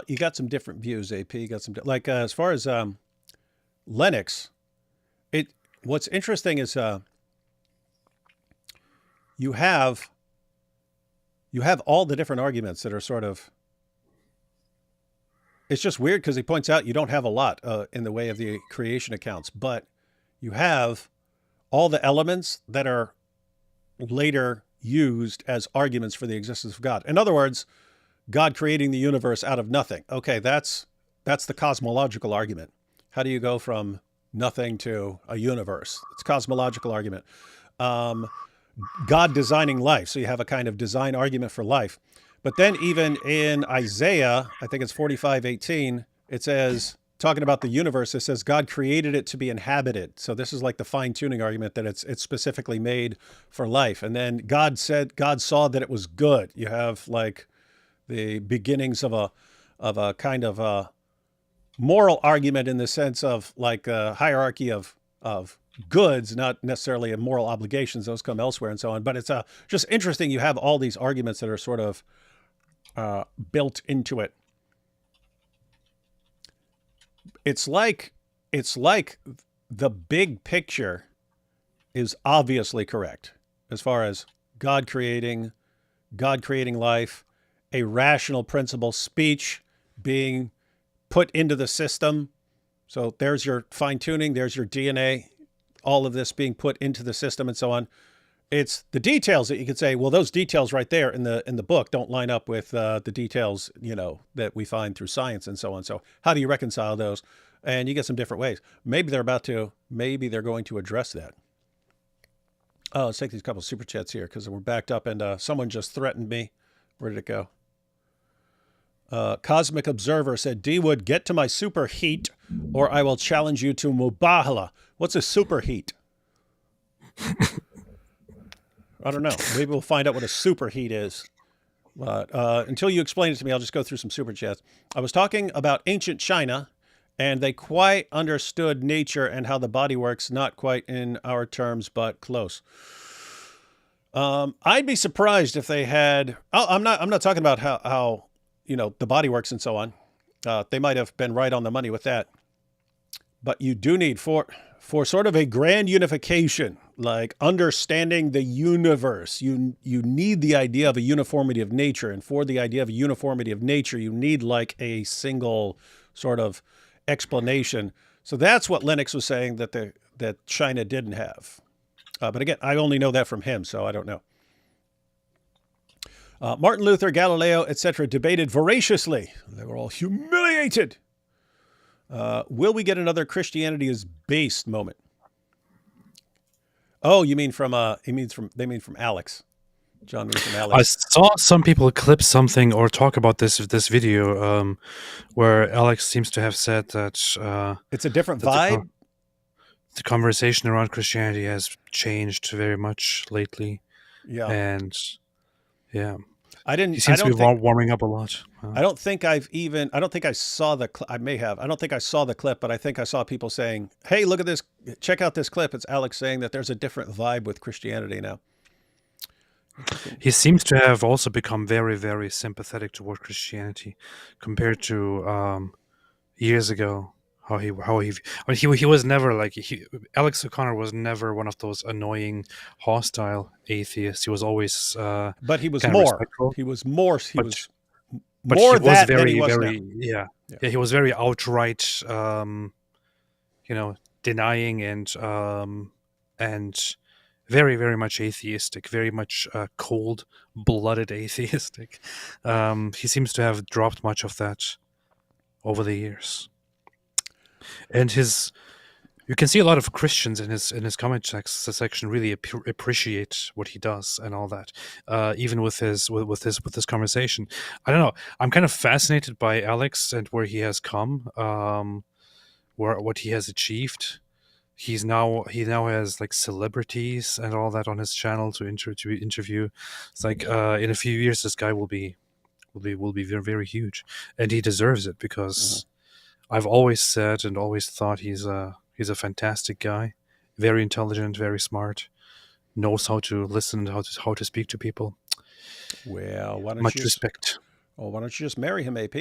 You got some different views, AP. You got some as far as Lennox. What's interesting is you have all the different arguments that are sort of it's just weird because he points out you don't have a lot in the way of the creation accounts, but you have all the elements that are later used as arguments for the existence of God. In other words, God creating the universe out of nothing. Okay, that's the cosmological argument. How do you go from nothing to a universe? It's a cosmological argument. God designing life. So you have a kind of design argument for life. But then even in Isaiah, I think it's 45:18, it says, talking about the universe, it says God created it to be inhabited. So this is like the fine-tuning argument that it's specifically made for life. And then God saw that it was good. You have like the beginnings of a kind of a moral argument in the sense of like a hierarchy of goods, not necessarily of moral obligations. Those come elsewhere and so on. But it's just interesting. You have all these arguments that are sort of built into it. It's like the big picture is obviously correct as far as God creating life, a rational principle, speech being put into the system. So there's your fine tuning, there's your DNA, all of this being put into the system and so on. It's the details that you could say, well, those details right there in the book don't line up with the details, that we find through science and so on. So how do you reconcile those? And you get some different ways. Maybe they're going to address that. Oh, let's take these couple of super chats here because we're backed up and someone just threatened me. Where did it go? Cosmic Observer said, D-Wood, get to my superheat or I will challenge you to Mubahala. What's a superheat? I don't know. Maybe we'll find out what a superheat is. But until you explain it to me, I'll just go through some super chats. I was talking about ancient China, and they quite understood nature and how the body works, not quite in our terms, but close. I'd be surprised if they had. I'm not talking about how the body works and so on. They might have been right on the money with that. But you do need for sort of a grand unification, like understanding the universe, you need the idea of a uniformity of nature. And for the idea of a uniformity of nature, you need like a single sort of explanation. So that's what Lennox was saying that China didn't have. But again, I only know that from him, so I don't know. Martin Luther, Galileo, etc. debated voraciously. They were all humiliated. Will we get another Christianity is based moment? Oh, you mean from Alex. John means from Alex. I saw some people clip something or talk about this video where Alex seems to have said that it's a different vibe. The conversation around Christianity has changed very much lately. Yeah. And yeah. He seems to be warming up a lot. I don't think I saw the clip. I may have. I don't think I saw the clip, but I think I saw people saying, hey, look at this. Check out this clip. It's Alex saying that there's a different vibe with Christianity now. He seems to have also become very, very sympathetic toward Christianity compared to years ago. He was never like Alex O'Connor was never one of those annoying, hostile atheists. He was always, but he was more. Respectful. He was more. He but, was but more he was that very, than he was very, now. Yeah. He was very outright, denying and very, very much atheistic, very much cold-blooded atheistic. He seems to have dropped much of that over the years. And you can see a lot of Christians in his comment section really appreciate what he does and all that. Even with this conversation, I don't know. I'm kind of fascinated by Alex and where he has come, what he has achieved. He now has like celebrities and all that on his channel to interview. It's like in a few years, this guy will be very, very huge, and he deserves it because. I've always said and always thought he's a fantastic guy, very intelligent, very smart, knows how to listen and how to speak to people. Well, much respect. Well, why don't you just marry him, AP?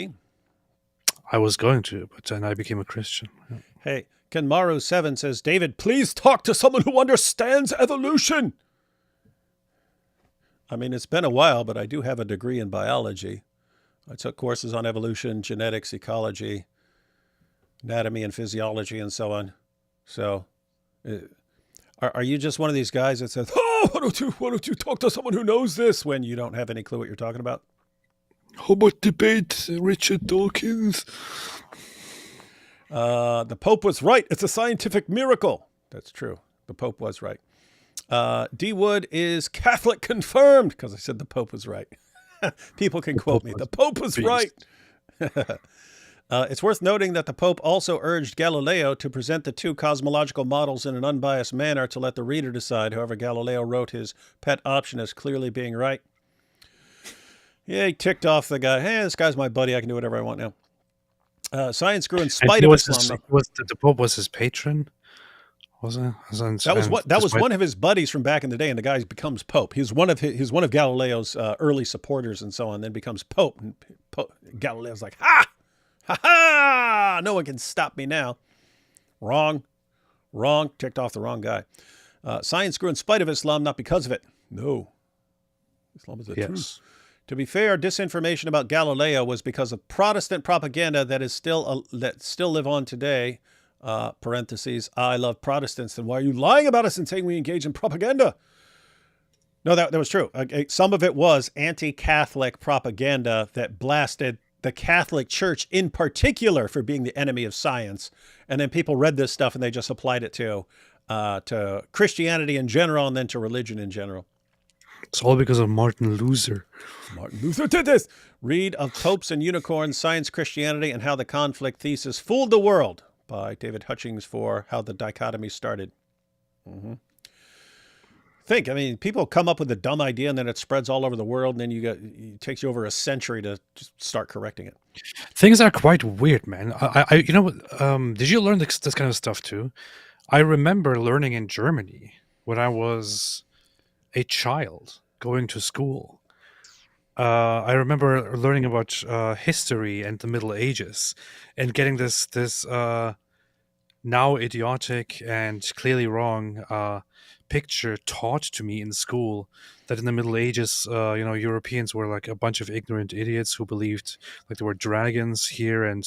I was going to, but then I became a Christian. Yeah. Hey, Kenmaru7 says, David, please talk to someone who understands evolution. I mean, it's been a while, but I do have a degree in biology. I took courses on evolution, genetics, ecology, anatomy and physiology, and so on. So, are you just one of these guys that says, "Oh, why don't you talk to someone who knows this?" when you don't have any clue what you're talking about? How about debate, Richard Dawkins? The Pope was right. It's a scientific miracle. That's true. The Pope was right. D. Wood is Catholic confirmed because I said the Pope was right. People can quote me. The Pope was right. It's worth noting that the Pope also urged Galileo to present the two cosmological models in an unbiased manner to let the reader decide. However, Galileo wrote his pet option as clearly being right. Yeah, he ticked off the guy. Hey, this guy's my buddy. I can do whatever I want now. Science grew in spite of Islam. The Pope was his patron. Was it? That was one of his buddies from back in the day, and the guy becomes Pope. He's one of Galileo's early supporters and so on. Then becomes Pope. And Galileo's like, ha ha! No one can stop me now. Wrong. Ticked off the wrong guy. Science grew in spite of Islam, not because of it. No, Islam is the truth. To be fair, disinformation about Galileo was because of Protestant propaganda that still live on today. Parentheses, I love Protestants. Then why are you lying about us and saying we engage in propaganda? No, that was true. Some of it was anti-Catholic propaganda that blasted the Catholic Church in particular for being the enemy of science. And then people read this stuff and they just applied it to Christianity in general and then to religion in general. It's all because of Martin Luther. Martin Luther did this. Read Of Popes and Unicorns, Science, Christianity, and How the Conflict Thesis Fooled the World by David Hutchings for How the Dichotomy Started. People come up with a dumb idea and then it spreads all over the world, and then it takes you over a century to just start correcting it. Things are quite weird, man. Did you learn this kind of stuff too? I remember learning in Germany when I was a child going to school. I remember learning about history and the Middle Ages and getting this now idiotic and clearly wrong picture taught to me in school that in the Middle Ages, Europeans were like a bunch of ignorant idiots who believed like there were dragons here and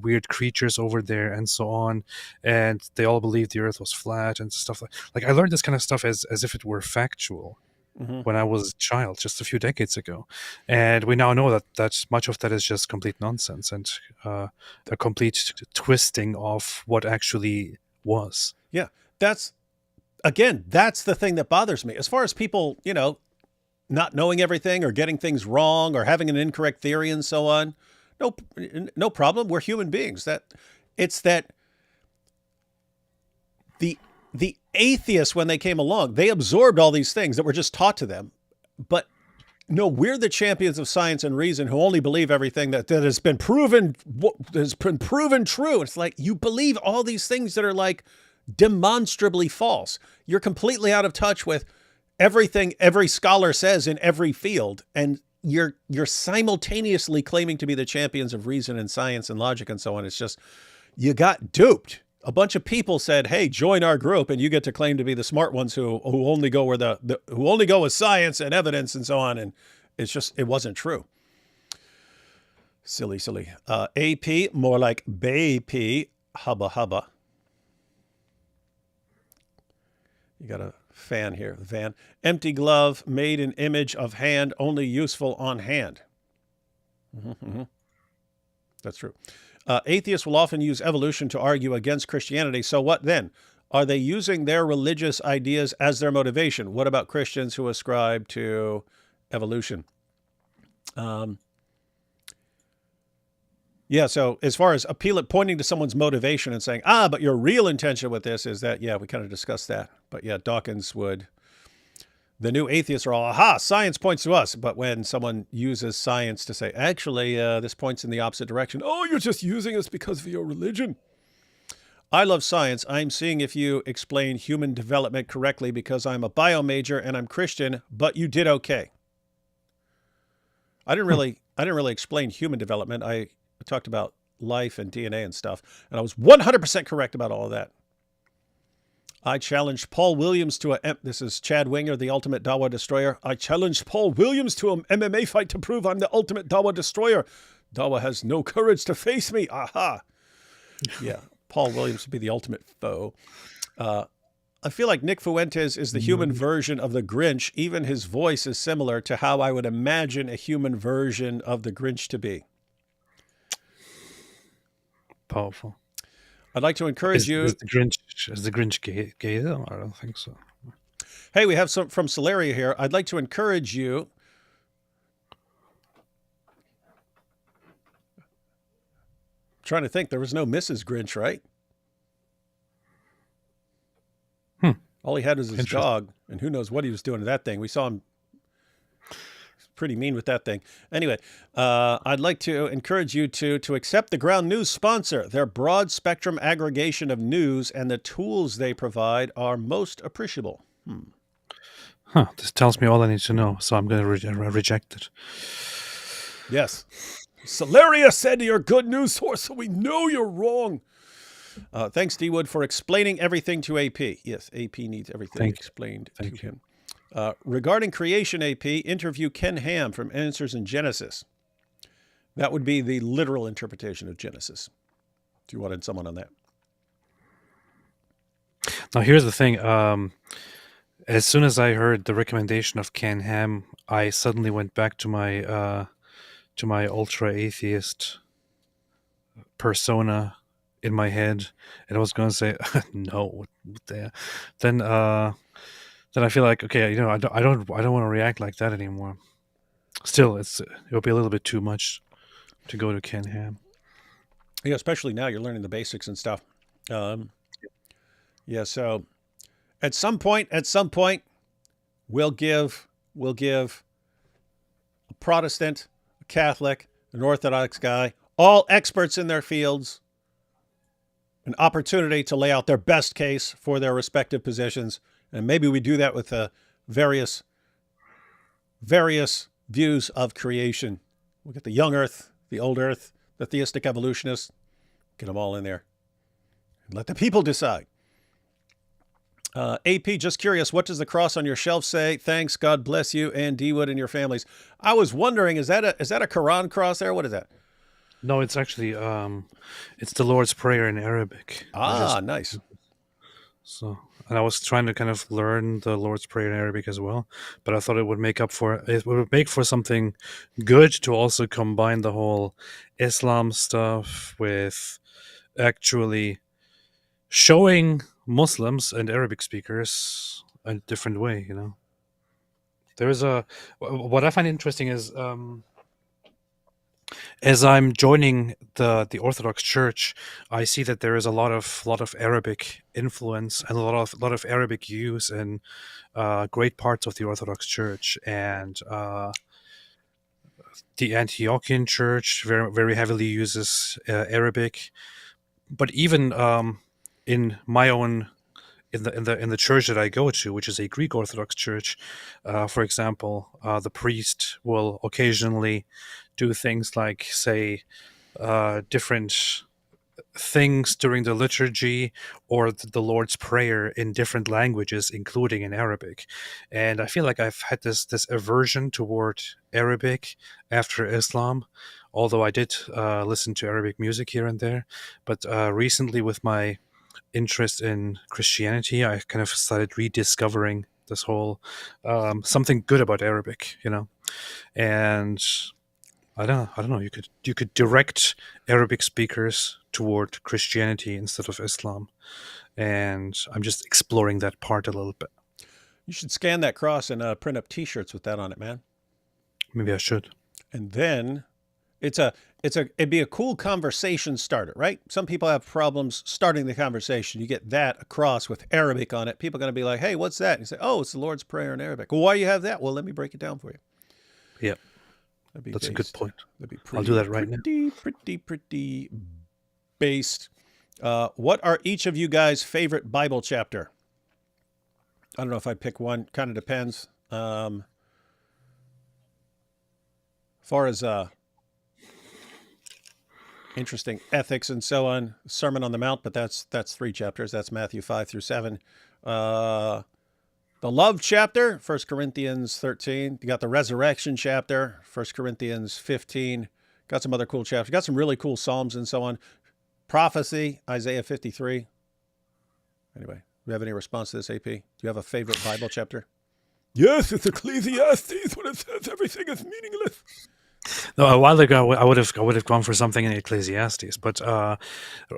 weird creatures over there and so on, and they all believed the Earth was flat and stuff like I learned this kind of stuff as if it were factual. When I was a child, just a few decades ago. And we now know that much of that is just complete nonsense and a complete twisting of what actually was. Yeah, that's the thing that bothers me. As far as people, not knowing everything or getting things wrong or having an incorrect theory and so on, no problem. We're human beings. The atheists, when they came along, they absorbed all these things that were just taught to them. But no, we're the champions of science and reason who only believe everything that has been proven true. It's like you believe all these things that are like demonstrably false. You're completely out of touch with everything every scholar says in every field, and you're simultaneously claiming to be the champions of reason and science and logic and so on. It's just you got duped. A bunch of people said, "Hey, join our group," and you get to claim to be the smart ones who only go where who only go with science and evidence and so on. And it wasn't true. Silly. AP, more like BP, hubba. You got a fan here, the van. Empty glove, made an image of hand, only useful on hand. That's true. Atheists will often use evolution to argue against Christianity. So what then? Are they using their religious ideas as their motivation? What about Christians who ascribe to evolution? So as far as pointing to someone's motivation and saying, but your real intention with this is that, we kind of discussed that. But Dawkins would... The new atheists are all, science points to us. But when someone uses science to say, actually, this points in the opposite direction. Oh, you're just using us because of your religion. I love science. I'm seeing if you explain human development correctly because I'm a bio major and I'm Christian, but you did okay. I didn't really explain human development. I talked about life and DNA and stuff, and I was 100% correct about all of that. I challenged Paul Williams to this is Chad Winger, the ultimate Dawa destroyer. I challenged Paul Williams to an MMA fight to prove I'm the ultimate Dawa destroyer. Dawa has no courage to face me. Aha. Yeah, Paul Williams would be the ultimate foe. I feel like Nick Fuentes is the human version of the Grinch. Even his voice is similar to how I would imagine a human version of the Grinch to be. Powerful. I'd like to encourage you. Is the Grinch gay though? I don't think so. Hey, we have some from Solaria here. I'd like to encourage you. I'm trying to think. There was no Mrs. Grinch, right? All he had was his dog, and who knows what he was doing to that thing. We saw him pretty mean with that thing. Anyway, I'd like to encourage you to accept the Ground News sponsor. Their broad spectrum aggregation of news and the tools they provide are most appreciable. This tells me all I need to know, so I'm going to reject it. Yes. Solaria said you're a good news source, so we know you're wrong. Thanks, D. Wood, for explaining everything to AP. Yes, AP needs everything explained to him. Regarding creation, AP, interview Ken Ham from Answers in Genesis. That would be the literal interpretation of Genesis. Do you want someone on that? Now, here's the thing. As soon as I heard the recommendation of Ken Ham, I suddenly went back to my ultra-atheist persona in my head, and I was going to say, no, what the... Then I feel like, okay, I don't want to react like that anymore. Still, it'll be a little bit too much to go to Ken Ham. Yeah, especially now you're learning the basics and stuff. Yeah, so at some point, we'll give a Protestant, a Catholic, an Orthodox guy, all experts in their fields, an opportunity to lay out their best case for their respective positions. And maybe we do that with various views of creation. We'll get the young earth, the old earth, the theistic evolutionists, get them all in there. And let the people decide. AP, just curious, what does the cross on your shelf say? Thanks, God bless you, and D. Wood and your families. I was wondering, is that a Quran cross there? What is that? No, it's actually it's the Lord's Prayer in Arabic. Nice. So, and I was trying to kind of learn the Lord's Prayer in Arabic as well, but I thought it would make for something good to also combine the whole Islam stuff with actually showing Muslims and Arabic speakers a different way. There is what I find interesting is as I'm joining the Orthodox Church, I see that there is a lot of Arabic influence and a lot of Arabic use in great parts of the Orthodox Church, and the Antiochian Church very very heavily uses Arabic. But even in my own in the church that I go to, which is a Greek Orthodox church, for example, the priest will occasionally do things like say different things during the liturgy or the Lord's Prayer in different languages, including in Arabic. And I feel like I've had this aversion toward Arabic after Islam, although I did listen to Arabic music here and there. But recently, with my interest in Christianity, I kind of started rediscovering this whole something good about Arabic, and I don't know. You could direct Arabic speakers toward Christianity instead of Islam, and I'm just exploring that part a little bit. You should scan that cross and print up T-shirts with that on it, man. Maybe I should. And then it'd be a cool conversation starter, right? Some people have problems starting the conversation. You get that across with Arabic on it. People are going to be like, "Hey, what's that?" And you say, "Oh, it's the Lord's Prayer in Arabic." Well, why do you have that? Well, let me break it down for you. Yeah. That's a good point. I'll do that right now. Pretty based. What are each of you guys' favorite Bible chapter? I don't know if I pick one. Kind of depends. As far as interesting ethics and so on, Sermon on the Mount, but that's 3 chapters. That's Matthew 5 through 7. The love chapter, 1 Corinthians 13. You got the resurrection chapter, 1 Corinthians 15. Got some other cool chapters. Got some really cool Psalms and so on. Prophecy, Isaiah 53. Anyway, do you have any response to this, AP? Do you have a favorite Bible chapter? Yes, it's Ecclesiastes when it says everything is meaningless. No, a while ago I would have gone for something in Ecclesiastes, but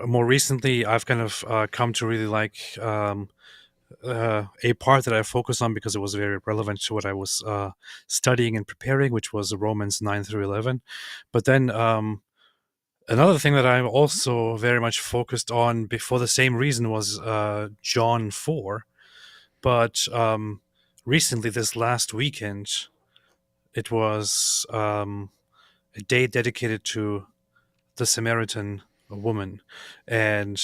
more recently I've kind of come to really like a part that I focused on because it was very relevant to what I was studying and preparing, which was Romans 9 through 11. But then another thing that I'm also very much focused on for the same reason was John 4. But recently, this last weekend, it was a day dedicated to the Samaritan woman. And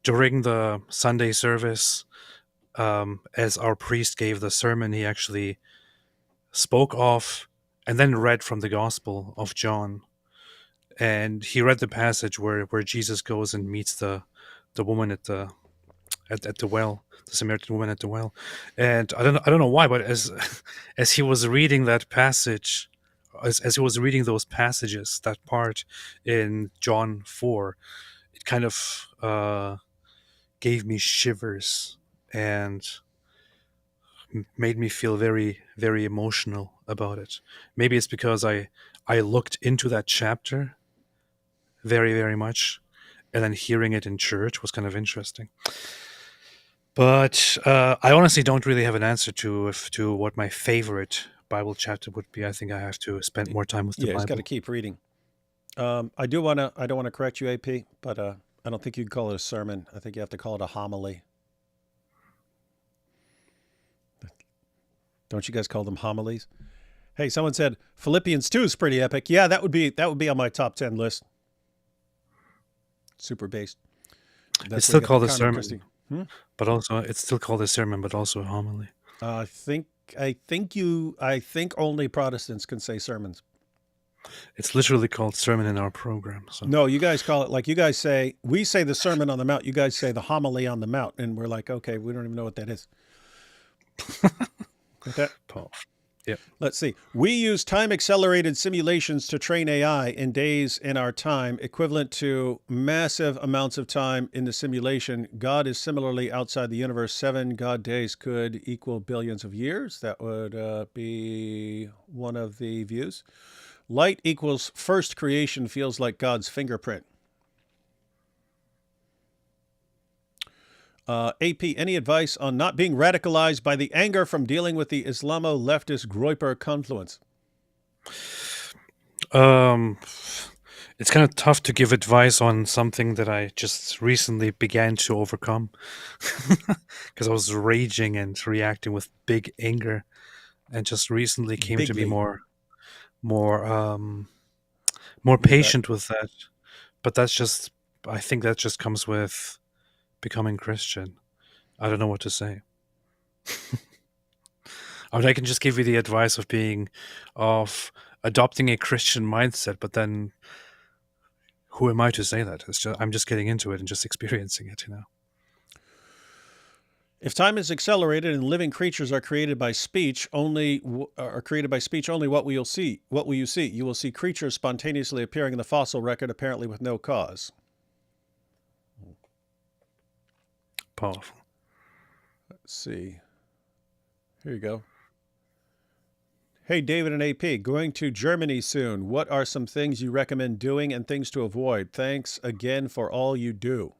during the Sunday service, as our priest gave the sermon, he actually spoke of and then read from the Gospel of John. And he read the passage where Jesus goes and meets the woman at the well, the Samaritan woman at the well. And I don't know why, but as he was reading that passage, as he was reading those passages, that part in John 4, it kind of gave me shivers and made me feel very, very emotional about it. Maybe it's because I looked into that chapter very, very much, and then hearing it in church was kind of interesting. But I honestly don't really have an answer to what my favorite Bible chapter would be. I think I have to spend more time with the Yeah, Bible. he's got to keep reading. I don't want to correct you, AP, but I don't think you can call it a sermon. I think you have to call it a homily. Don't you guys call them homilies? Hey, someone said Philippians 2 is pretty epic. Yeah, that would be on my top 10 list. Super based. It's still called a sermon, but also it's still called a sermon, but also a homily. I think only Protestants can say sermons. It's literally called sermon in our program. So. No, you guys call it, like you guys say, we say the Sermon on the Mount, you guys say the homily on the Mount, and we're like, okay, we don't even know what that is. Okay. Yep. Let's see. We use time-accelerated simulations to train AI in days in our time, equivalent to massive amounts of time in the simulation. God is similarly outside the universe. 7 God days could equal billions of years. That would be one of the views. Light equals first creation feels like God's fingerprint. AP, any advice on not being radicalized by the anger from dealing with the Islamo-leftist Groyper confluence? It's kind of tough to give advice on something that I just recently began to overcome because I was raging and reacting with big anger, and just recently came to be more patient with that. But I think that just comes with becoming Christian. I don't know what to say. I mean, I can just give you the advice of adopting a Christian mindset, but then who am I to say that? I'm just getting into it and just experiencing it, If time is accelerated and living creatures are created by speech only, what will you see? You will see creatures spontaneously appearing in the fossil record, apparently with no cause. Powerful. Let's see. Here you go. Hey, David and AP, going to Germany soon. What are some things you recommend doing and things to avoid? Thanks again for all you do.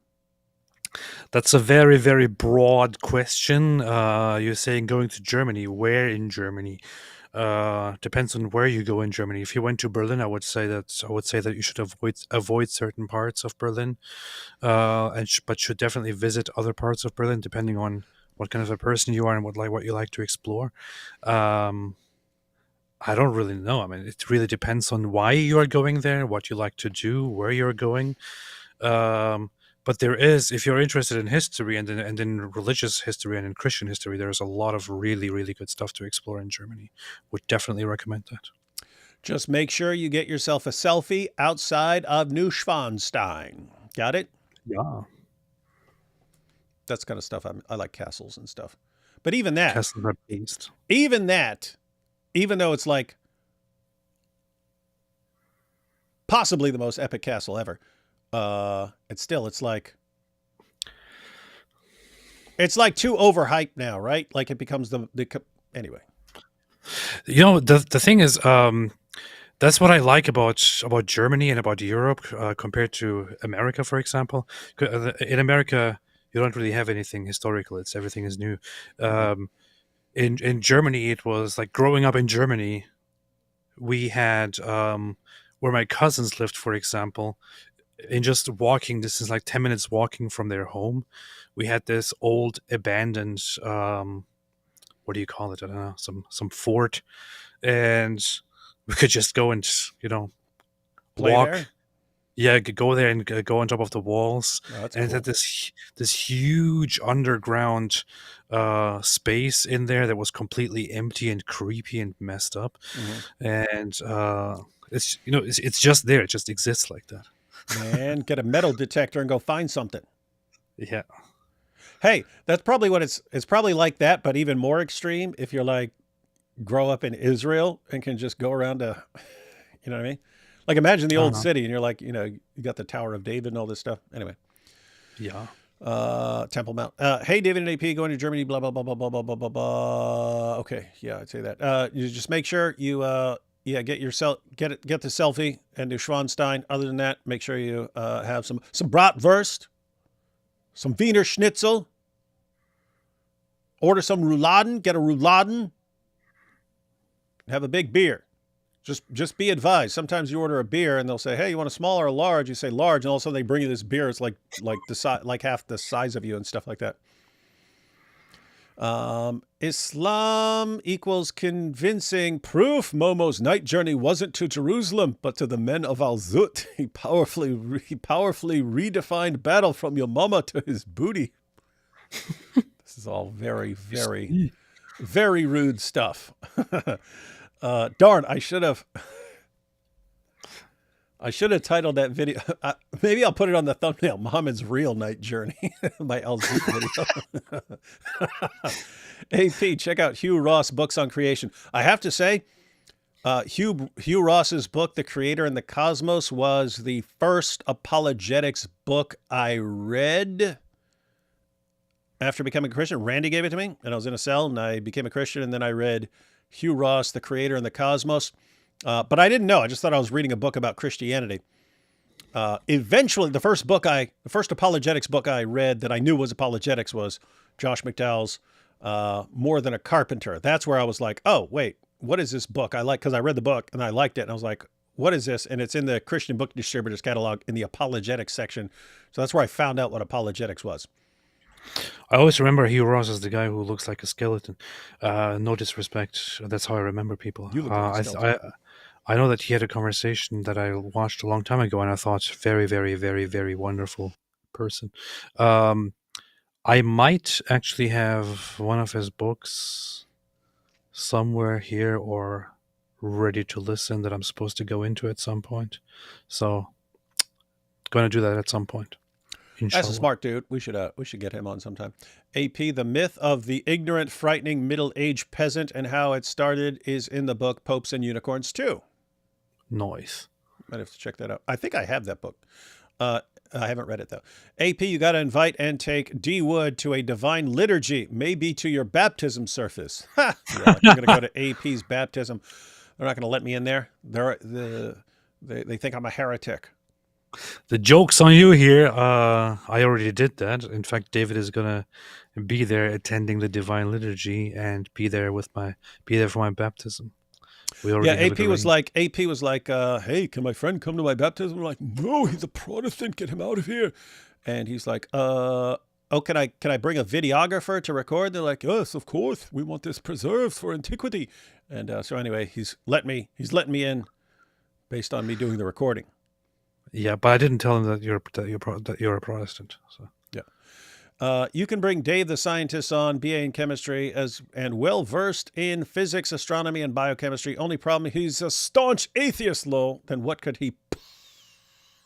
That's a very, very broad question. You're saying going to Germany. Where in Germany? Depends on where you go in Germany. If you went to Berlin, I would say that you should avoid certain parts of Berlin, but should definitely visit other parts of Berlin, depending on what kind of a person you are and what you like to explore. I don't really know. I mean, it really depends on why you are going there, what you like to do, where you're going. But there is, if you're interested in history and in religious history and in Christian history, there's a lot of really, really good stuff to explore in Germany. Would definitely recommend that. Just make sure you get yourself a selfie outside of Neuschwanstein. Got it? Yeah. That's kind of stuff I like, castles and stuff. But even that, Castles are based. even though it's like possibly the most epic castle ever, it's like too overhyped now, right? Like it becomes anyway. The thing is, that's what I like about Germany and about Europe compared to America, for example. In America, you don't really have anything historical. Everything is new. In Germany, it was like growing up in Germany. We had where my cousins lived, for example, in just walking distance, like 10 minutes walking from their home, we had this old abandoned what do you call it? I don't know, some fort, and we could just go and Play walk. there? Yeah, go there and go on top of the walls, Oh, that's and it cool. had this huge underground space in there that was completely empty and creepy and messed up, and it's just there. It just exists like that. Man, get a metal detector and go find something. Yeah. Hey, that's probably what it's probably like that, but even more extreme if you're like grow up in Israel and can just go around to, you know what I mean? Like imagine the old city and you're like, you got the Tower of David and all this stuff. Anyway. Yeah. Temple Mount. Hey, David and AP going to Germany, blah, blah, blah, blah, blah, blah, blah, blah, blah. Okay. Yeah, I'd say that. You just make sure you, get the selfie and do Schwanstein. Other than that, make sure you, have some bratwurst, some Wiener Schnitzel, order some rouladen, get a rouladen, have a big beer. Just be advised. Sometimes you order a beer and they'll say, "Hey, you want a small or a large?" You say large, and all of a sudden they bring you this beer. It's like the size, like half the size of you and stuff like that. Islam equals convincing proof. Momo's night journey wasn't to Jerusalem, but to the men of Al-Zut. He powerfully redefined battle from your mama to his booty. This is all very, very, very rude stuff. Darn, I should have titled that video. Maybe I'll put it on the thumbnail. Muhammad's real night journey. My Al-Zut video. AP, check out Hugh Ross' books on creation. I have to say, Hugh Ross's book, The Creator and the Cosmos, was the first apologetics book I read after becoming a Christian. Randy gave it to me, and I was in a cell, and I became a Christian, and then I read Hugh Ross, The Creator and the Cosmos. But I didn't know. I just thought I was reading a book about Christianity. Eventually, the first apologetics book I read that I knew was apologetics was Josh McDowell's More Than a Carpenter. That's where I was like, oh, wait, what is this book? Because I read the book and I liked it. And I was like, what is this? And it's in the Christian Book Distributors catalog in the apologetics section. So that's where I found out what apologetics was. I always remember Hugh Ross as the guy who looks like a skeleton. No disrespect. That's how I remember people. You look like a skeleton. I know that he had a conversation that I watched a long time ago, and I thought very, very, very, very wonderful person. I might actually have one of his books somewhere here or ready to listen that I'm supposed to go into at some point. So, going to do that at some point. Inshallah. That's a smart dude. We should get him on sometime. AP, the myth of the ignorant, frightening middle-aged peasant and how it started is in the book Popes and Unicorns too. Nice. Might have to check that out. I think I have that book. I haven't read it though. AP, you got to invite and take D. Wood to a divine liturgy, maybe to your baptism service. Ha! Yeah, I'm going to go to AP's baptism. They're not going to let me in there. They think I'm a heretic. The joke's on you here. I already did that. In fact, David is gonna be there attending the divine liturgy and be there for my baptism. We already have AP was like, hey, can my friend come to my baptism? We're like, no, he's a Protestant. Get him out of here. And he's like, can I bring a videographer to record? They're like, yes, of course. We want this preserved for antiquity. And so anyway, he's letting me in based on me doing the recording. Yeah, but I didn't tell him that you're a Protestant. So yeah, you can bring Dave the scientist on, BA in chemistry, and well versed in physics, astronomy, and biochemistry. Only problem, he's a staunch atheist. Lol. Then what could he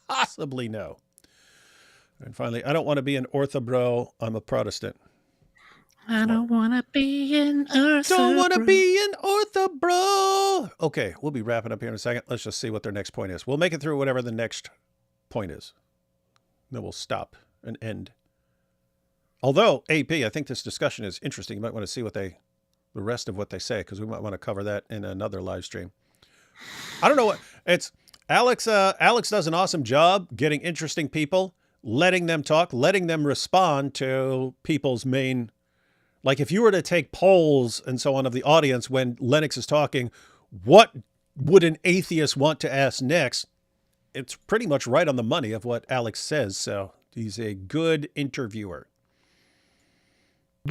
possibly know? And finally, I don't want to be an orthobro. I'm a Protestant. I don't want to be an Earth. Don't want to be an orthobro. Okay, we'll be wrapping up here in a second. Let's just see what their next point is. We'll make it through whatever the next point is. Then we'll stop and end. Although, AP, I think this discussion is interesting. You might want to see the rest of what they say, because we might want to cover that in another live stream. I don't know what it's. Alex does an awesome job getting interesting people, letting them talk, letting them respond to people's main. Like if you were to take polls and so on of the audience when Lennox is talking, what would an atheist want to ask next? It's pretty much right on the money of what Alex says. So he's a good interviewer.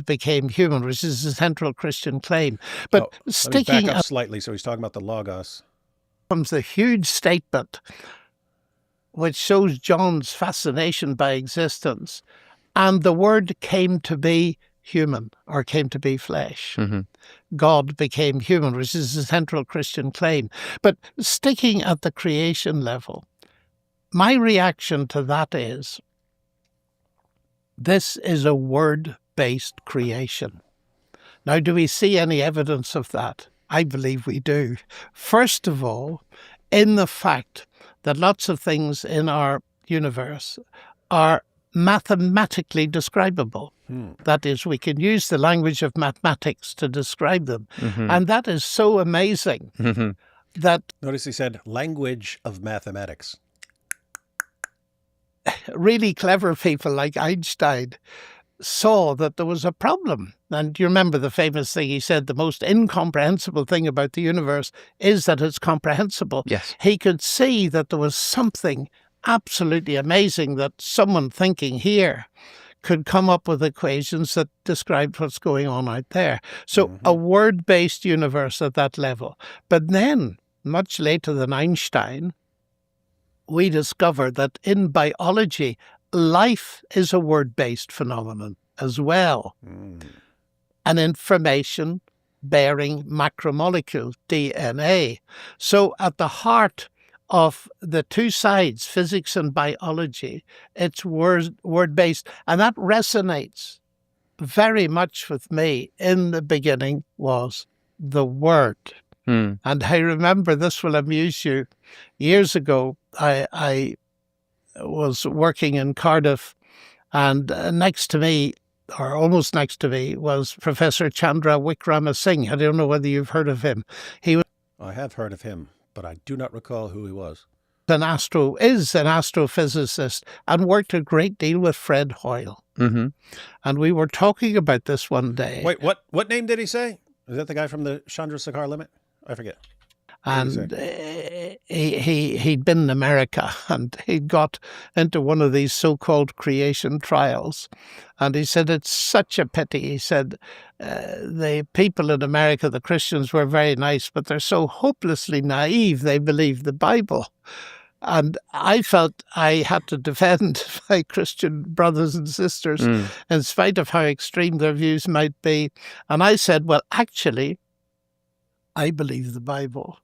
Became human, which is a central Christian claim. But sticking let me back up slightly. So he's talking about the Logos. Comes the huge statement which shows John's fascination by existence. And the Word came to be human, or came to be flesh. Mm-hmm. God became human, which is a central Christian claim. But sticking at the creation level, my reaction to that is, this is a word-based creation. Now, do we see any evidence of that? I believe we do. First of all, in the fact that lots of things in our universe are mathematically describable. That is, we can use the language of mathematics to describe them. Mm-hmm. And that is so amazing that Notice he said language of mathematics. really clever people like Einstein saw that there was a problem. And you remember the famous thing he said, the most incomprehensible thing about the universe is that it's comprehensible. Yes. He could see that there was something absolutely amazing, that someone thinking here could come up with equations that described what's going on out there. So a word-based universe at that level. But then, much later than Einstein, we discovered that in biology, life is a word-based phenomenon as well. An information bearing macromolecule, DNA. So at the heart of the two sides, physics and biology, it's word-based. And that resonates very much with me. In the beginning was the Word. And I remember, this will amuse you, years ago, I was working in Cardiff, and next to me, or almost next to me, was Professor Chandra Wickramasinghe. I don't know whether you've heard of him. He was I have heard of him, but I do not recall who he was. an astrophysicist and worked a great deal with Fred Hoyle. Mm-hmm. And we were talking about this one day. Wait, what name did he say? Is that the guy from the Chandrasekhar limit? I forget. And he'd been in America, and he'd got into one of these so-called creation trials. And he said, it's such a pity. He said, the people in America, the Christians, were very nice, but they're so hopelessly naive, they believe the Bible. And I felt I had to defend my Christian brothers and sisters, in spite of how extreme their views might be. And I said, well, actually, I believe the Bible,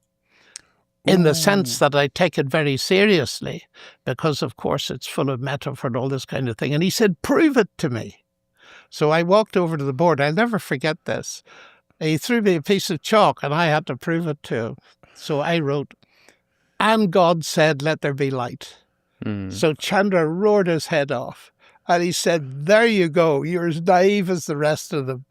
in the sense that I take it very seriously, because, of course, it's full of metaphor and all this kind of thing. And he said, prove it to me. So I walked over to the board. I'll never forget this. He threw me a piece of chalk, and I had to prove it to him. So I wrote, and God said, let there be light. So Chandra roared his head off. And he said, there you go. You're as naive as the rest of them.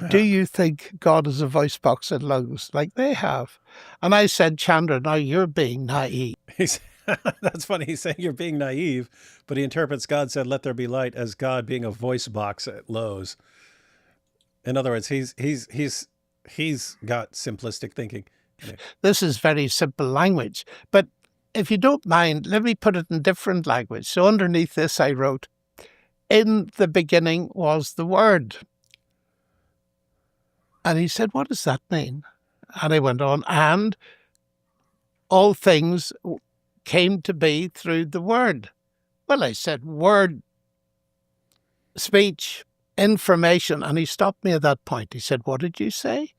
Do you think God has a voice box and lungs like they have? And I said, Chandra, now you're being naive. That's funny. He's saying you're being naive, but he interprets God said, let there be light, as God being a voice box at Lowe's. In other words, he's got simplistic thinking. This is very simple language. But if you don't mind, let me put it in different language. So underneath this, I wrote, in the beginning was the Word. And he said, what does that mean? And I went on, and all things came to be through the Word. Well, I said, word, speech, information. And he stopped me at that point. He said, what did you say?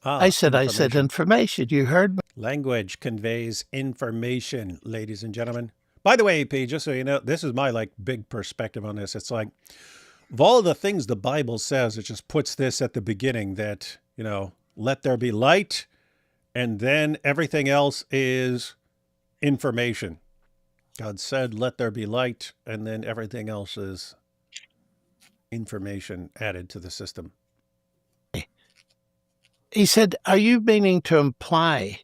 I said information. You heard me. Language conveys information, ladies and gentlemen. By the way, AP, just so you know, this is my like big perspective on this. It's like of all of the things the Bible says, it just puts this at the beginning that, let there be light, and then everything else is information. God said, let there be light, and then everything else is information added to the system. He said, are you meaning to imply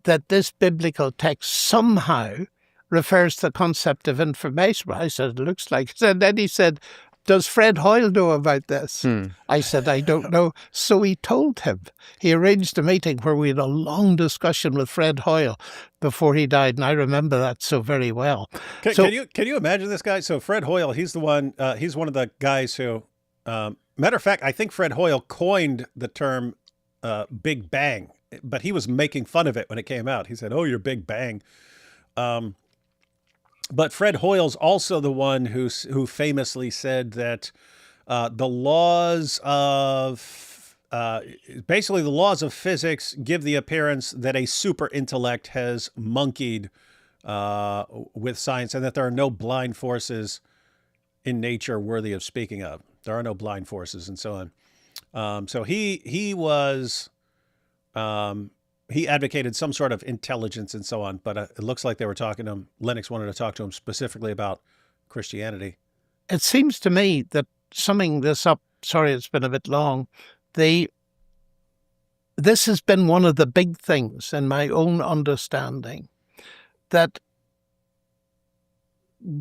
that this biblical text somehow refers to the concept of information? I said, it looks like it. And then he said, does Fred Hoyle know about this? I said, I don't know. So he told him. He arranged a meeting where we had a long discussion with Fred Hoyle before he died, and I remember that so very well. Can you imagine this guy? So Fred Hoyle, he's the one. He's one of the guys who, matter of fact, I think Fred Hoyle coined the term Big Bang, but he was making fun of it when it came out. He said, "Oh, you're Big Bang." But Fred Hoyle's also the one who famously said that the laws of basically the laws of physics give the appearance that a super intellect has monkeyed with science, and that there are no blind forces in nature worthy of speaking of. There are no blind forces, and so on. So he was. He advocated some sort of intelligence and so on, but it looks like they were talking to him. Lennox wanted to talk to him specifically about Christianity. It seems to me that summing this up, sorry, it's been a bit long, this has been one of the big things in my own understanding, that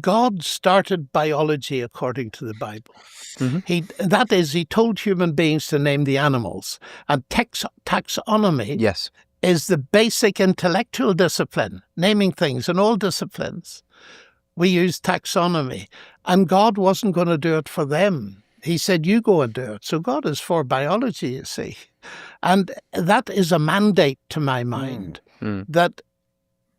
God started biology according to the Bible. Mm-hmm. That is, he told human beings to name the animals. And taxonomy Yes. is the basic intellectual discipline, naming things in all disciplines. We use taxonomy. And God wasn't going to do it for them. He said, you go and do it. So God is for biology, you see. And that is a mandate to my mind, that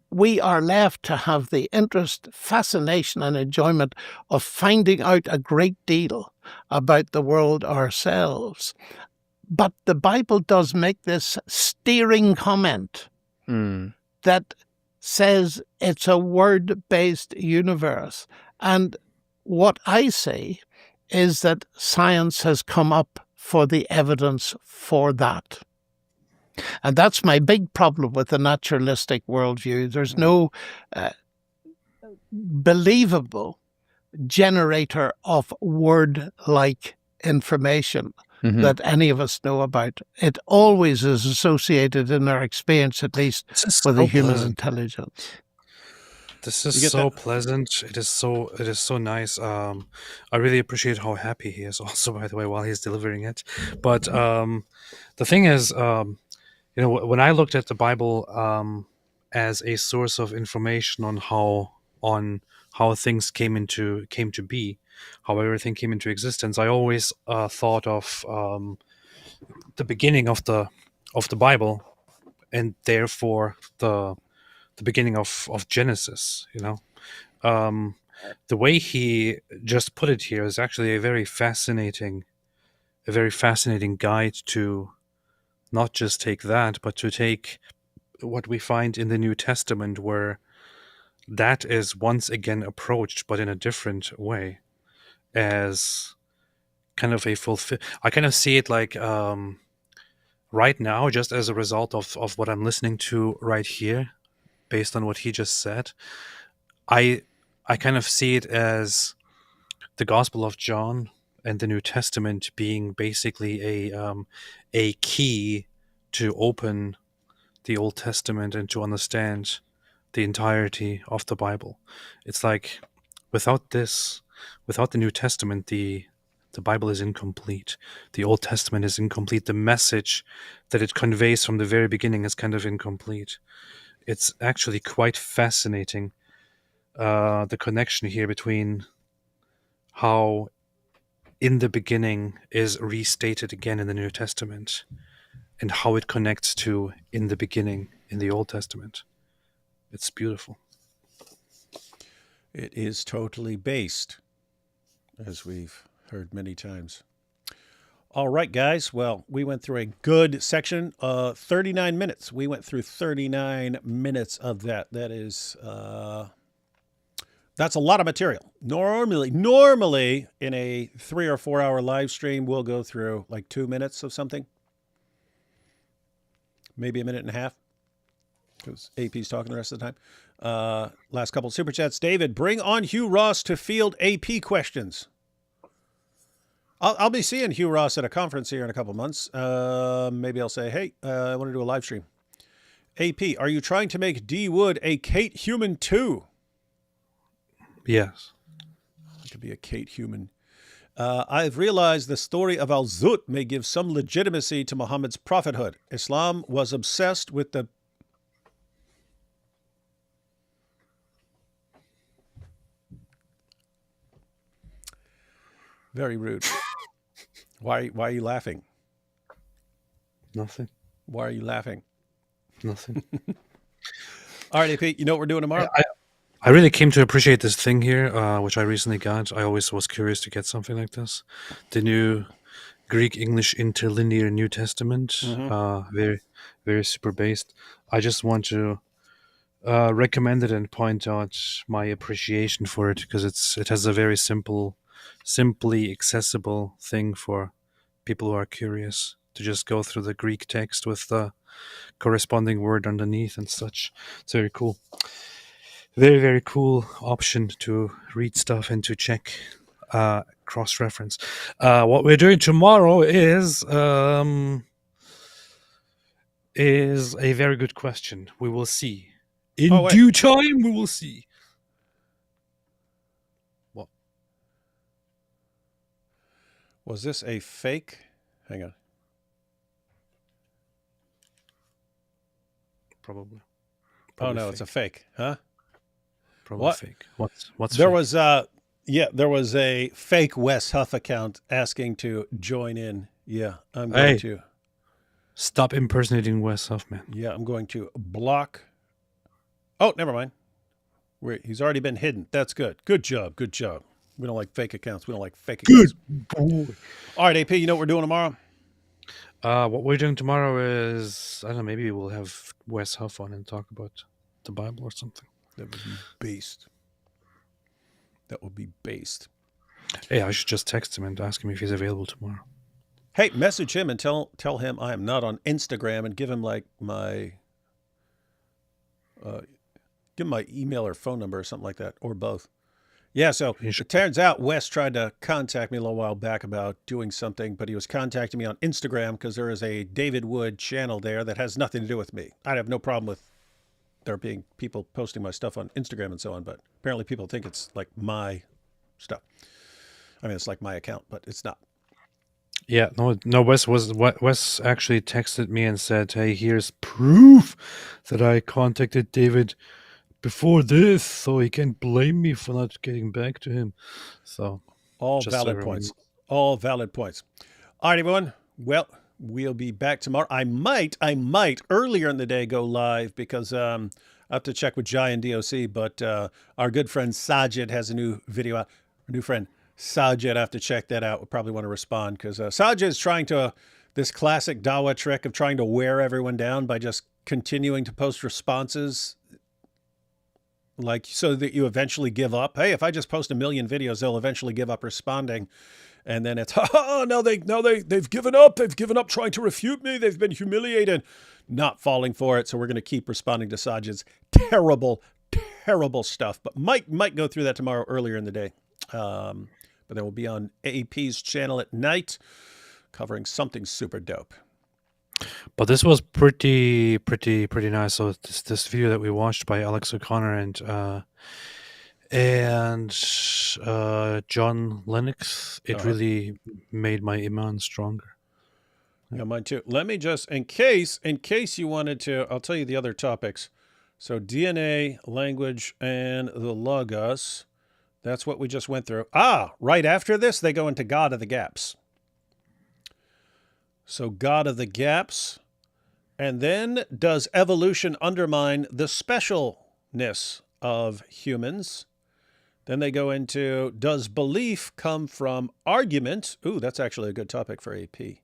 we are left to have the interest, fascination, and enjoyment of finding out a great deal about the world ourselves. But the Bible does make this steering comment that says it's a word-based universe. And what I say is that science has come up for the evidence for that. And that's my big problem with the naturalistic worldview. There's no believable generator of word-like information that any of us know about. It always is associated in our experience, at least, with the human intelligence. This is so pleasant. It is so nice. I really appreciate how happy he is also, by the way, while he's delivering it. But the thing is, when I looked at the Bible as a source of information on how things came to be, how everything came into existence, I always thought of the beginning of the Bible, and therefore the beginning of Genesis. The way he just put it here is actually a very fascinating guide to not just take that, but to take what we find in the New Testament, where that is once again approached, but in a different way, as kind of a I kind of see it like right now, just as a result of what I'm listening to right here, based on what he just said, I kind of see it as the Gospel of John and the New Testament being basically a key to open the Old Testament and to understand the entirety of the Bible. It's like without the New Testament, the Bible is incomplete. The Old Testament is incomplete. The message that it conveys from the very beginning is kind of incomplete. It's actually quite fascinating, the connection here between how in the beginning is restated again in the New Testament and how it connects to in the beginning in the Old Testament. It's beautiful. It is totally based, as we've heard many times. All right, guys. Well, we went through a good section, 39 minutes. We went through 39 minutes of that. That is That's a lot of material. Normally in a 3 or 4 hour live stream, we'll go through like 2 minutes of something. Maybe a minute and a half. Because AP's talking the rest of the time. Last couple of super chats. David, bring on Hugh Ross to field AP questions. I'll be seeing Hugh Ross at a conference here in a couple of months. Maybe I'll say, hey, I want to do a live stream. AP, are you trying to make D. Wood a Kate Human too? Yes. It could be a Kate Human. I've realized the story of Al-Zut may give some legitimacy to Muhammad's prophethood. Islam was obsessed with the... Very rude. Why are you laughing? Nothing. Why are you laughing? Nothing. All right, AP, you know what we're doing tomorrow? I really came to appreciate this thing here, which I recently got. I always was curious to get something like this. The new Greek-English interlinear New Testament. Very, very super based. I just want to recommend it and point out my appreciation for it because it has a very simply accessible thing for people who are curious to just go through the Greek text with the corresponding word underneath and such. It's very cool. Very, very cool option to read stuff and to check cross-reference. What we're doing tomorrow is a very good question. We will see. In due time, we will see. What? Was this a fake? Hang on. Probably. Oh, no, it's a fake, huh? Probably What? fake. What's There fake? there was a fake Wes Huff account asking to join in. Yeah, I'm going to. Stop impersonating Wes Huffman. Yeah, I'm going to block. Oh, never mind. He's already been hidden. That's good. Good job. Good job. We don't like fake accounts. We don't like fake accounts. Boy. All right, AP, you know what we're doing tomorrow? What we're doing tomorrow is, I don't know, maybe we'll have Wes Huff on and talk about the Bible or something. That would be based. That would be based. Hey, I should just text him and ask him if he's available tomorrow. Hey, message him and tell him I am not on Instagram and give him like give him my email or phone number or something like that, or both. Yeah, so it turns out Wes tried to contact me a little while back about doing something, but he was contacting me on Instagram because there is a David Wood channel there that has nothing to do with me. I have no problem with there being people posting my stuff on Instagram and so on, but apparently people think it's like my stuff. I mean, it's like my account, but it's not. Yeah, no. Wes actually texted me and said, "Hey, here's proof that I contacted David before this, so he can't blame me for not getting back to him." So all valid points. All valid points. All right, everyone. Well, we'll be back tomorrow. I might earlier in the day go live because I have to check with Jai and DOC, but our good friend Sajid has a new video out. Our new friend Sajid, I have to check that out. We'll probably want to respond because Sajid is trying to, this classic Dawa trick of trying to wear everyone down by just continuing to post responses, like so that you eventually give up. Hey, if I just post 1 million videos, they'll eventually give up responding. And then it's, they've given up. They've given up trying to refute me. They've been humiliated, not falling for it. So we're going to keep responding to Sajid's terrible, terrible stuff. But might go through that tomorrow earlier in the day. But then we'll be on AP's channel at night covering something super dope. But this was pretty nice. So this video that we watched by Alex O'Connor and John Lennox, it really made my iman stronger. Yeah, mine too. Let me just, in case you wanted to, I'll tell you the other topics. So DNA, language, and the Logos. That's what we just went through. Right after this, they go into God of the Gaps. So God of the Gaps. And then, does evolution undermine the specialness of humans? Then they go into, does belief come from argument? Ooh, that's actually a good topic for AP.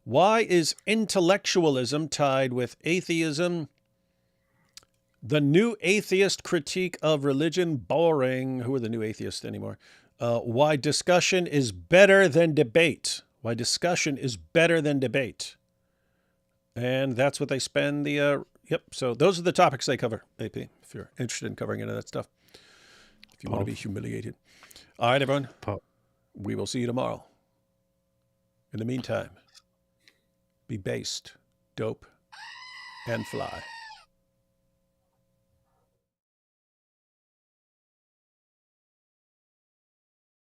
Why is intellectualism tied with atheism? The New Atheist Critique of Religion. Boring. Who are the new atheists anymore? Why discussion is better than debate. Why discussion is better than debate. And that's what they spend the, yep. So those are the topics they cover, AP, if you're interested in covering any of that stuff. If you want to be humiliated. All right, everyone. We will see you tomorrow. In the meantime, be based, dope, and fly.